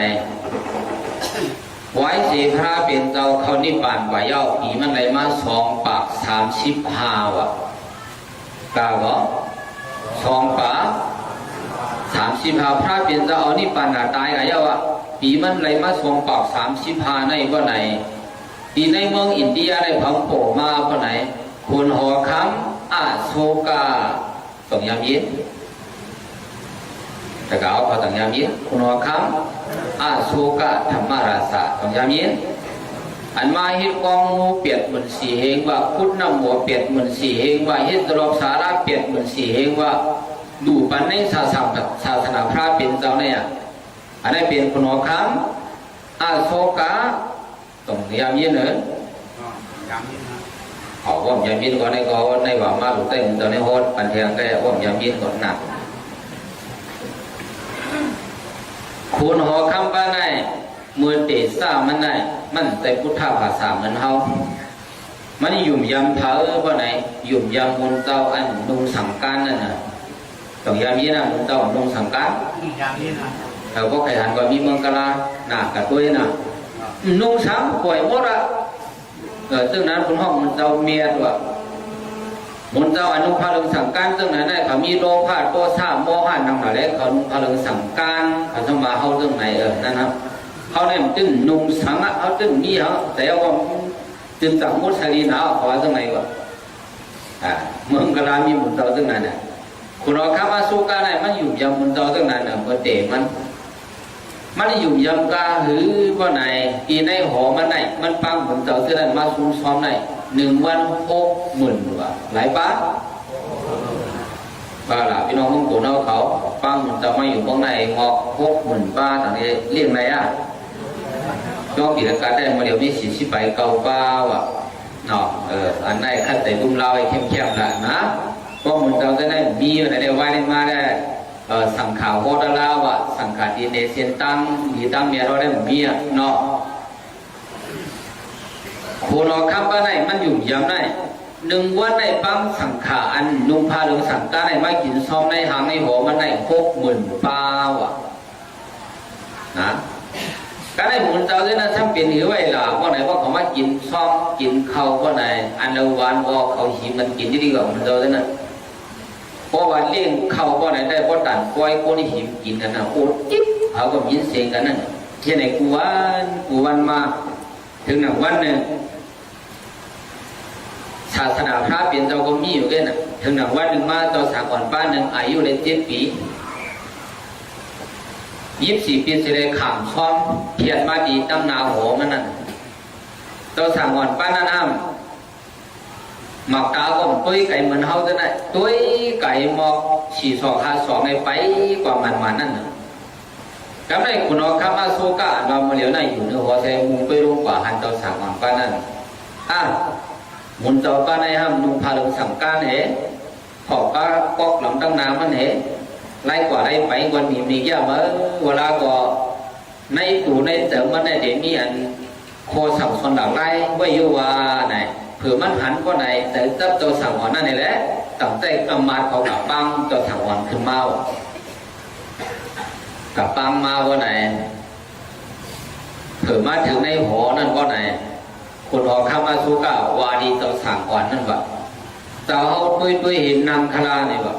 ไว้เสพระเป็นเจ้าเขานิพพานว่าเย้าผีมันไหลมา2 ปาก 35ว่ะกล้าบ่2 ปาก35พระเป็นเจ้าเอานิพพานตายกันเย้าอ่ะผีมันไหลมา2 ปาก 35ในว่าไหนปีในเมืองอินเดียในพังโปมาว่าไหนคุณหอคำอาโศกาต้องยามยินแต่ก็เอาเขาต้องยามยินคุณหอคำอาโศกาธรรมราชาต้องยามยินอันมาฮิตกองงูเปียดเหมือนสีเฮงว่าพุทธนำหัวเปียดเหมือนสีเฮงว่าฮิตตลบสาระเปียดเหมือนสีเฮงว่าดูปันในศาสนาพระเป็นเจ้าเนี่ยอันนี้เป็นคุณหอคำอาโศกาต้องยามยินเหรอเขาว่ายามยินก่อนในก็ในว่ามาหลุดเต้นตอนในโฮดปันเทียงแกว่ายามยินก่อนหนักคุณหอคำบ้านไหนมือเตะซ่ามันไหนมันแต่พุทธภาษาเหมือนเฮามันยุ่มยำเท้าว่าไหนยุ่มยำมุนเจ้าอันนุ่งสังการนั่นน่ะต้องยามยินนะมุนเจ้านุ่งสังการแต่พวกใครหันก็มีเมืองกะลาหนักกับตัวน่ะนุ่งสังป่วยหมดอ่ะซึ่งนั้นคุณห้องมันเจ้าเมียตัวมุนเจ้าอนุภาลึงสังการซึ่งนั้นได้เขามีโลภะโทสะโมหะนำหน้าแล้วเขาพลึงสังการเขาจะมาเข้าเรื่องไหนนั่นครับเขาเนี่ยจึงนุ่งสังเขาจึงมีเขาแต่ว่าจึงสังมุสลีนาเขาว่าเรื่องไหนวะเมืองกะลามีมุนเจ้าซึ่งนั้นเนี่ยคุณเราข้ามาสู้กันไหนมันอยู่ยำมุนเจ้าซึ่งนั้นเนี่ยเมื่อเตะมันอยู่ยำกาหรือว่าไหนอีในหอมันไหนมันปังเหมือนเจ้าซึ่งนั้นมาซุ้มซ้อมไหน1 วัน 60,000 ว่าหลายบาท ว่าล่ะพี่น้องมึงกูเนาเขาฟังมันจะมาอยู่เมืองในงอกพวกหมื่นป้าต่างนี้เรียกอะไรอ่ะยอมกิจการได้มาเดี๋ยวนี้40ไปเก่าป้าว่ะเนาะอันไหนขั้นแต่ดุมเราไอ้เข้มๆละนะเพราะมันเราจะได้มีอะไรได้ไว้ได้มาได้สังขารโคตรลาวอ่ะสังขารดีเนเซียนตั้งดีตั้งเมียเราได้มีอ่ะเนาะคนเราข้ามป้าไหนมันอยู่ยามไหน1 วันในปั๊มสังขารอันนุ่งผ้าเหลืองสังกาในไม้กินซ้อมในหางในหัวมันได้60,000ป้าว่ะนะก็ได้หมุนเจ้าด้วยนะทั้งเป็นหรือไว้ล่ะว่าไหนว่าเขามากินซ้อมกินข้าวว่าไหนอันละวันว่าเขาหิมมันกินที่ดีกว่าหมุนเจ้าด้วยนะเพราะว่าเลี้ยงข้าวว่าไหนได้เพราะตันก้อยคนหิมกินกันนะโอ้จิ๊บเขาก็ยินเสียงกันนั่นที่ไหนกูวันมาถึง1 วันหนึ่งศาสนาพระเปลี่ยนเจ้าก็มีอยู่แค่น่ะถึง1 วันหนึ่งมาเจ้าสาวก่อนป้าหนึ่งอายุเลย7 ปี24 ปีเสด็จขามซ้อมเพียรมาดีตั้งนาโหมันนั่นเจ้าสาวก่อนป้านั่นอ้ำหมอกตาก็ตุ้ยไก่เหมือนเฮาจะได้ตุ้ยไก่หมอก4-2-5-2ในไปกว่ามันนั่นน่ะกำไรคุณเอาข้ามาโซกะเรามาเหลียวในอยู่เนื้อหัวใจมุงไปลงกว่าหันเจ้าสาวก่อนป้านั่นมุนเจ้าป้าในห้ามนุ่งผ้าเหลืองสังการเหขอบป้าก๊อกหลังตั้งน้ำมันเหไล่กว่าไล่ไปวันนี้มีแย่มาเวลาก็ในตู่ในเสริมมันในเดี๋ยวมีอันโคสับสนหลักไล่ไว้อยู่ว่าไหนเผื่อมันหันก็ไหนแต่เจ้าตัวสั่งวันนั่นนี่แหละตั้งแต่กำมาเขากับปังเจ้าสั่งวันขึ้นมากับปังมาว่าไหนเผื่อมาถึงในหอนั่นก็ไหนคนออกข้ามาสุกาวาดีเจ้าสั่งก่อนนั่นวะเจ้าเขาด้วยเห็นนางคลาเนี่ยวะ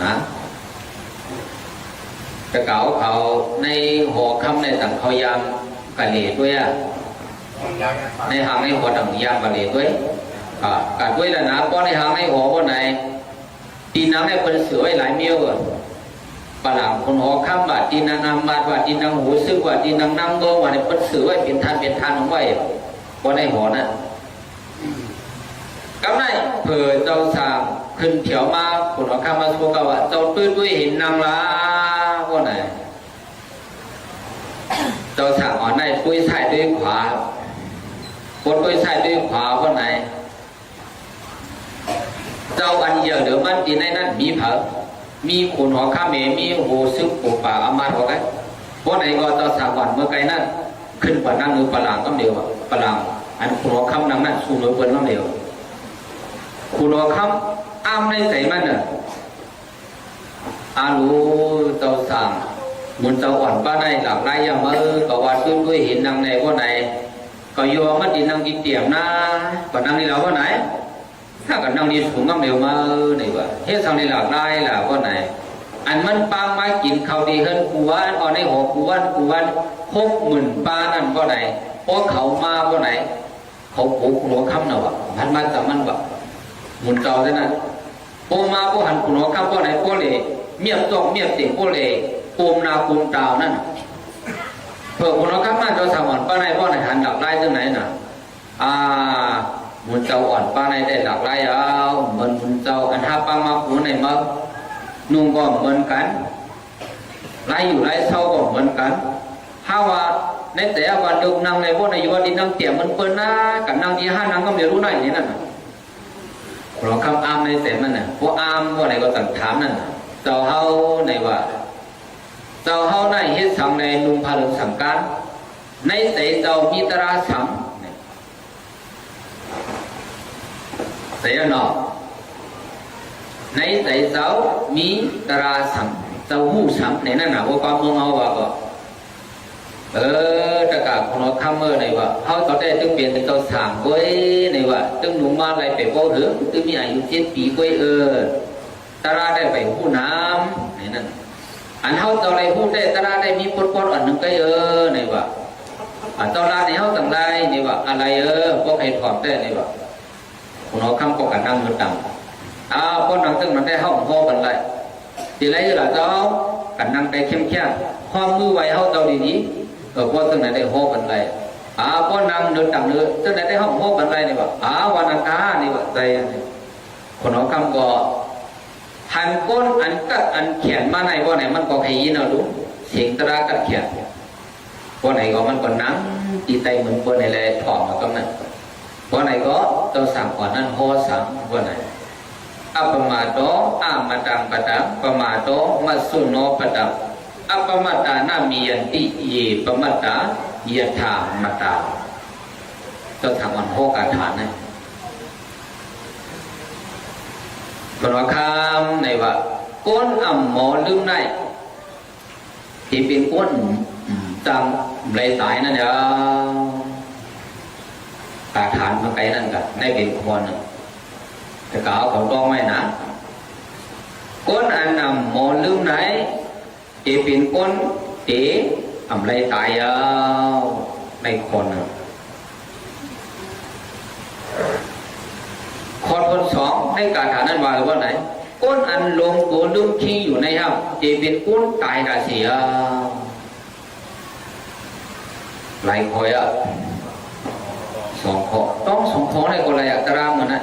นะจะเก่าเขาในหอคำในต่างเขายามกะเหล่ด้วยอ่ะในหางในหัวต่างยามกะเหล่ด้วยกัดด้วยแล้วนะเพราะในหางในหัววันไหนตีนังในเป็นเสือไว้หลายเมียวปลาคนหอคำบาดตีนังนำบาดว่าตีนังหูซึ่งว่าตีนังนั่งโบว่าในเป็นเสือไว้เป็นทานของไว้เพราะในหัวน่ะกำไรเผื่อเจ้าสางขึ้นเถียวมาคนเอาข้ามาสู้กับว่าเจ้าด้วยเห็นนางล้าว่าไหนเจ้าสางอ่อนได้ด้วยซ้ายด้วยขวาคนด้วยซ้ายด้วยขวาว่าไหนเจ้าอันเยอะเดี๋ยวมันดีในนั้นมีเผอมีคนหัวข้าเมมีโหซึกปูป่าอามาหัวกันว่าไหนก็เจ้าสางอ่อนเมื่อไกลนั่นขึ้นกว่านั่งหรือปลางก็เดียวปลางอันคนหัวข้ามนั่งนั่นสู้หรือเปิ้ลก็เดียวคุณว่าคำอ้ามในใจมันน่ะรู้เจ้าสั่งมุนเจ้าอ่อนป้าได้หลักได้ยังก็ว่าด้วยเห็นนางในว่าไหนก็โยมันดีนางกินเตี่ยมนะก็นางนี่เราว่าไหนถ้ากับนางนี่สูงก็เร็วมาไหนวะเฮ็ดสั่งในหลักได้ล่ะว่าไหนอันมันปางมากินข้าวดีขึ้นกูวันอ่อนในหัวกูวัน60,000ป้านั่นว่าไหนเพราะเขามาว่าไหนเขาโผล่หัวคำน่ะวะพันมาแต่มันแบบมุนเจ้าได้นั่นโปมาโปหันคุณหัวข้ามโปไหนโปเลยเมียบตอกเมียบติ่งโปเลยโปมนาโปมตาวนั่นเผื่อคุณหัวข้ามมาเจ้าสาวอ่อนป้าในป้อไหนหันหลักไล่ตรงไหนน่ะมุนเจ้าอ่อนป้าในได้หลักไล่เหมือนมุนเจ้าอันห้าปังมาปูในมานุ่งก็เหมือนกันไล่อยู่ไล่เศร้าก็เหมือนกันถ้าว่าในแต่วันดึกนั่งในพวกในยุวดีนั่งเตี่ยมันเปิ้ลนะกับนั่งที่ห้านั่งก็ไม่รู้ไหนนี่นั่นเราคำอ้ามในเสร็จมันน่ะพวกอ้ามว่าไหนก็สั่งถามนั่นเจ้าเฮาในว่าเจ้าเฮาในเฮ็ดสังในนุ่งผ้าเหลืองสังการในเสร็จเจ้ามีตราสังเสียหนอในเสร็จเจ้ามีตราสังเจ้าหูสังในนั่นน่ะว่าความเมืองเอาว่าก็ตะกาคนเราข้ามเมื่อในว่าเขาตอนได้ตึงเปลี่ยนเป็นเจ้าสามก้อยในว่าตึงหนุ่มมาอะไรไปโป้หรือตึงมีอายุ7 ปีก้อยตาราได้ไปหู้น้ำในนั้นอันเขาตอนไรหู้ได้ตาราได้มีปนอันหนึ่งก็ในว่าตอนราในเขาต่างได้ในว่าอะไรพวกใครถอดได้ในว่าคนเราข้ามก็กันนั่งมือต่ำพวกนั่งตึงมันได้ห้องห้อกันไรทีไรล่ะเจ้ากันนั่งได้เข้มแข็งห้องมือไว้เขาเจ้าดีพวกตึงไหนได้ห้อกันไรพวกนั่งเดินต่างเนื้อตึงไหนได้ห้องห้อกันไรนี่ว่าวันอังคารนี่ว่าใจคนเราข้ามก็ หันก้นอันกัดอันเขียนมาในว่าไหนมันก็ให้ยินเอาดูเสียงตรากัดเขียนว่าไหนก็มันก็นั่งตีไตเหมือนว่าไหนเลยถอดมาก็นั่นว่าไหนก็ต้องสั่งก่อนนั้นโหสั่งว่าไหนอัปมาโตอามาตังปะตังปมาโตมัสสุโนปะตังอัปมาตานามียันติเยปมาตาเยธามาตาต้องทำอันโหกาฐานนะพระคำในว่าก้นอ่ำหมอลืมได้ที่เป็นก้นจำเลยตายนั่นเดียวกาฐานมาไกลนั่นกันได้เป็นคนแต่ก็เอาของต้องไว้นะก้นอันอ่ำหมอลืมไหนที่เป็นก้นตีอ่ำเลยตายในคนคนสองให้การฐานนั้นว่าหรือว่าไหนก้นอันลงตัวลืมขี้อยู่ในห้างจะเป็นก้นตายกาเสียหลายคอยอ่ะสองข้อต้องสองข้อในคนละอย่างตารางเหมือนนั้น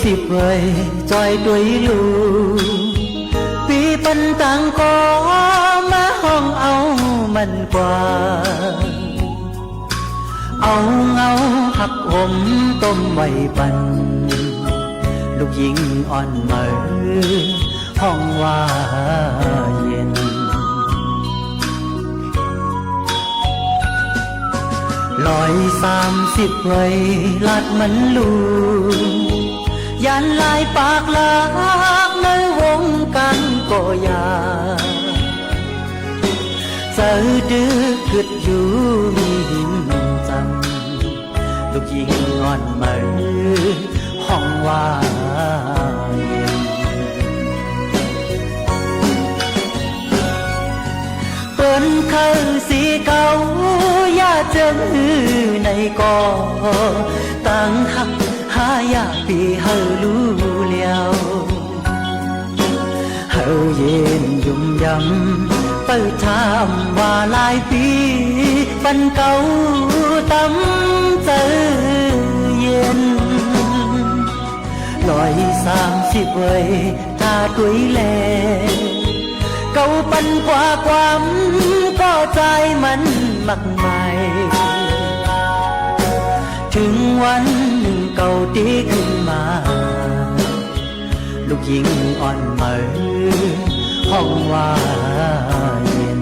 30歲再對路，比奔當歌馬紅歐文掛，歐合紅ต้มไว้ปันลูกหญิงอ่อนเหมอห้องว่าเย็น130 ไว้ลาดมันลู ยันลายปากลากในวงกันก็ยาเจอดื้อเกิดอยู่มีหิมจังลูกยิงอ่อนมือห้องว่าเย็นเปิ้นคือสีเก่าอย่าเจอในก่อตั้งหักหาอยากปีเฮารู้แล้วเฮาเย็นยุ่มยำเปิดถามว่าหลายปีปันเก่าตั้มเจอเย็น130 เว้ยถ้าตุยแลเก่าปันกว่าความก็ใจมันมักใหม่ถึงวันหนึ่งเก่าดีขึ้นมาลูกหญิงอ่อนมือห้องว่าเย็น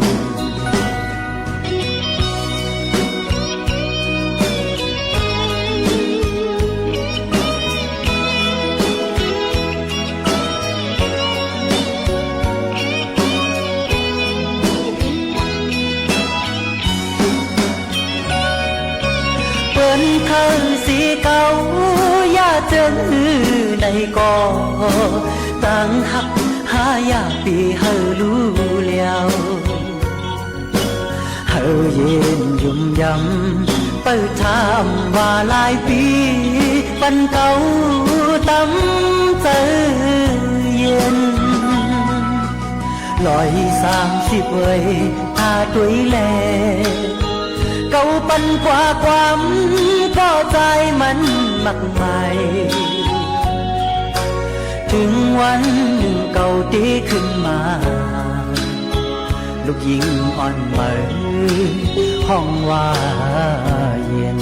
เปิ้นคือสีเก่าอย่าเจอในก่อตั้งหักหาอยากปีเฮารู้แล้วเฮาเย็นยุ่มยำเปิดถามว่าหลายปีปันเก่าตั้มเจอเย็น130 เว้ยถ้าตุยแลเก่าปันกว่าความก็ใจมันมักใหม่ถึงวันหนึ่งเก่าดีขึ้นมาลูกหญิงอ่อนมือห้องว่าเย็น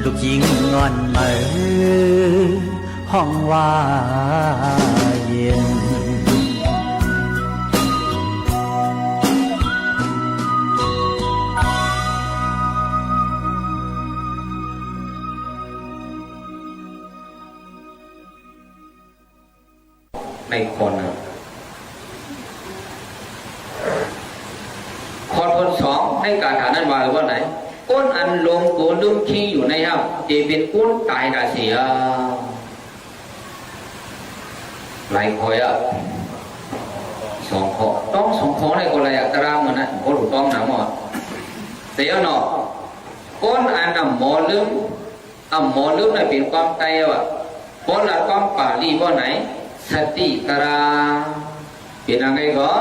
ลูกหญิงอ่อนมือห้องว่าเย็นในคนข้อทดสองในการฐานนั้นว่าหรือว่าไหนก้นอันลงตัวลืมขี้อยู่ในครับจะเป็นก้นตายดาเสียหลายคอย2 ข้อต้อง2 ข้อในคนอะไรตารางมันนะก็ถูกต้องนะหมดเสียเนาะก้นอันหมอลืมหมอลืมเป็นความตายว่ะก้นละความป่าลีว่าไหนสติตราเป็นอะไรก็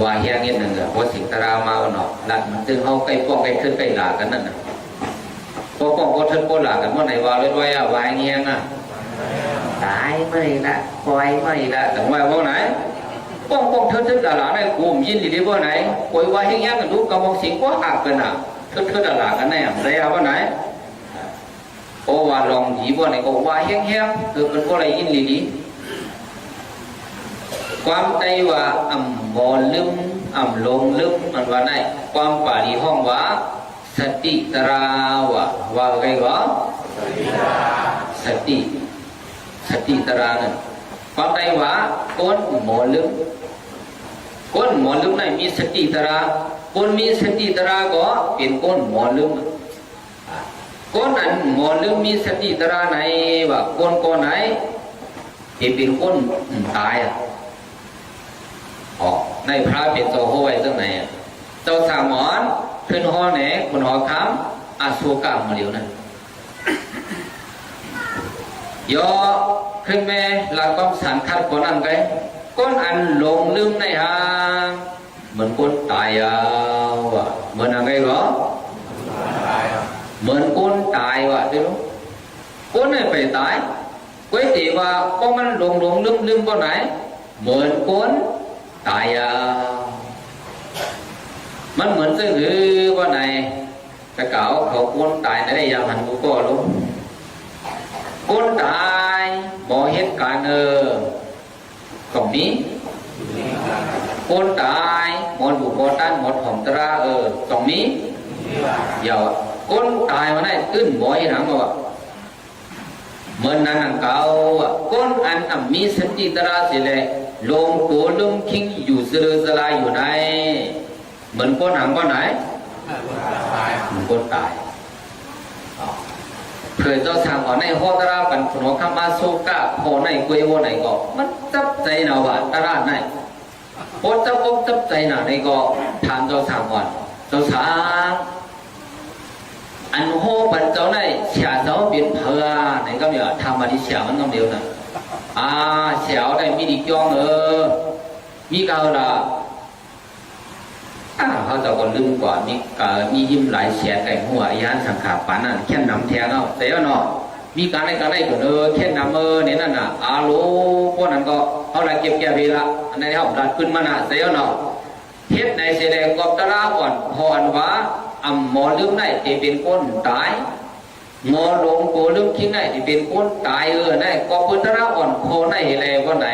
ว่าเฮียเงี้ยนั่นแหละพอสิตรามาเนาะหลักมันถึงเขาใกล้ป้องใกล้ขึ้นใกล้หลากันนั่นน่ะพอป้องพอทึนพอหลากันเมื่อไหร่ว่าเลยว่าว่าเงี้ยน่ะตายไม่ละปล่อยไม่ละแต่ว่าว่าไหนป้องทึนหลาในกลุ่มยินดีว่าไหนปล่อยว่าเฮียกันดูกำมองสิงก็หักกันน่ะทึนหลากันแน่ได้ว่าไหนโอว่าลองหยีว่าไหนก็ว่าแห้งๆคือเป็นอะไรยินดีความใจว่าบ่ลืมลงลืมมันว่าไหนความป่าดีห้องว่าสติตราวะว่าไงก็สติตรานั่นความใจว่าก้นหมอลืมไหนมีสติตราคนมีสติตราก็เป็นก้นหมอลืมก้นอันหมอลืมมีสติตราไหนว่าก้นไหนที่เป็นก้นตายในพระเป็นเจ้าห้วยตั้งไหนเจ้าสามหมอนขึ้นห้อไหนคนหอค้ำอาสุกะมาเดียวนั้นย่อขึ้นแม่หลักความสันคัดคนนั้นไงก้นอันลงลืมในหางเหมือนก้นตายว่ะเหมือนอะไรก็ เหมือนก้นตายวะเดี๋ยวก้นไหนไปตายก๋วยเตี๋ยวว่าก็มันหลงลืมก็ไหนเหมือนก้นตายมันเหมือนซื้อหรือว่าไหนกระเก๋าเขาก้นตายได้ยังหันกูก็รู้ก้นตายบ่เหตุการณ์ตรงนี้ก้นตายหมดบุปผาหมดของตราตรงนี้ยาว ก้นตายมาได้ตื้นบ่อยหนังว่าเมื่อนั้นเก่าก้นอันมีสติตระเสียเลยลงตัวลงคิงอยู่เสือสลายอยู่ไหนเหมือนก้นหางก้นไหนเหมือนก้นตายเผื่อเจ้าทางก่อนในห้องตระปันขนมข้ามาโซกะพอในกุยวันไหนก็มันจับใจหนาว่าตระไหนพอจับใจหนาในก็ถามเจ้าทางก่อนเจ้าทางอันโหปันเจ้าในเสียเจ้าเป็นเพื่อไหนก็มีทำมาที่เสียมันต้องเดียวนะเสียวได้มีดีจ้องมีเกาละเขาจะก็ลืมก่อนมียิ้มหลายเสียไก่หัวยานสังขารปานนั่นแค่นำแทงเอาแต่ว่าเนาะมีการได้ก็แค่นำเนี่ยนั่นน่ะโลพวกนั้นก็เขาละเก็บแก่เวลาอันนี้เขาดัดขึ้นมาน่ะแต่ว่าเนาะเฮ็ดในเสดงกอบตะลาอ่อนพออันว่าหมอลืมได้ที่เป็นคนตายหมอหลงโกลืมคิดได้ที่เป็นคนตายได้กอบตะลาอ่อนพอได้เลยว่าไหน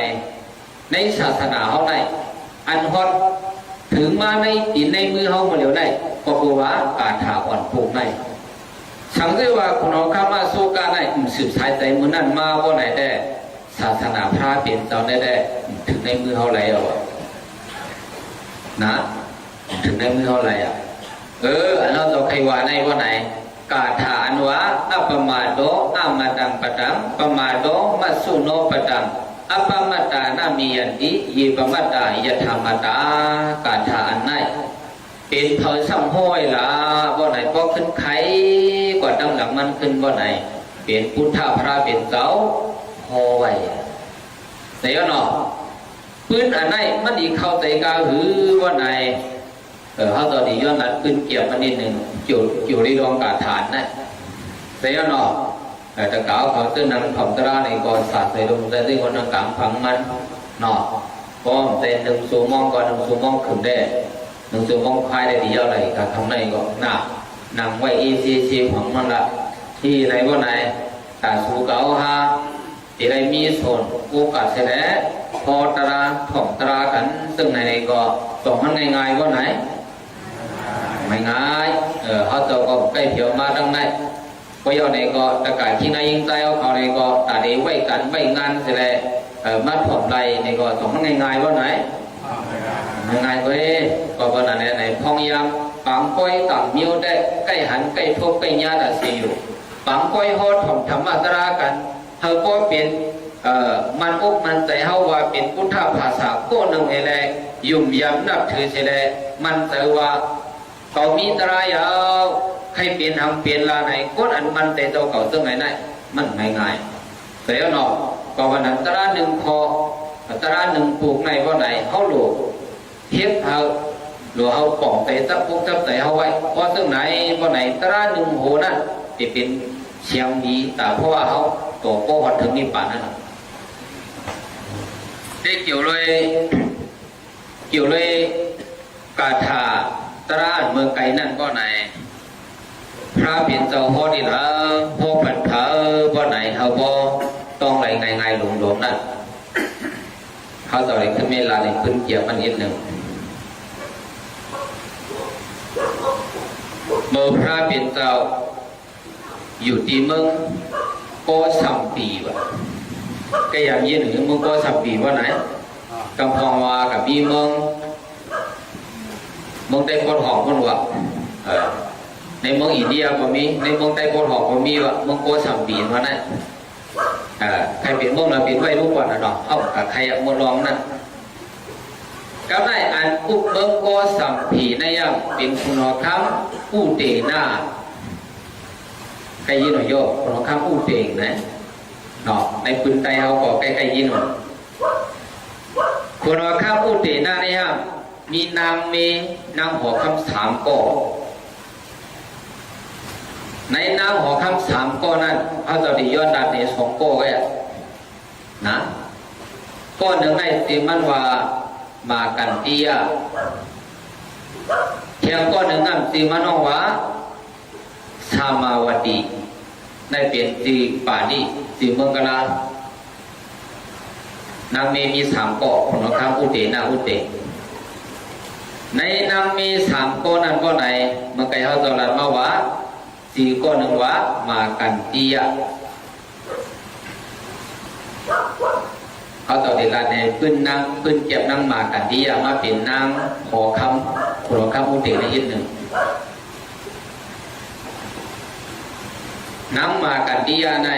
ในศาสนาเขาได้อันฮอดถึงมาในตีนในมือเขามาเดี๋ยวได้ก็คือว่าการถาอ่อนผูกในสังเกตว่าคุณเอาข้ามาสู้กันได้สืบสายใจมือนั่นมาว่าไหนได้ศาสนาพระเปลี่ยนเจ้าได้ถึงในมือเขาไรนะถึงในมือเขาไรอันเราจะใครว่าในว่าไหนกาถาอันว่าอัปมาโดอามาดังปะดังปมาโดมัสสุโนปะดังอัปมัตตานามียันติยีปมัตตายธรรมตากาถาอันไหนเป็นเผยซ้ำห้อยละบ่ไหนก็ขึ้นไข่กว่าตั้งหลังมันขึ้นบ่ไหนเป็นพุทธพระเป็นเจ้าห้อยเสียเนาะพื้นอันไหนมันอีกเข้าใจกาหือบ่ไหนเขาตอนนี้ย้อนนัดขึ้นเกี่ยวมันนิดหนึ่งอยู่ในดวงกาฐานนะเสียเนาะแต่กล่าวเขาตื้นนั้นผมตราในก่อนศาสตร์ในดวงใจที่คนนักการฟังมันเนาะก็แต่หนึ่งสูมองก่อนหนึ่งสูมองขึ้นได้หนึ่งสูมองคลายได้ดีเท่าไรการทำในก็หนักนำไว้ซีของมันละที่ไหนว่าไหนแต่สูเก่าฮะที่ไรมีส่วนโอกาสเสด็จพอตราถ่อมตรากันซึ่งในก็ส่งมันง่ายๆว่าไหนไม่ง่ายเขาจะก็ใกล้เพียวมาตั้งไหนก็ย่อในก็ตะกายที่นายยิงใจเขาในก็ตาดีไว้กันไว้งานเสร็จมาถ่อมไรในก็ส่งมันง่ายๆว่าไหนง่ายๆก็วันนั้นในพองยามปังก้อยต่ำมิ้วได้ใกล้หันใกล้ทุบใกล้ยาแต่สิอยู่ปังก้อยฮอดถ่อมธรรมะตรากันเขาก็เป็นมันอกมันใจเฮาว่าเป็นพุทธภาษาโก้หนึ่งเอเลยุ่มยำนับถือเสด็จมันใจว่าเขามีตรายาวใครเปลี่ยนทำเปลี่ยนลาไหนก้นอันมันแต่เจ้าเก่าซึ่งไหนได้มันง่ายๆแต่แล้วเนาะก็วันนั้นตราหนึ่งคอตราหนึ่งปลูกในว่าไหนเขาหลวงเฮ็ดเขาหลวงเขาป่องแต่จับพวกจับใส่เขาไว้เพราะซึ่งไหนว่าไหนตราหนึ่งโหนั่นจะเป็นเชียงดีแต่เพราะว่าเขาตัวโป้วัดถึงนิพพานนั่นได้เกี่ยวเลยกาถาตราเมืองไกลนั่นก็ไหนพระเปลี่ยนเจ้าพ่อดีละพ่อผัดเผาพ่อไหนเขาพ่อต้องไรไงหลงนั่นเขาต่อเลยขึ้นเมลาเลยขึ้นเกี่ยวมันนิดหนึ่งเมื่อพระเปลี่ยนเจ้าอยู่ที่เมืองก็สัมปีวะก็อย่างยี่หนึ่งเมืองก็สัมปีว่าไหนกำพองวากับมีเมืองได้คนหอกคนวะในเมืองอินเดียก็มีในเมืองใต้คนหอกก็มีวะเมืองโกสัมปีว่านั่นใครเป็นเมืองเราเป็นไว้รู้ก่อนนะเนาะเอ้าใครเมืองรองนั่นก็ได้อันอุบเมืองโกสัมปีนั่นยังเป็นคุณธรรมผู้เตน่าใครยินหน่อยโยกคุณธรรมผู้เตงนะเนาะในปืนไตเขาก็ใครยินหน่อยคุณธรรมผู้เตน่าเนี่ยมีนางหัวคำ3ก้อในนางหัวคำ3ก้อนั้นเขาจะได้ย้อนดัดใน2ก้อก็นะก้อหนึ่งในตีมันว่ามากันเตียเทียงก้อหนึ่งนั่นตีมันว่าสามาวดีในเป็นตีป่านี้ตีเมืองกะลานางมี3ก้อของเราข้ามอุเตนาอุเตในนางมี3ก้อนั้นก้อไหนเมื่อไก่เขาจะรัดมาว่า สีก็หนึ่งว่ามากันตียเขาต่อเวลาในขึ้นนั่งขึ้นเก็บนั่งมากันตียมาเป็นนั่งขอคำอุติในอีกหนึ่งนั่งมากันตียใน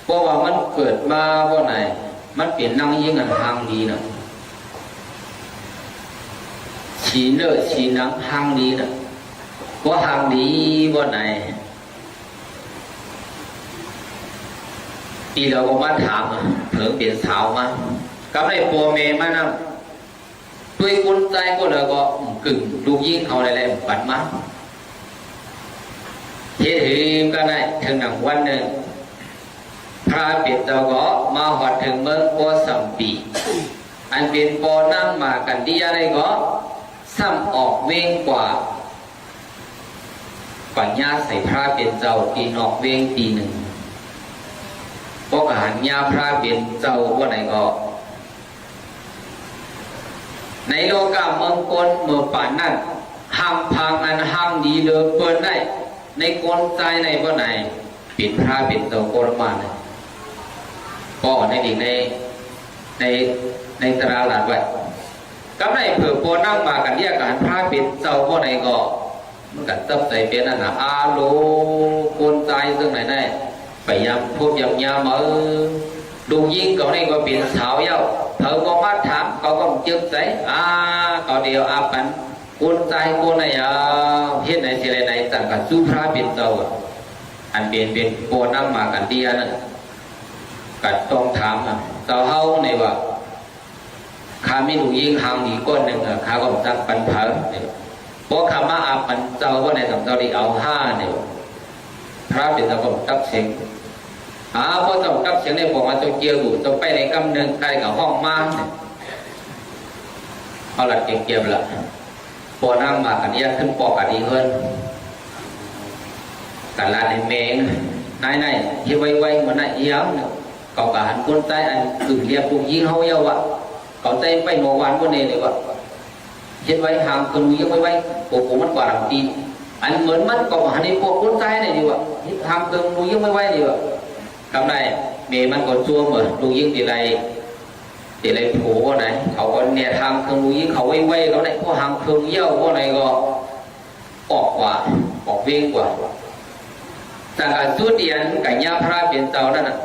เพราะว่ามันเกิดมาว่าไหนมันเป็นนั่งยิ่งอันทางดีนะชีเนอชีนังทางดีนะว่าทางดีว่าไหนปีเราก็มาถามเถิงเปลี่ยนสาวมากับไอ้โปรเมมานะด้วยกุญใจก็เลยก็กึ่งลูกยิ่งเขาอะไรปัดมาเฮ็ดหืมก็ได้ถึงหนังวันหนึ่งพระเปลี่ยนเจ้าก็มาหอดถึงเมืองโกสัมปีอันเป็นโปนั่งมากันดีอะไรก็ซ้ำออกเวงกว่าปัญญาใส่พระเป็นเจ้าตีนอกเวงตีหนึ่งเพราะหันญาพระเป็นเจ้าว่าไหนก็ในโลกาเมืองกลเมื่อป่านนั้นห้างพังอันห้างดีเลยเปิดได้ในกลใจในว่าไหนปิดพระเป็นเจ้าโกรมาเนี่ยก็ในดิ่งในตราหลัดไว้ก็ได้เผื่อโปนั่งมากันเรียกกันพระเป็นเจ้าว่าไหนก็มันกันตับใส่เป็นนั่นนะอาโลกลใจซึ่งไหนได้ไปยำพบยำยำดูยิ่งเขาในก็เป็นสาวเย้าเธอก็มาถามเขาก็จึกใจก็เดียวปันคนใจคนไหนเฮ็ดไหนเสียไหนต่างกันสู้พระเป็นเจ้าอันเป็นโปนั่งมากันเดียนั่นกัดต้องถามเจ้าเฮาในว่าข้าไม่ดูยิ่งห่างดีก้นหนึ่งข้าก็ตั้งปันเผาเพราะข้ามาปันเจ้าว่าในสังเจ้าดีเอา5เนี่ยพระเป็นเจ้าก็ตักเสียงพอต้องตักเสียงในบอกว่าต้องเกี่ยวอยู่ต้องไปในกำเนิดใกล้กับห้องมาเอาหลักเกี่ยวละพอนั่งมากันเนี้ยขึ้นปอกกันดีเงินกันลาในเมงนายที่ไว้เหมือนนายเอี้ยมเขากะหันคนใต้อันคือเรียกพวกยิงเฮาเยาวะเขาใจไปโนวันวันนี้เลยวะเห็นไว้ห่างคนยิงไว้โอ้โหมันกว่าลำตีอันเหมือนมันก็หันในพวกคนใต้นี่ดีวะห่างคนยิงไว้ดีวะกำไรเมมันก็ชัวเหมือนดูยิงตีไรโผล่ว่าไหนเขาก็เนี่ยทางคนยิงเขาไว้เขาได้พวกห่างคนเยี่ยวว่าไหนก็ออกกว่าออกเว้งกว่าแต่การสู้เดียนกับญาพระเปลี่ยนเจ้านั่นน่ะ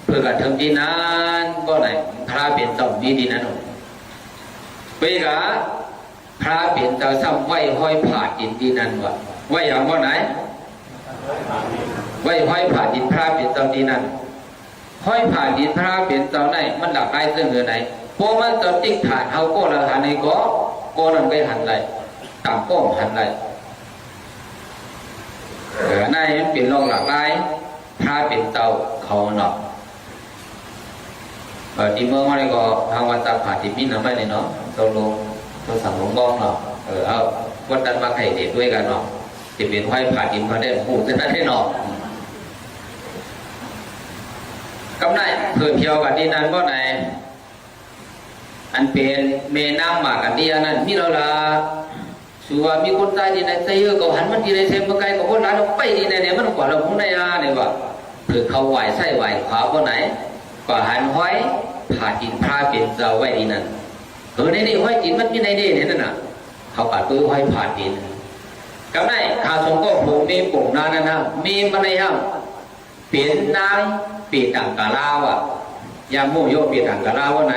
เพื่อการทำดีนั้นก็ไหนพระเปลี่ยนเจ้าดีนั้นเวลาพระเปลี่ยนเจ้าซ้ำไหวห้อยผ่าดินดีนั้นวะไหวอย่างว่าไหนไหวห้อยผ่าดินพระเปลี่ยนเจ้าดีนั้นห้อยผ่าดินพระเปลี่ยนเจ้าไหนมันหลักได้เสนอไหนพวกมันจะติ๊กฐานเขาก็ละหันในก็นั่นไปหันไรต่างก็หันไรนายมันเป็นรองหลักได้ถ้าเป็นเตาเขาหนอกที่เมื่อวันนี้ก็ทางวัดตาผาที่มีน้ำไม่เลยเนาะเราลงเราสั่งหลวงบ้องเนาะเอาวัดดันมาไข่เด็ดด้วยกันเนาะจะเป็นห้อยผาดินเขาได้หูจะได้เนาะกำไรเผื่อเพียวกันที่นั้นก็ไหนอันเป็นเมน้ำหมากกันที่นั้นมีเราละชัวมีคนตายที่ไหนเตยก็หันมันที่ไหนเซมเมื่อไกลก็คนร้ายเราไปที่ไหนเนี่ยมันกว่าเราผู้ใดเนี่ยว่าคือเขาไหวไส้ไหวขวาคนไหนก็หันห้อยผ่าดินพระเป็นเจ้าไว้ที่นั่นนี่ห้อยดินมันมีในนี่นั่นน่ะเขาปัดตัวห้อยผ่าดินก็ได้ข้าสงก็ผมมีปุ่มนานั่นนะมีมาในห้างเปลี่ยนนายเปลี่ยนต่างกาลาวะยามโมโยเปลี่ยนต่างกาลาวะไหน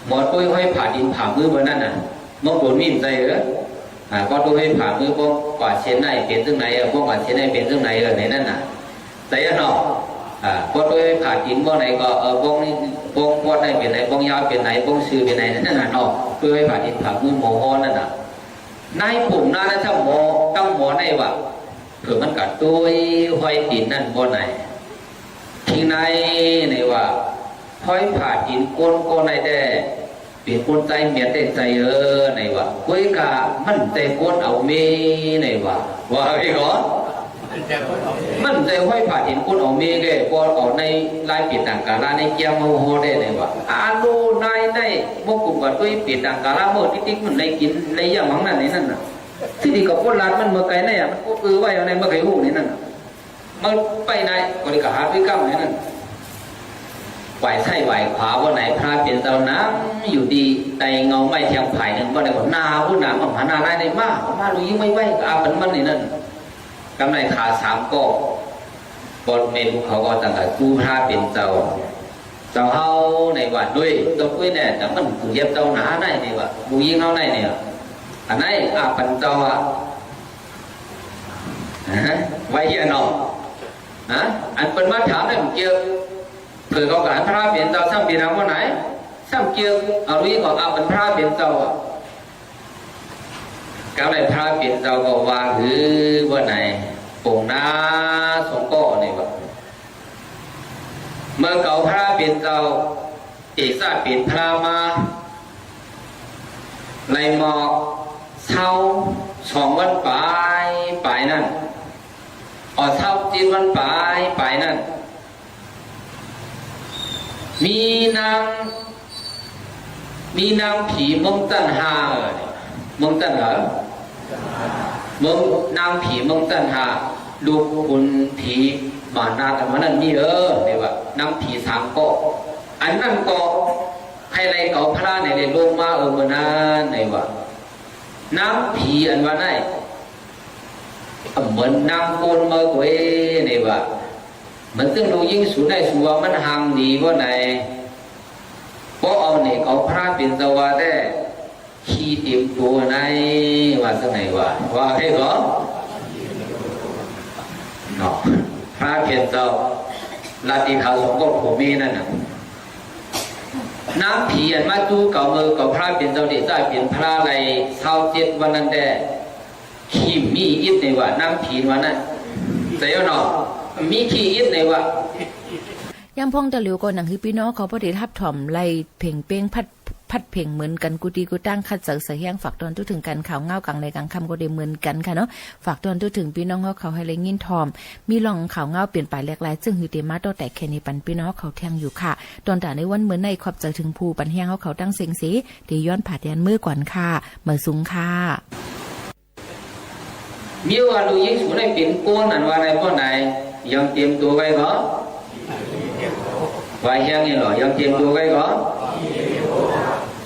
หมดตัวห้อยผ่าดินผ่ามือเหมือนนั่นน่ะเมื่อผมมีใจเหรอก็ตัวให้ผ่ามือพวกกว่าเช่นไหนเป็นซึ่งไหนพวกกว่าเช่นไหนเป็นซึ่งไหนในนั่นน่ะแต่ยันเนาะพวกตัวให้ผ่าดินพวกไหนก็พวกไหนเป็นไหนพวกยาวเป็นไหนพวกซื้อเป็นไหนนั่นน่ะเนาะตัวให้ผ่าดินผ่ามือโมโหนั่นน่ะนายปุ่มนั่นถ้าโมต้องโมในว่าเผื่อมันกัดตัวห้อยดินนั่นพวกไหนทิ้งในว่าห้อยผ่าดินก้นในได้เป็นคนใจเมียนได้ใจในว่าคุยกะมันใจคนเอาเมในว่าไอ้ก่อนมันใจห้อยผ่าหินคนเอาเมแกก็เอาในลายปิดต่างกาลาในเกียงโมโหได้ในว่าอาลูนายในพวกกลุ่มว่าด้วยปิดต่างกาลาเมื่อติ๊กมันในกินในอย่างมังนั่นในนั่นน่ะ ที่นี่ก็คนลาดมันเมื่อไกลเนี่ยมันก็ไว้เอาในเมื่อไกลหูนี่นั่นมันไปไหนก็ได้กหาด้วยกั้มนี่นั่นไหวไส้ไหวขวาว่าไหนพระเปลี่ยนเตาน้ำอยู่ดีในเงาไม่เทียงไผ่หนึ่งว่าไหนก็นาผู้หนามันหานาได้ในมากมาดูยิ่งไม่ไหวก็อาเป็นมันนี่นั่นกำไรขาสามก็บนเมรุเขาก็ต่างๆกู้พระเปลี่ยนเตาเฮาในวัดด้วยตัวกุ้ยเนี่ยแต่มันกูเย็บเตาหนาได้เนี่ยว่ะดูยิ่งเฮาได้เนี่ยอันไหนอาเป็นเตาอ่ะไว้เหี้ยนออันเป็นมาถามได้เกี่ยวเผื่อเขาการพระเปลี่ยนเตาซ้ำปีนังว่าไหนซ้ำเกี่ยวเอาลุยก็เอาเป็นพระเปลี่ยนเตาอ่ะก้าวในพระเปลี่ยนเตาก็วางหรือว่าไหนปุ่งน้าสงก้อเนี่ยว่ะเมื่อเก่าพระเปลี่ยนเตาเอกซาเปลี่ยนพระมาในหมอกเช้าสองวันปลายนั่นเช้าจีนวันปลายนั่นมีนางผีมงตันหามงตันเหรอมงนางผีมงตันหาลูกคุณผีมานาแต่วันนั้นนี่เนี่ยว่านางผีสามก็อันนั้นก็ให้ไรเก่าพระในโลกมาเมื่อนั้นเนี่ยว่าน้ำผีอันว่าไหนเหมือนน้ำโกนเมื่อกี้เนี่ยว่ามันต้องดูยิ่งสูงได้สูงว่ามันห่างดีว่าไหนเพราะเอาเนี่ยเขาพระเป็นสวาได้ขี้เต็มตัวในว่าสักไหนว่าให้เหรอเนาะพระเป็นเจ้าลาติขาวสงก็ผมมีนั่นน่ะน้ำผีอันมาจูเก่ามือกับพระเป็นเจ้าเด็กได้เป็นพระอะไรเช้าเจ็ดวันนั้นแต่ขี้มีอิดในว่าน้ำผีวันนั้นแต่ยังเนาะมีขี้อิดในว่ายังพงตะหลิวก่อนหนังคือพี่น้องเขาพอดีทับถ่อมไล่เพ่งเป้งพัดเพ่งเหมือนกันกูดีกูตั้งคัดเสเสียงฝากตอนตู้ถึงกันข่าวเงากลางในกลางคำก็ได้เหมือนกันค่ะเนาะฝากตอนตู้ถึงพี่น้องเขาให้เลยยินทอมมีลองข่าวเงาเปลี่ยนไปหลากหลายซึ่งฮือเตมาโตแต่แค่นี้ปันพี่น้องเขาแทงอยู่ค่ะตอนแต่ในวันเหมือนในขอบใจถึงภูปันเฮียงเขาตั้งเสียงสีที่ย้อนผ่าแดนมือก่อนค่ะเมื่อสูงค่ะมีว่าดูยิ่งสูงได้เป็นก้นอันว่าอะไรก้นไหนยังเตรียมตัวไว้เหรอว่าเฮียงนี่เหรอยังเตรียมตัวไว้เหรอ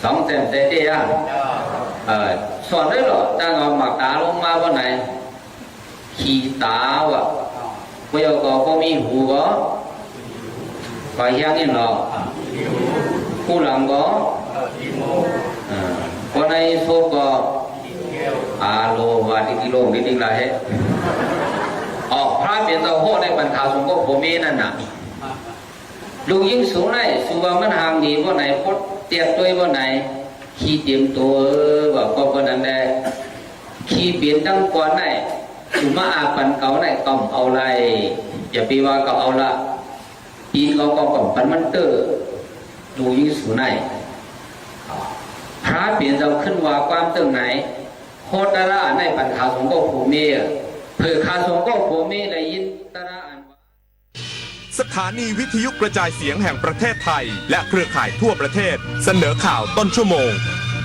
สองเต็มเตี้ยสอนได้หรอตั้งเอาหมักตาลงมาวันไหนขี่ตาวะพวกก็มีหูก็ว่าเฮียงนี่เหรอผู้หลังก็คนในโซก็อาโลวาดิกิโลดิดิลาเฮพระเปลี่ยนตัวโหในบรรทาสงก็ผมมีนั่นน่ะลูกยิ่งสูงได้สูงว่ามันห่างดีว่าไหนพดเตียบตัวว่าไหนขี้เตรียมตัวว่าก็คนนั้นแหละขี้เปลี่ยนตั้งก่อนได้สูงมาอาปันเก่าได้ก่อมเอาไรอย่าไปว่าก็เอาละปีเขาก็ก่อมปันมันเตอร์ลูกยิ่งสูงได้พระเปลี่ยนเราขึ้นว่าความตึงไหนโคตระในบรรทาสงก็ผมมีเผื่อคาสงก็ผมมีได้ยินตระสถานีวิทยุกระจายเสียงแห่งประเทศไทยและเครือข่ายทั่วประเทศเสนอข่าวต้นชั่วโมง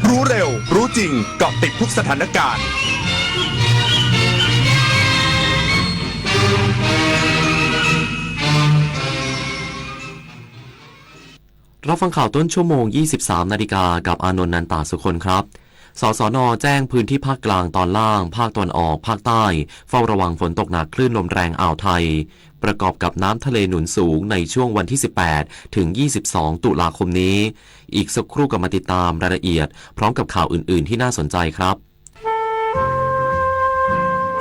รู้เร็วรู้จริงเกาะติดทุกสถานการณ์รับฟังข่าวต้นชั่วโมง 23 นาฬิกากับอานนท์นันตาสุคนครับสสน.แจ้งพื้นที่ภาคกลางตอนล่างภาคตะวันออกภาคใต้เฝ้าระวังฝนตกหนักคลื่นลมแรงอ่าวไทยประกอบกับน้ำทะเลหนุนสูงในช่วงวันที่ 18 ถึง 22 ตุลาคมนี้อีกสักครู่ก็มาติดตามรายละเอียดพร้อมกับข่าวอื่นๆที่น่าสนใจครับ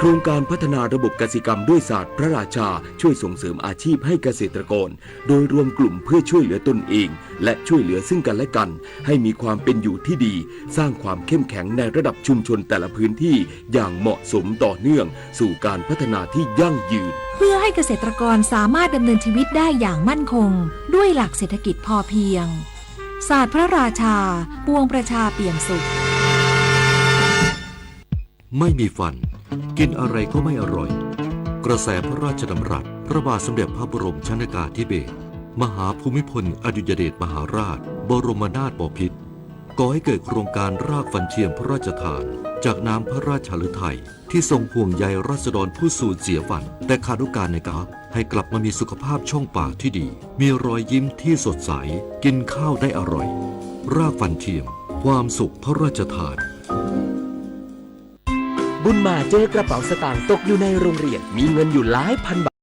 โครงการพัฒนาระบบกสิกรรมด้วยศาสตร์พระราชาช่วยส่งเสริมอาชีพให้เกษตรกรโดยรวมกลุ่มเพื่อช่วยเหลือตนเองและช่วยเหลือซึ่งกันและกันให้มีความเป็นอยู่ที่ดีสร้างความเข้มแข็งในระดับชุมชนแต่ละพื้นที่อย่างเหมาะสมต่อเนื่องสู่การพัฒนาที่ยั่งยืนเพื่อให้เกษตรกรสามารถดำเนินชีวิตได้อย่างมั่นคงด้วยหลักเศรษฐกิจพอเพียงศาสตร์พระราชาปวงประชาเปี่ยมสุขไม่มีฟันกินอะไรก็ไม่อร่อยกระแสพระราชดำรัสพระบาทสมเด็จพระบรมชนกาธิเบศรมหาภูมิพลอดุลยเดชมหาราชบรมนาถบพิตรก่อให้เกิดโครงการรากฟันเทียมพระราชทาน จากน้ำพระราชฤทัยที่ทรงห่วงใยราษฎรผู้สูญเสียฝันแต่ขาดโอกาสในการให้กลับมามีสุขภาพช่องปากที่ดีมีรอยยิ้มที่สดใสกินข้าวได้อร่อยรากฟันเทียมความสุขพระราชทานบุญมาเจอกระเป๋าสตางค์ตกอยู่ในโรงเรียนมีเงินอยู่หลายพันบาท